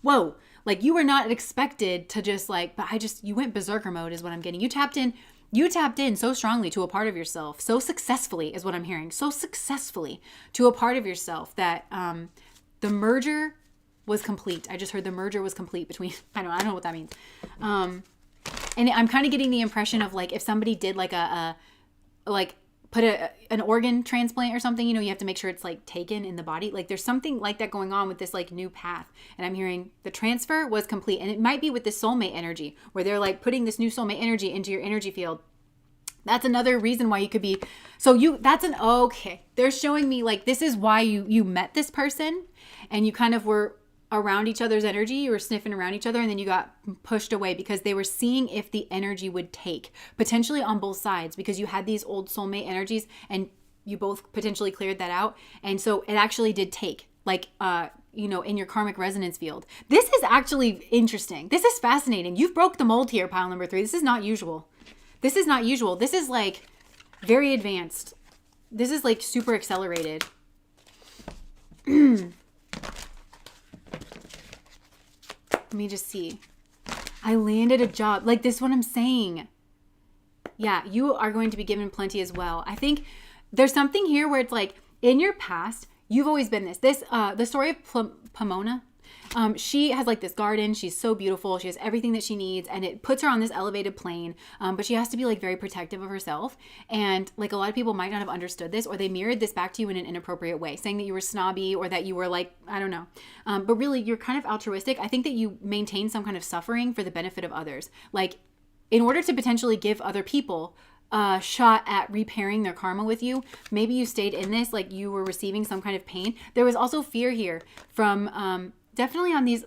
whoa, like you were not expected to just like, but you went berserker mode is what I'm getting. You tapped in so strongly to a part of yourself, so successfully is what I'm hearing. So successfully to a part of yourself that the merger was complete. I just heard the merger was complete between, I don't know what that means. And I'm kind of getting the impression of like, if somebody did like put an organ transplant or something, you know, you have to make sure it's like taken in the body. Like there's something like that going on with this like new path. And I'm hearing the transfer was complete. And it might be with this soulmate energy where they're like putting this new soulmate energy into your energy field. That's another reason why you could be, okay. They're showing me like, this is why you met this person, and you kind of were around each other's energy. You were sniffing around each other, and then you got pushed away because they were seeing if the energy would take, potentially on both sides, because you had these old soulmate energies and you both potentially cleared that out. And so it actually did take, like, in your karmic resonance field. This is actually interesting. This is fascinating. You've broke the mold here, pile number 3. This is not usual. This is like very advanced. This is like super accelerated. Let me just see. I landed a job. Like, this is what I'm saying. Yeah, you are going to be given plenty as well. I think there's something here where it's like, in your past, you've always been this. The story of Pomona, She has like this garden. She's so beautiful. She has everything that she needs, and it puts her on this elevated plane. But she has to be like very protective of herself. And like a lot of people might not have understood this, or they mirrored this back to you in an inappropriate way, saying that you were snobby or that you were like, I don't know. But really, you're kind of altruistic. I think that you maintain some kind of suffering for the benefit of others. Like in order to potentially give other people a shot at repairing their karma with you, maybe you stayed in this, like you were receiving some kind of pain. There was also fear here from definitely on these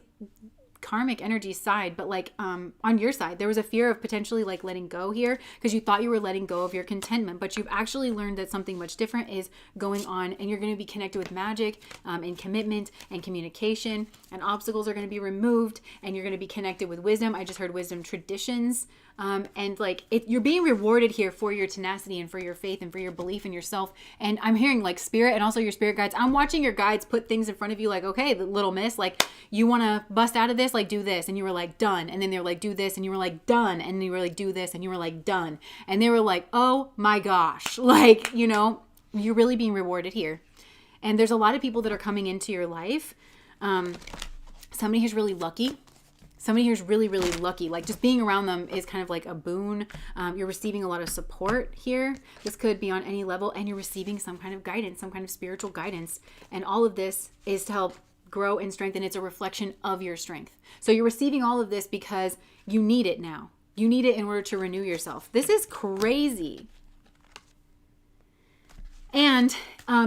karmic energy side, but like on your side, there was a fear of potentially like letting go here because you thought you were letting go of your contentment, but you've actually learned that something much different is going on, and you're going to be connected with magic and commitment and communication, and obstacles are going to be removed, and you're going to be connected with wisdom. I just heard wisdom traditions. And like you're being rewarded here for your tenacity and for your faith and for your belief in yourself. And I'm hearing like spirit and also your spirit guides. I'm watching your guides put things in front of you like, okay, the little miss, like you want to bust out of this, like do this. And you were like, done. And then they were like, do this. And you were like, done. And then you were like, do this. And you were like, done. And they were like, oh my gosh, like, you know, you're really being rewarded here. And there's a lot of people that are coming into your life. Somebody who's really lucky. Somebody here's really, really lucky. Like just being around them is kind of like a boon. You're receiving a lot of support here. This could be on any level, and you're receiving some kind of guidance, some kind of spiritual guidance. And all of this is to help grow and strengthen. It's a reflection of your strength. So you're receiving all of this because you need it now. You need it in order to renew yourself. This is crazy. And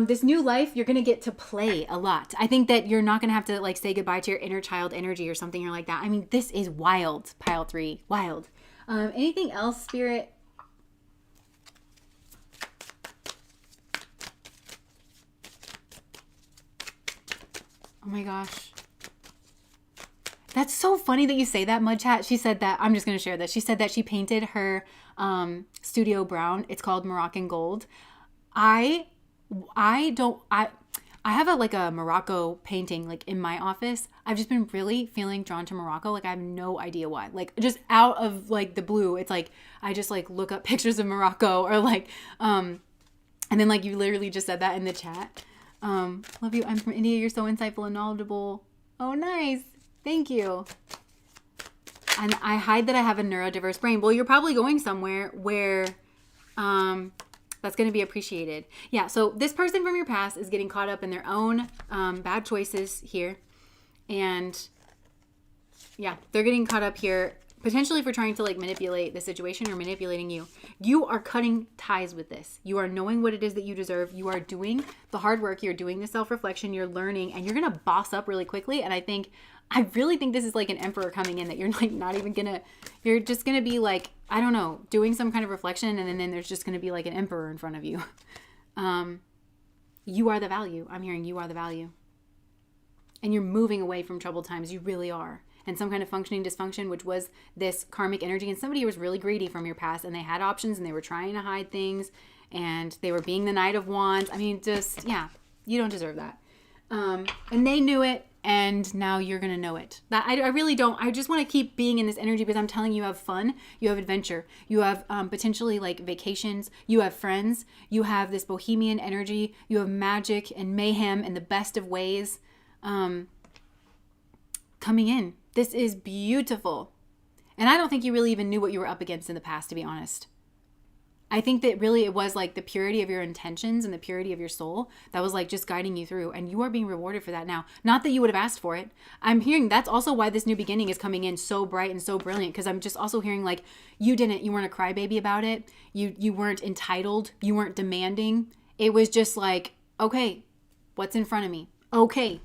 this new life, you're going to get to play a lot. I think that you're not going to have to like say goodbye to your inner child energy or something or like that. I mean, this is wild, pile 3, wild. Anything else, Spirit? Oh my gosh. That's so funny that you say that, Mud Chat. She said that, I'm just going to share this. She said that she painted her studio brown. It's called Moroccan Gold. I have a Morocco painting like in my office. I've just been really feeling drawn to Morocco. Like I have no idea why. Like just out of like the blue, it's like I just like look up pictures of Morocco or like and then like you literally just said that in the chat. Love you. I'm from India. You're so insightful and knowledgeable. Oh, nice. Thank you. And I hide that I have a neurodiverse brain. Well, you're probably going somewhere where that's going to be appreciated. Yeah, so this person from your past is getting caught up in their own bad choices here. And yeah, they're getting caught up here potentially for trying to like manipulate the situation or manipulating you. You are cutting ties with this. You are knowing what it is that you deserve. You are doing the hard work. You're doing the self-reflection. You're learning, and you're going to boss up really quickly. And I really think this is like an emperor coming in, that you're like not even gonna, you're just gonna be like, I don't know, doing some kind of reflection, and then there's just gonna be like an emperor in front of you. You are the value. I'm hearing you are the value. And you're moving away from troubled times. You really are. And some kind of functioning dysfunction, which was this karmic energy, and somebody who was really greedy from your past, and they had options, and they were trying to hide things, and they were being the Knight of Wands. I mean, just, yeah, you don't deserve that. And they knew it. And now you're going to know it. That I really don't. I just want to keep being in this energy because I'm telling you, you have fun. You have adventure. You have potentially like vacations. You have friends. You have this bohemian energy. You have magic and mayhem in the best of ways coming in. This is beautiful. And I don't think you really even knew what you were up against in the past, to be honest. I think that really it was like the purity of your intentions and the purity of your soul that was like just guiding you through, and you are being rewarded for that now. Not that you would have asked for it. I'm hearing that's also why this new beginning is coming in so bright and so brilliant, because I'm just also hearing like you weren't a crybaby about it. You weren't entitled. You weren't demanding. It was just like, okay, what's in front of me? Okay.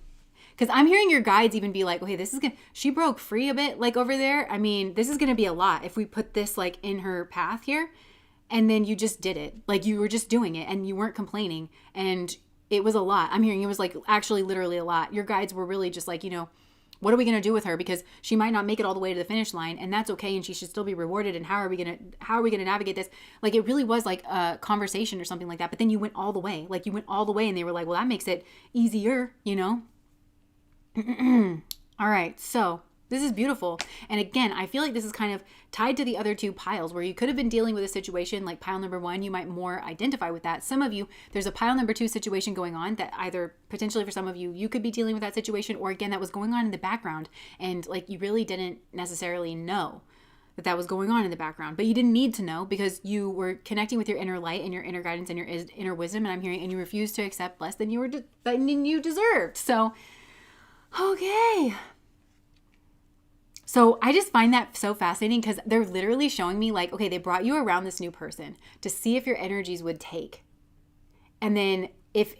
Because I'm hearing your guides even be like, okay, she broke free a bit like over there. I mean, this is going to be a lot if we put this like in her path here. And then you just did it. Like you were just doing it and you weren't complaining. And it was a lot. I'm hearing it was like actually literally a lot. Your guides were really just like, what are we going to do with her? Because she might not make it all the way to the finish line, and that's okay. And she should still be rewarded. And how are we going to navigate this? Like it really was like a conversation or something like that. But then you went all the way. Like you went all the way, and they were like, well, that makes it easier, All right. So This is beautiful. And again, I feel like this is kind of tied to the other two piles where you could have been dealing with a situation like pile number 1. You might more identify with that. Some of you, there's a pile number 2 situation going on that either potentially for some of you, you could be dealing with that situation, or again, that was going on in the background. And like you really didn't necessarily know that was going on in the background, but you didn't need to know because you were connecting with your inner light and your inner guidance and your inner wisdom. And I'm hearing, and you refused to accept less than you deserved. So, okay. So I just find that so fascinating because they're literally showing me like, okay, they brought you around this new person to see if your energies would take. And then if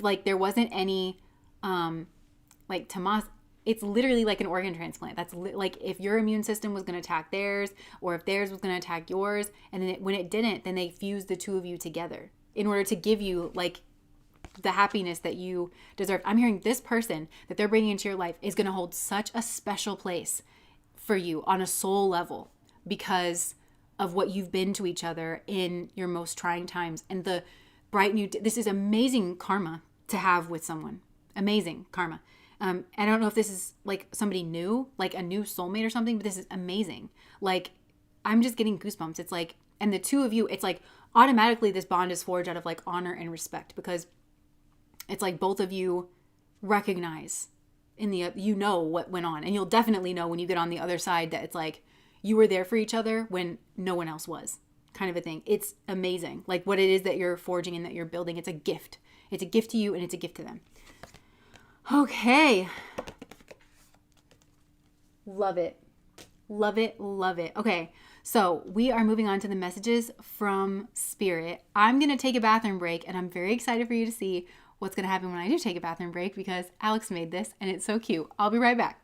like there wasn't any, like Tomas, it's literally like an organ transplant. That's like if your immune system was going to attack theirs, or if theirs was going to attack yours. And then when it didn't, then they fused the two of you together in order to give you like the happiness that you deserve. I'm hearing this person that they're bringing into your life is going to hold such a special place for you on a soul level because of what you've been to each other in your most trying times. And the bright new, this is amazing karma to have with someone. Amazing karma. I don't know if this is like somebody new, like a new soulmate or something, but this is amazing. Like, I'm just getting goosebumps. It's like, and the two of you, it's like automatically this bond is forged out of like honor and respect because it's like both of you recognize in the, you know what went on. And you'll definitely know when you get on the other side that it's like you were there for each other when no one else was, kind of a thing. It's amazing. Like what it is that you're forging and that you're building. It's a gift. It's a gift to you and it's a gift to them. Okay. Love it. Love it. Love it. Okay. So we are moving on to the messages from Spirit. I'm going to take a bathroom break and I'm very excited for you to see what's going to happen when I do take a bathroom break because Alex made this and it's so cute. I'll be right back.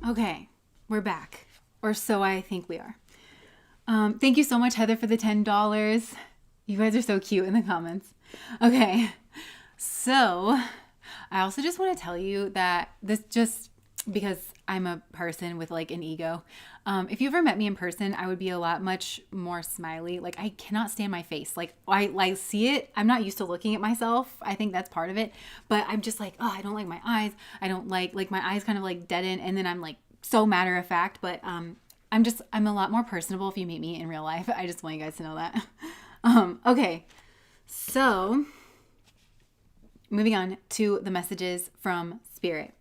Okay, we're back, or so I think we are. Thank you so much, Heather, for the $10. You guys are so cute in the comments. Okay, so I also just want to tell you that this just, because I'm a person with like an ego. If you ever met me in person, I would be a lot much more smiley. Like I cannot stand my face. Like I see it. I'm not used to looking at myself. I think that's part of it. But I'm just like, oh, I don't like my eyes. I don't like my eyes kind of like deaden, and then I'm like so matter of fact. But I'm a lot more personable if you meet me in real life. I just want you guys to know that. Okay, so moving on to the messages from Spirit.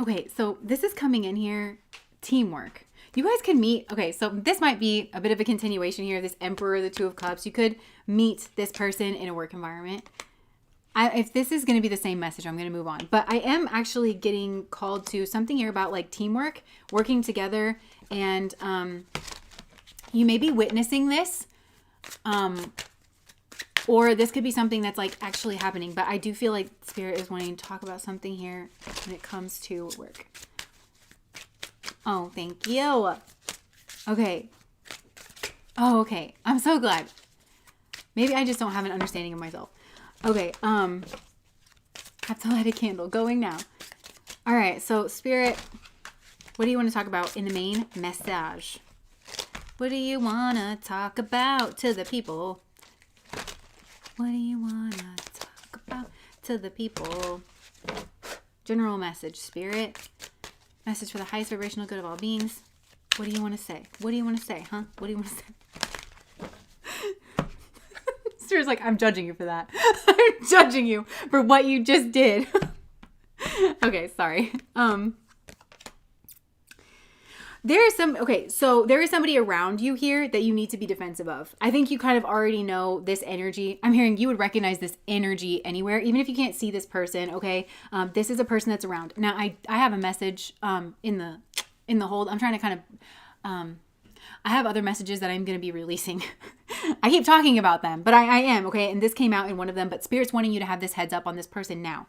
Okay, so this is coming in here, teamwork. You guys can meet, okay, so this might be a bit of a continuation here, this Emperor, the Two of Cups. You could meet this person in a work environment. If this is going to be the same message, I'm going to move on. But I am actually getting called to something here about like teamwork, working together, and you may be witnessing this. Or this could be something that's like actually happening. But I do feel like Spirit is wanting to talk about something here when it comes to work. Oh, thank you. Okay. Oh, okay. I'm so glad. Maybe I just don't have an understanding of myself. Okay. Have to light a candle. Going now. All right. So Spirit, what do you want to talk about in the main message? What do you want to talk about to the people? What do you want to talk about to the people? General message, Spirit. Message for the highest vibrational good of all beings. What do you want to say? What do you want to say, huh? What do you want to say? Spirit's like, I'm judging you for that. I'm judging you for what you just did. Okay, sorry. There is somebody around you here that you need to be defensive of. I think you kind of already know this energy. I'm hearing you would recognize this energy anywhere, even if you can't see this person. Okay. This is a person that's around. Now I have a message, in the hold. I'm trying to kind of, I have other messages that I'm going to be releasing. I keep talking about them, but I am, okay? And this came out in one of them, but Spirit's wanting you to have this heads up on this person now.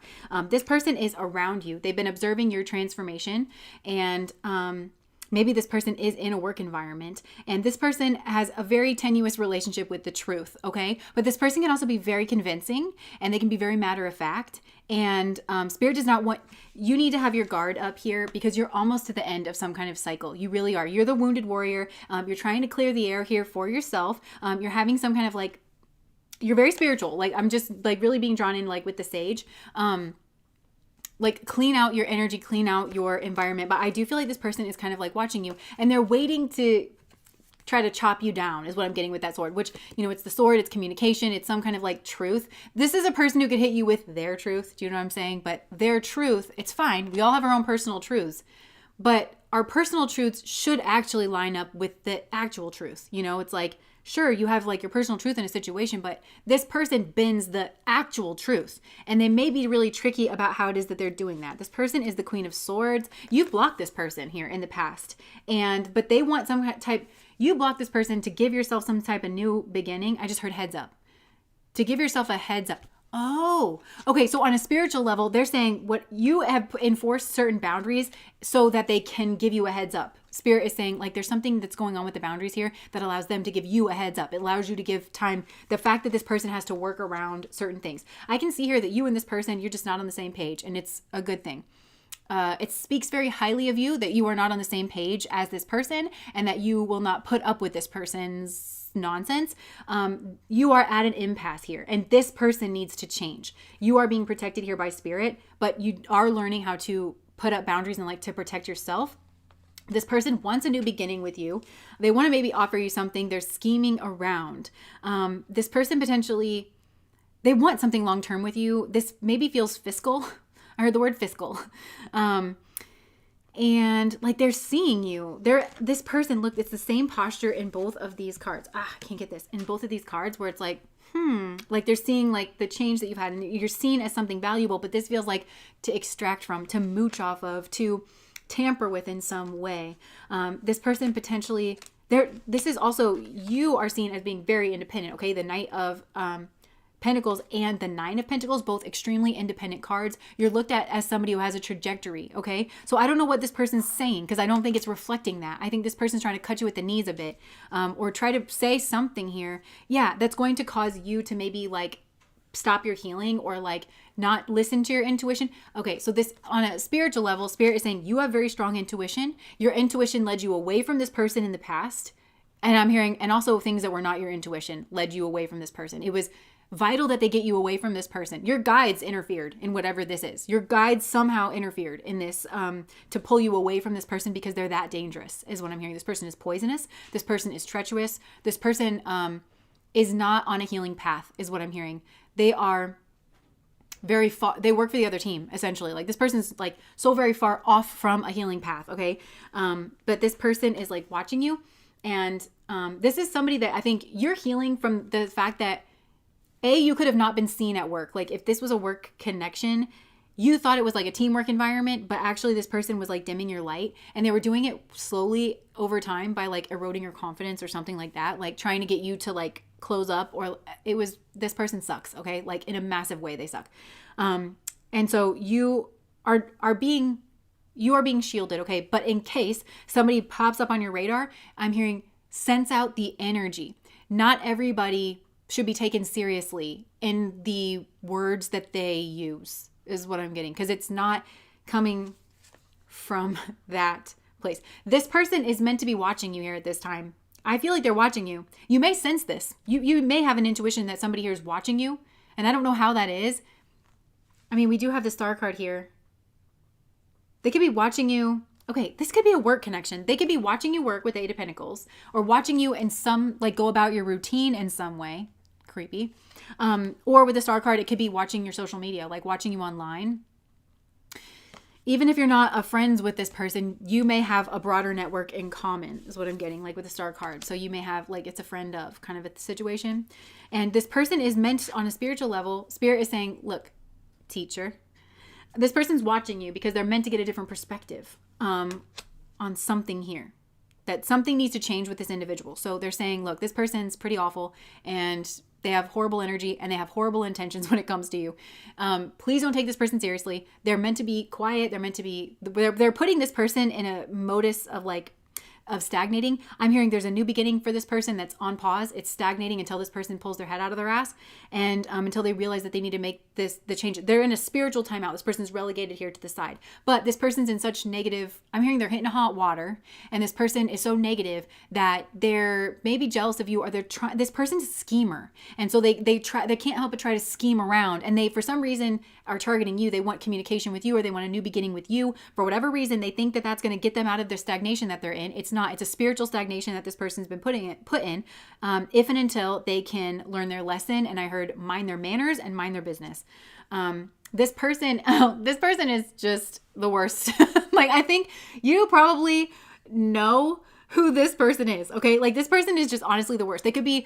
This person is around you. They've been observing your transformation, and maybe this person is in a work environment, and this person has a very tenuous relationship with the truth, okay? But this person can also be very convincing, and they can be very matter of fact. And Spirit does not want, you need to have your guard up here because you're almost to the end of some kind of cycle. You really are. You're the wounded warrior. You're trying to clear the air here for yourself. You're having some kind of like, you're very spiritual. Like I'm just like really being drawn in like with the sage. Like clean out your energy, clean out your environment. But I do feel like this person is kind of like watching you, and they're waiting to try to chop you down is what I'm getting with that sword, which, you know, it's the sword, it's communication, it's some kind of like truth. This is a person who could hit you with their truth. Do you know what I'm saying? But their truth, it's fine. We all have our own personal truths, but our personal truths should actually line up with the actual truth. You know, it's like, sure, you have like your personal truth in a situation, but this person bends the actual truth, and they may be really tricky about how it is that they're doing that. This person is the Queen of Swords. You've blocked this person here in the past, but they want some type, you block this person to give yourself some type of new beginning. I just heard heads up. To give yourself a heads up. Oh, okay. So on a spiritual level, they're saying what you have enforced certain boundaries so that they can give you a heads up. Spirit is saying like there's something that's going on with the boundaries here that allows them to give you a heads up. It allows you to give time. The fact that this person has to work around certain things. I can see here that you and this person, you're just not on the same page, and it's a good thing. It speaks very highly of you that you are not on the same page as this person, and that you will not put up with this person's nonsense. You are at an impasse here, and this person needs to change. You are being protected here by Spirit, but you are learning how to put up boundaries and like to protect yourself. This person wants a new beginning with you. They want to maybe offer you something. They're scheming around. This person potentially, they want something long-term with you. This maybe feels fiscal. I heard the word fiscal. And like they're seeing you. This person, look, it's the same posture in both of these cards. I can't get this. In both of these cards where it's like, like they're seeing like the change that you've had, and you're seen as something valuable, but this feels like to extract from, to mooch off of, to tamper with in some way. This person potentially, this is also, you are seen as being very independent, okay? The Knight of Pentacles and the Nine of Pentacles, both extremely independent cards. You're looked at as somebody who has a trajectory, okay? So I don't know what this person's saying, because I don't think it's reflecting that. I think this person's trying to cut you at the knees a bit, or try to say something here, yeah, that's going to cause you to maybe like stop your healing or like not listen to your intuition. Okay, so this on a spiritual level, Spirit is saying you have very strong intuition. Your intuition led you away from this person in the past. And I'm hearing, and also things that were not your intuition led you away from this person. It was vital that they get you away from this person. Your guides interfered in whatever this is. Your guides somehow interfered in this to pull you away from this person because they're that dangerous, is what I'm hearing. This person is poisonous. This person is treacherous. This person is not on a healing path, is what I'm hearing. They are very far, they work for the other team, essentially. Like this person's like so very far off from a healing path, okay? But this person is like watching you. And this is somebody that I think you're healing from the fact that you could have not been seen at work. Like if this was a work connection, you thought it was like a teamwork environment, but actually this person was like dimming your light, and they were doing it slowly over time by like eroding your confidence or something like that, like trying to get you to like close up, or it was, this person sucks, okay? Like in a massive way, they suck. And so you are being shielded, okay? But in case somebody pops up on your radar, I'm hearing sense out the energy. Not everybody should be taken seriously in the words that they use, is what I'm getting, because it's not coming from that place. This person is meant to be watching you here at this time. I feel like they're watching you. You may sense this. You may have an intuition that somebody here is watching you, and I don't know how that is. I mean, we do have the star card here. They could be watching you. Okay, this could be a work connection. They could be watching you work with the Eight of Pentacles, or watching you in some, like go about your routine in some way. Creepy. Or with the star card, it could be watching your social media, like watching you online. Even if you're not friends with this person, you may have a broader network in common, is what I'm getting, like with the star card. So you may have like, it's a friend of kind of a situation. And this person is meant on a spiritual level. Spirit is saying, look, teacher, this person's watching you because they're meant to get a different perspective on something here. That something needs to change with this individual. So they're saying, look, this person's pretty awful and they have horrible energy and they have horrible intentions when it comes to you. Please don't take this person seriously. They're meant to be quiet. They're meant to be, they're putting this person in a modus of like, of stagnating. I'm hearing there's a new beginning for this person that's on pause. It's stagnating until this person pulls their head out of their ass, and until they realize that they need to make the change. They're in a spiritual timeout. This person's relegated here to the side, but this person's in such negative, I'm hearing they're hitting hot water, and this person is so negative that they're maybe jealous of you, or they're trying, this person's a schemer, and so they can't help but try to scheme around, and they for some reason are targeting you. They want communication with you, or they want a new beginning with you. For whatever reason, they think that that's going to get them out of their stagnation that they're in. It's not. It's a spiritual stagnation that this person's been put in, if and until they can learn their lesson. And I heard mind their manners and mind their business. This person is just the worst. Like, I think you probably know who this person is. Okay. Like, this person is just honestly the worst. They could be,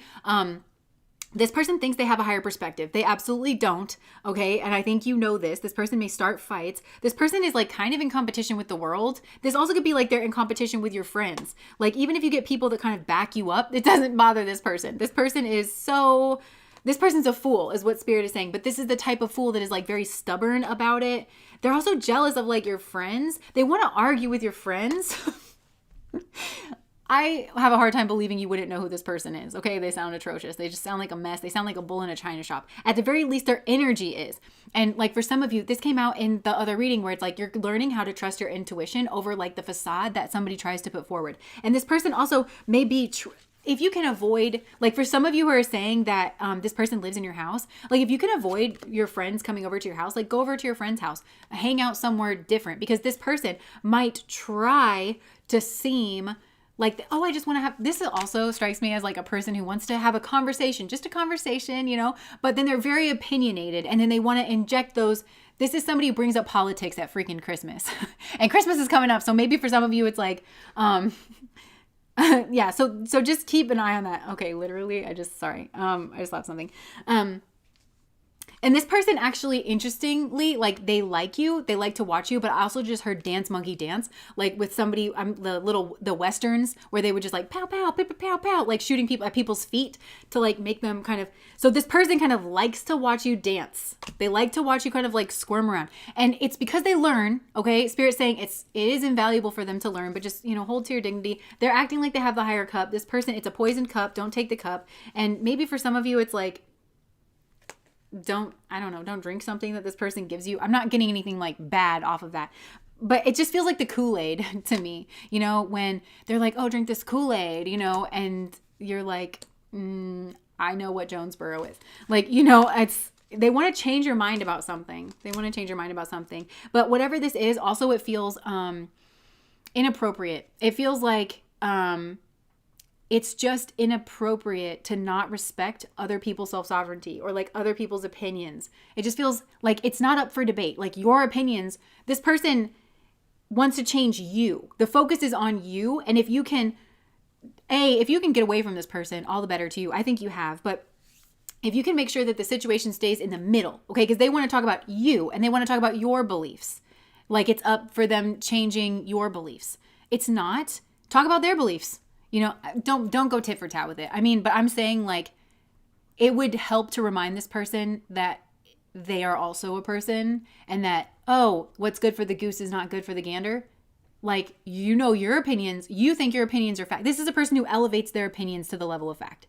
this person thinks they have a higher perspective. They absolutely don't. Okay. And I think you know this. This person may start fights. This person is like kind of in competition with the world. This also could be like they're in competition with your friends. Like, even if you get people that kind of back you up, it doesn't bother this person. This person's a fool, is what Spirit is saying. But this is the type of fool that is like very stubborn about it. They're also jealous of like your friends. They want to argue with your friends. I have a hard time believing you wouldn't know who this person is. Okay, they sound atrocious. They just sound like a mess. They sound like a bull in a china shop. At the very least, their energy is. And like for some of you, this came out in the other reading where it's like you're learning how to trust your intuition over like the facade that somebody tries to put forward. And this person also may be if you can avoid, like for some of you who are saying that this person lives in your house, like if you can avoid your friends coming over to your house, like go over to your friend's house, hang out somewhere different, because this person might try to seem like, oh, I just want to have, this also strikes me as like a person who wants to have a conversation, just a conversation, you know, but then they're very opinionated, and then they want to inject those. This is somebody who brings up politics at freaking Christmas and Christmas is coming up. So maybe for some of you, it's like, yeah. So just keep an eye on that. Okay. Literally, I just laughed something. And this person actually, interestingly, like they like you, they like to watch you, but I also just heard dance monkey dance, like with somebody, the Westerns where they would just like pow, pow, pow, pow, pow, like shooting people at people's feet to like make them kind of, so this person kind of likes to watch you dance. They like to watch you kind of like squirm around, and it's because they learn, okay? Spirit's saying it is invaluable for them to learn, but just, you know, hold to your dignity. They're acting like they have the higher cup. This person, it's a poisoned cup. Don't take the cup. And maybe for some of you, it's like, I don't know, don't drink something that this person gives you. I'm not getting anything like bad off of that. But it just feels like the Kool-Aid to me, you know, when they're like, oh, drink this Kool-Aid, you know, and you're like, I know what Jonesboro is. Like, you know, they want to change your mind about something. But whatever this is, also it feels inappropriate. It feels like it's just inappropriate to not respect other people's self-sovereignty or like other people's opinions. It just feels like it's not up for debate. Like your opinions, this person wants to change you. The focus is on you. And if you can get away from this person, all the better to you. I think you have. But if you can make sure that the situation stays in the middle, okay? Because they want to talk about you and they want to talk about your beliefs. Like it's up for them changing your beliefs. It's not. Talk about their beliefs. You know, don't go tit for tat with it. I mean, but I'm saying like it would help to remind this person that they are also a person and that, oh, what's good for the goose is not good for the gander. Like, you know, your opinions, you think your opinions are fact. This is a person who elevates their opinions to the level of fact.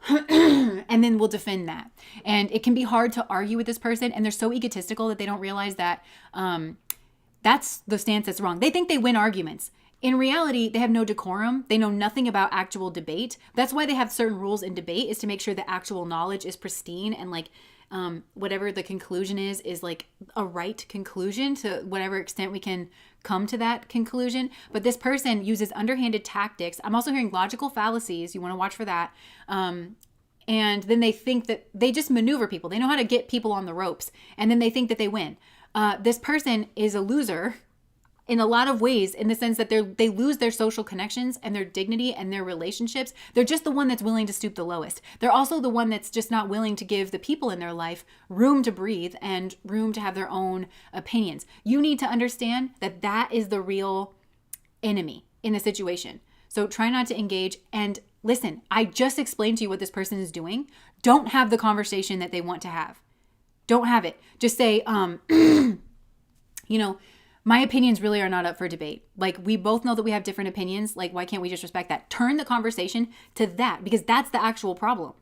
And then will defend that. And it can be hard to argue with this person. And they're so egotistical that they don't realize that that's the stance that's wrong. They think they win arguments. In reality, they have no decorum. They know nothing about actual debate. That's why they have certain rules in debate, is to make sure the actual knowledge is pristine and like whatever the conclusion is like a right conclusion to whatever extent we can come to that conclusion. But this person uses underhanded tactics. I'm also hearing logical fallacies. You want to watch for that. And then they think that they just maneuver people. They know how to get people on the ropes. And then they think that they win. This person is a loser in a lot of ways, in the sense that they lose their social connections and their dignity and their relationships. They're just the one that's willing to stoop the lowest. They're also the one that's just not willing to give the people in their life room to breathe and room to have their own opinions. You need to understand that that is the real enemy in the situation. So try not to engage. And listen, I just explained to you what this person is doing. Don't have the conversation that they want to have. Don't have it. Just say, you know, my opinions really are not up for debate. Like, we both know that we have different opinions. Like, why can't we just respect that? Turn the conversation to that, because that's the actual problem.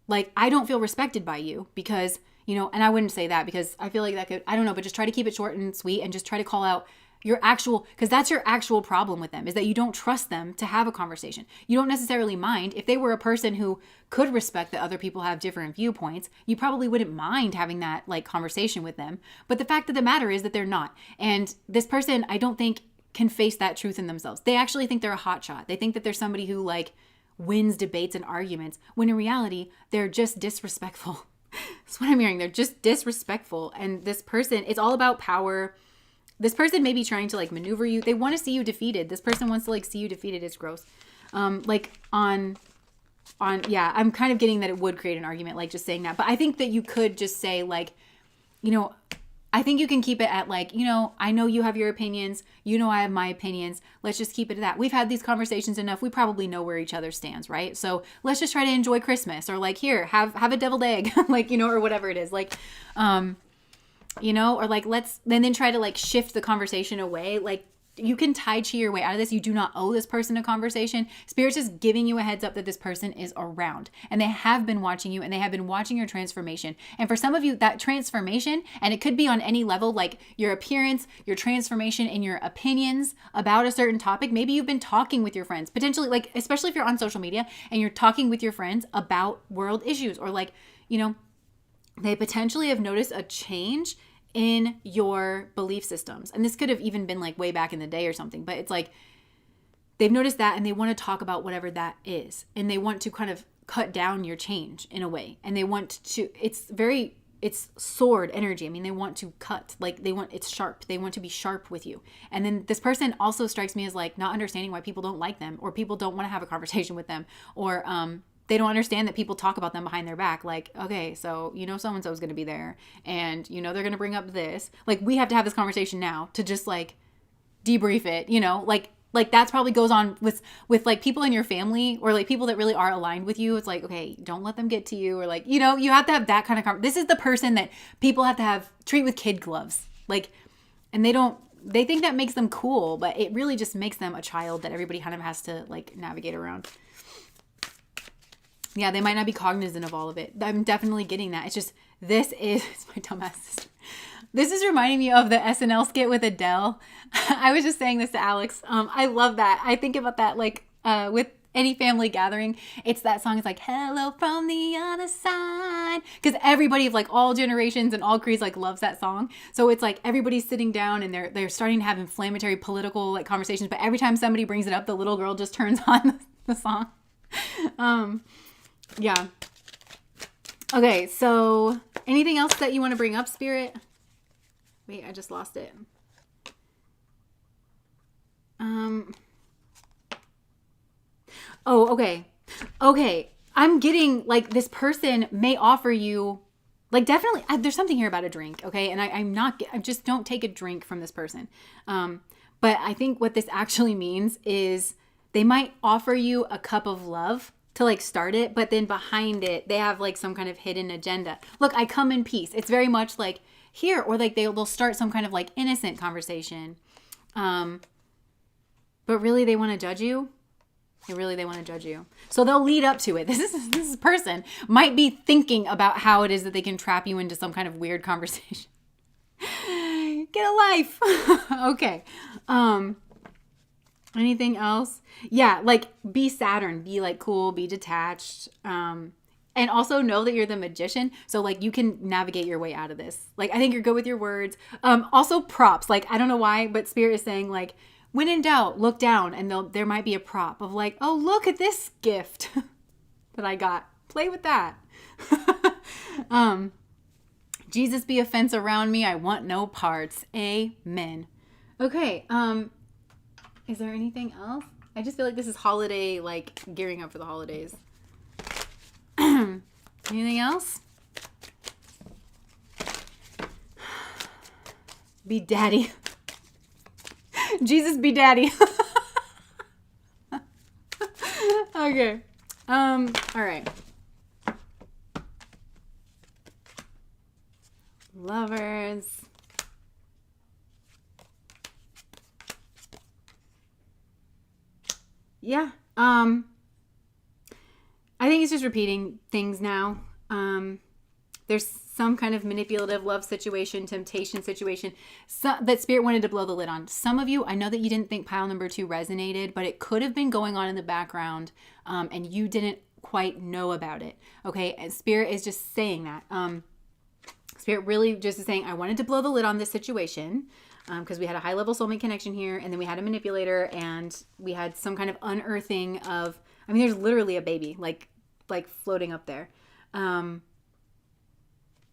Like, I don't feel respected by you because, you know, and I wouldn't say that because I feel like that could, I don't know, but just try to keep it short and sweet and just try to call out your actual, because that's your actual problem with them, is that you don't trust them to have a conversation. You don't necessarily mind. If they were a person who could respect that other people have different viewpoints, you probably wouldn't mind having that like conversation with them. But the fact of the matter is that they're not. And this person, I don't think, can face that truth in themselves. They actually think they're a hotshot. They think that they're somebody who like wins debates and arguments, when in reality, they're just disrespectful. That's what I'm hearing. They're just disrespectful. And this person, it's all about power. This person may be trying to like maneuver you. They want to see you defeated. This person wants to like see you defeated. It's gross. Like on, yeah, I'm kind of getting that it would create an argument, like just saying that. But I think that you could just say like, you know, I think you can keep it at like, you know, I know you have your opinions. You know, I have my opinions. Let's just keep it at that. We've had these conversations enough. We probably know where each other stands, right? So let's just try to enjoy Christmas, or like, here, have a deviled egg, like, you know, or whatever it is. Like, you know, or like, let's then try to like shift the conversation away. Like, you can Tai Chi your way out of this. You do not owe this person a conversation. Spirit's just giving you a heads up that this person is around, and they have been watching you, and they have been watching your transformation. And for some of you, that transformation, and it could be on any level, like your appearance, your transformation in your opinions about a certain topic. Maybe you've been talking with your friends, potentially, like, especially if you're on social media and you're talking with your friends about world issues, or like, you know, they potentially have noticed a change in your belief systems. And this could have even been like way back in the day or something, but it's like they've noticed that, and they want to talk about whatever that is. And they want to kind of cut down your change in a way. And they want to, it's sword energy. I mean, they want to cut, like it's sharp. They want to be sharp with you. And then this person also strikes me as like not understanding why people don't like them, or people don't want to have a conversation with them, or, they don't understand that people talk about them behind their back. Like, okay, so you know so-and-so is going to be there, and you know they're going to bring up this. Like, we have to have this conversation now to just like debrief it, you know? Like that's probably goes on with like people in your family, or like people that really are aligned with you. It's like, okay, don't let them get to you, or like, you know, you have to have that kind of this is the person that people have to treat with kid gloves. Like, and they think that makes them cool, but it really just makes them a child that everybody kind of has to like navigate around. Yeah, they might not be cognizant of all of it. I'm definitely getting that. It's just, this is, it's my dumbass sister. This is reminding me of the SNL skit with Adele. I was just saying this to Alex. I love that. I think about that like with any family gathering. It's that song. It's like, hello from the other side. Because everybody of like all generations and all creeds like loves that song. So it's like everybody's sitting down and they're starting to have inflammatory political like conversations. But every time somebody brings it up, the little girl just turns on the song. Yeah. Okay, so anything else that you want to bring up, Spirit? Wait, I just lost it. Oh, okay. Okay. I'm getting like this person may offer you like definitely there's something here about a drink. Okay. And I just don't take a drink from this person. But I think what this actually means is they might offer you a cup of love to like start it, but then behind it, they have like some kind of hidden agenda. Look, I come in peace. It's very much like here, or like they'll start some kind of like innocent conversation. But really they want to judge you. They want to judge you. So they'll lead up to it. This person might be thinking about how it is that they can trap you into some kind of weird conversation. Get a life. Okay. Anything else? Yeah, like be Saturn, be like cool, be detached. And also know that you're the magician. So like you can navigate your way out of this. Like I think you're good with your words. Also props. Like I don't know why, but Spirit is saying like, when in doubt, look down and there might be a prop of like, oh, look at this gift that I got. Play with that. Jesus be a fence around me. I want no parts. Amen. Okay. Is there anything else? I just feel like this is holiday, like gearing up for the holidays. Anything else? Be daddy. Jesus be daddy. Okay. All right. Lovers. Yeah. I think it's just repeating things now. There's some kind of manipulative love situation, temptation situation that Spirit wanted to blow the lid on. Some of you, I know that you didn't think pile number 2 resonated, but it could have been going on in the background and you didn't quite know about it. Okay. And Spirit is just saying that. Spirit really just is saying, I wanted to blow the lid on this situation because we had a high level soulmate connection here, and then we had a manipulator, and we had some kind of unearthing of, I mean, there's literally a baby like floating up there.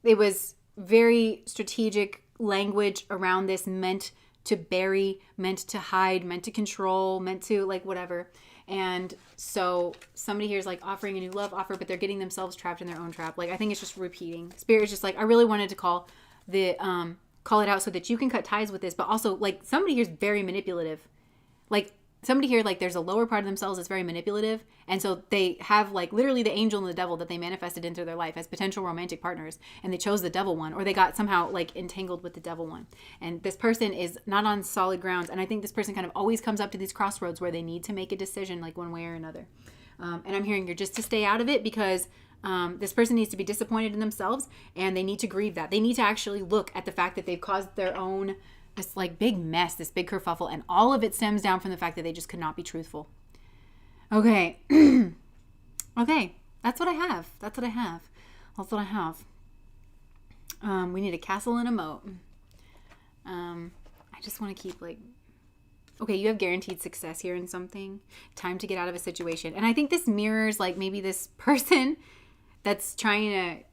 It was very strategic language around this, meant to bury, meant to hide, meant to control, meant to like whatever. And so somebody here is like offering a new love offer, but they're getting themselves trapped in their own trap. Like I think it's just repeating. Spirit is just like, I really wanted to call it out so that you can cut ties with this, but also like somebody here is very manipulative. Like somebody here, like there's a lower part of themselves that's very manipulative. And so they have like literally the angel and the devil that they manifested into their life as potential romantic partners. And they chose the devil one, or they got somehow like entangled with the devil one. And this person is not on solid grounds. And I think this person kind of always comes up to these crossroads where they need to make a decision like one way or another. And I'm hearing you're just to stay out of it because this person needs to be disappointed in themselves, and they need to grieve that. They need to actually look at the fact that they've caused their own this like big mess, this big kerfuffle, and all of it stems down from the fact that they just could not be truthful. Okay. Okay. That's what I have. We need a castle and a moat. I just want to keep like, okay, you have guaranteed success here in something. Time to get out of a situation. And I think this mirrors like maybe this person that's trying to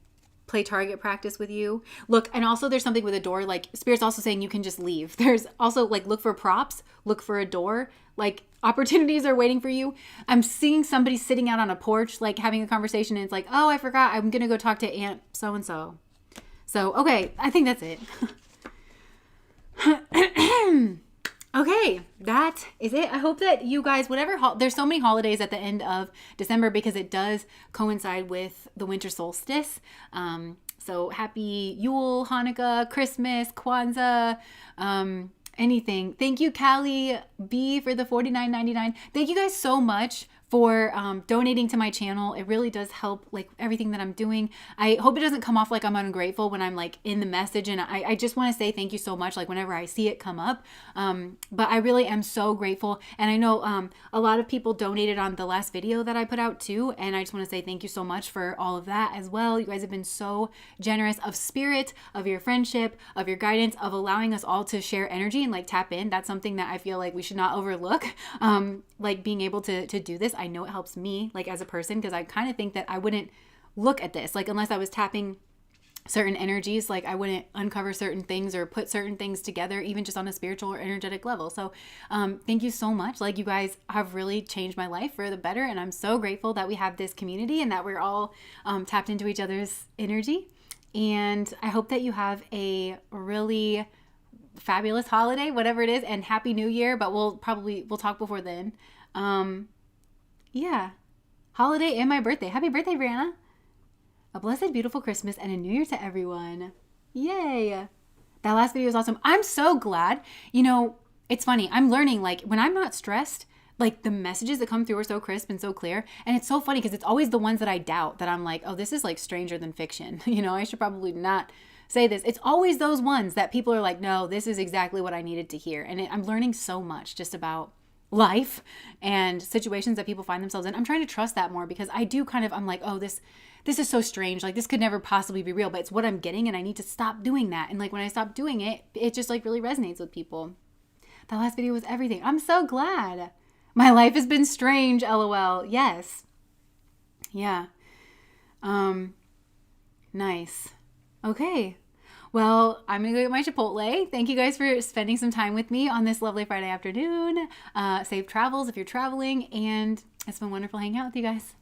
play target practice with you. Look, and also there's something with a door, like Spirit's also saying you can just leave. There's also like, look for props, look for a door, like opportunities are waiting for you. I'm seeing somebody sitting out on a porch, like having a conversation, and it's like, oh, I forgot, I'm going to go talk to Aunt so-and-so. So, okay, I think that's it. Okay, that is it. I hope that you guys, there's so many holidays at the end of December because it does coincide with the winter solstice. So happy Yule, Hanukkah, Christmas, Kwanzaa, anything. Thank you, Callie B, for the $49.99. Thank you guys so much for donating to my channel. It really does help, like, everything that I'm doing. I hope it doesn't come off like I'm ungrateful when I'm like in the message, and I just want to say thank you so much, like whenever I see it come up. But I really am so grateful, and I know a lot of people donated on the last video that I put out too, and I just want to say thank you so much for all of that as well. You guys have been so generous of spirit, of your friendship, of your guidance, of allowing us all to share energy and like tap in. That's something that I feel like we should not overlook. Like being able to do this, I know it helps me like as a person, because I kind of think that I wouldn't look at this like unless I was tapping certain energies, like I wouldn't uncover certain things or put certain things together, even just on a spiritual or energetic level. So thank you so much. Like, you guys have really changed my life for the better, and I'm so grateful that we have this community and that we're all tapped into each other's energy. And I hope that you have a really fabulous holiday, whatever it is, and Happy New Year, but we'll talk before then. Yeah, holiday and my birthday. Happy birthday, Brianna. A blessed, beautiful Christmas and a New Year to everyone. Yay. That last video was awesome. I'm so glad. You know, it's funny. I'm learning, like, when I'm not stressed, like, the messages that come through are so crisp and so clear. And it's so funny because it's always the ones that I doubt, that I'm like, oh, this is like stranger than fiction. You know, I should probably not say this. It's always those ones that people are like, no, this is exactly what I needed to hear. And I'm learning so much just about life and situations that people find themselves in. I'm trying to trust that more, because I do I'm like, oh, this is so strange. Like, this could never possibly be real, but it's what I'm getting, and I need to stop doing that. And like, when I stop doing it, it just like really resonates with people. That last video was everything. I'm so glad. My life has been strange, LOL. Yes. Yeah. Nice. Okay. Well, I'm going to go get my Chipotle. Thank you guys for spending some time with me on this lovely Friday afternoon. Safe travels if you're traveling, and it's been wonderful hanging out with you guys.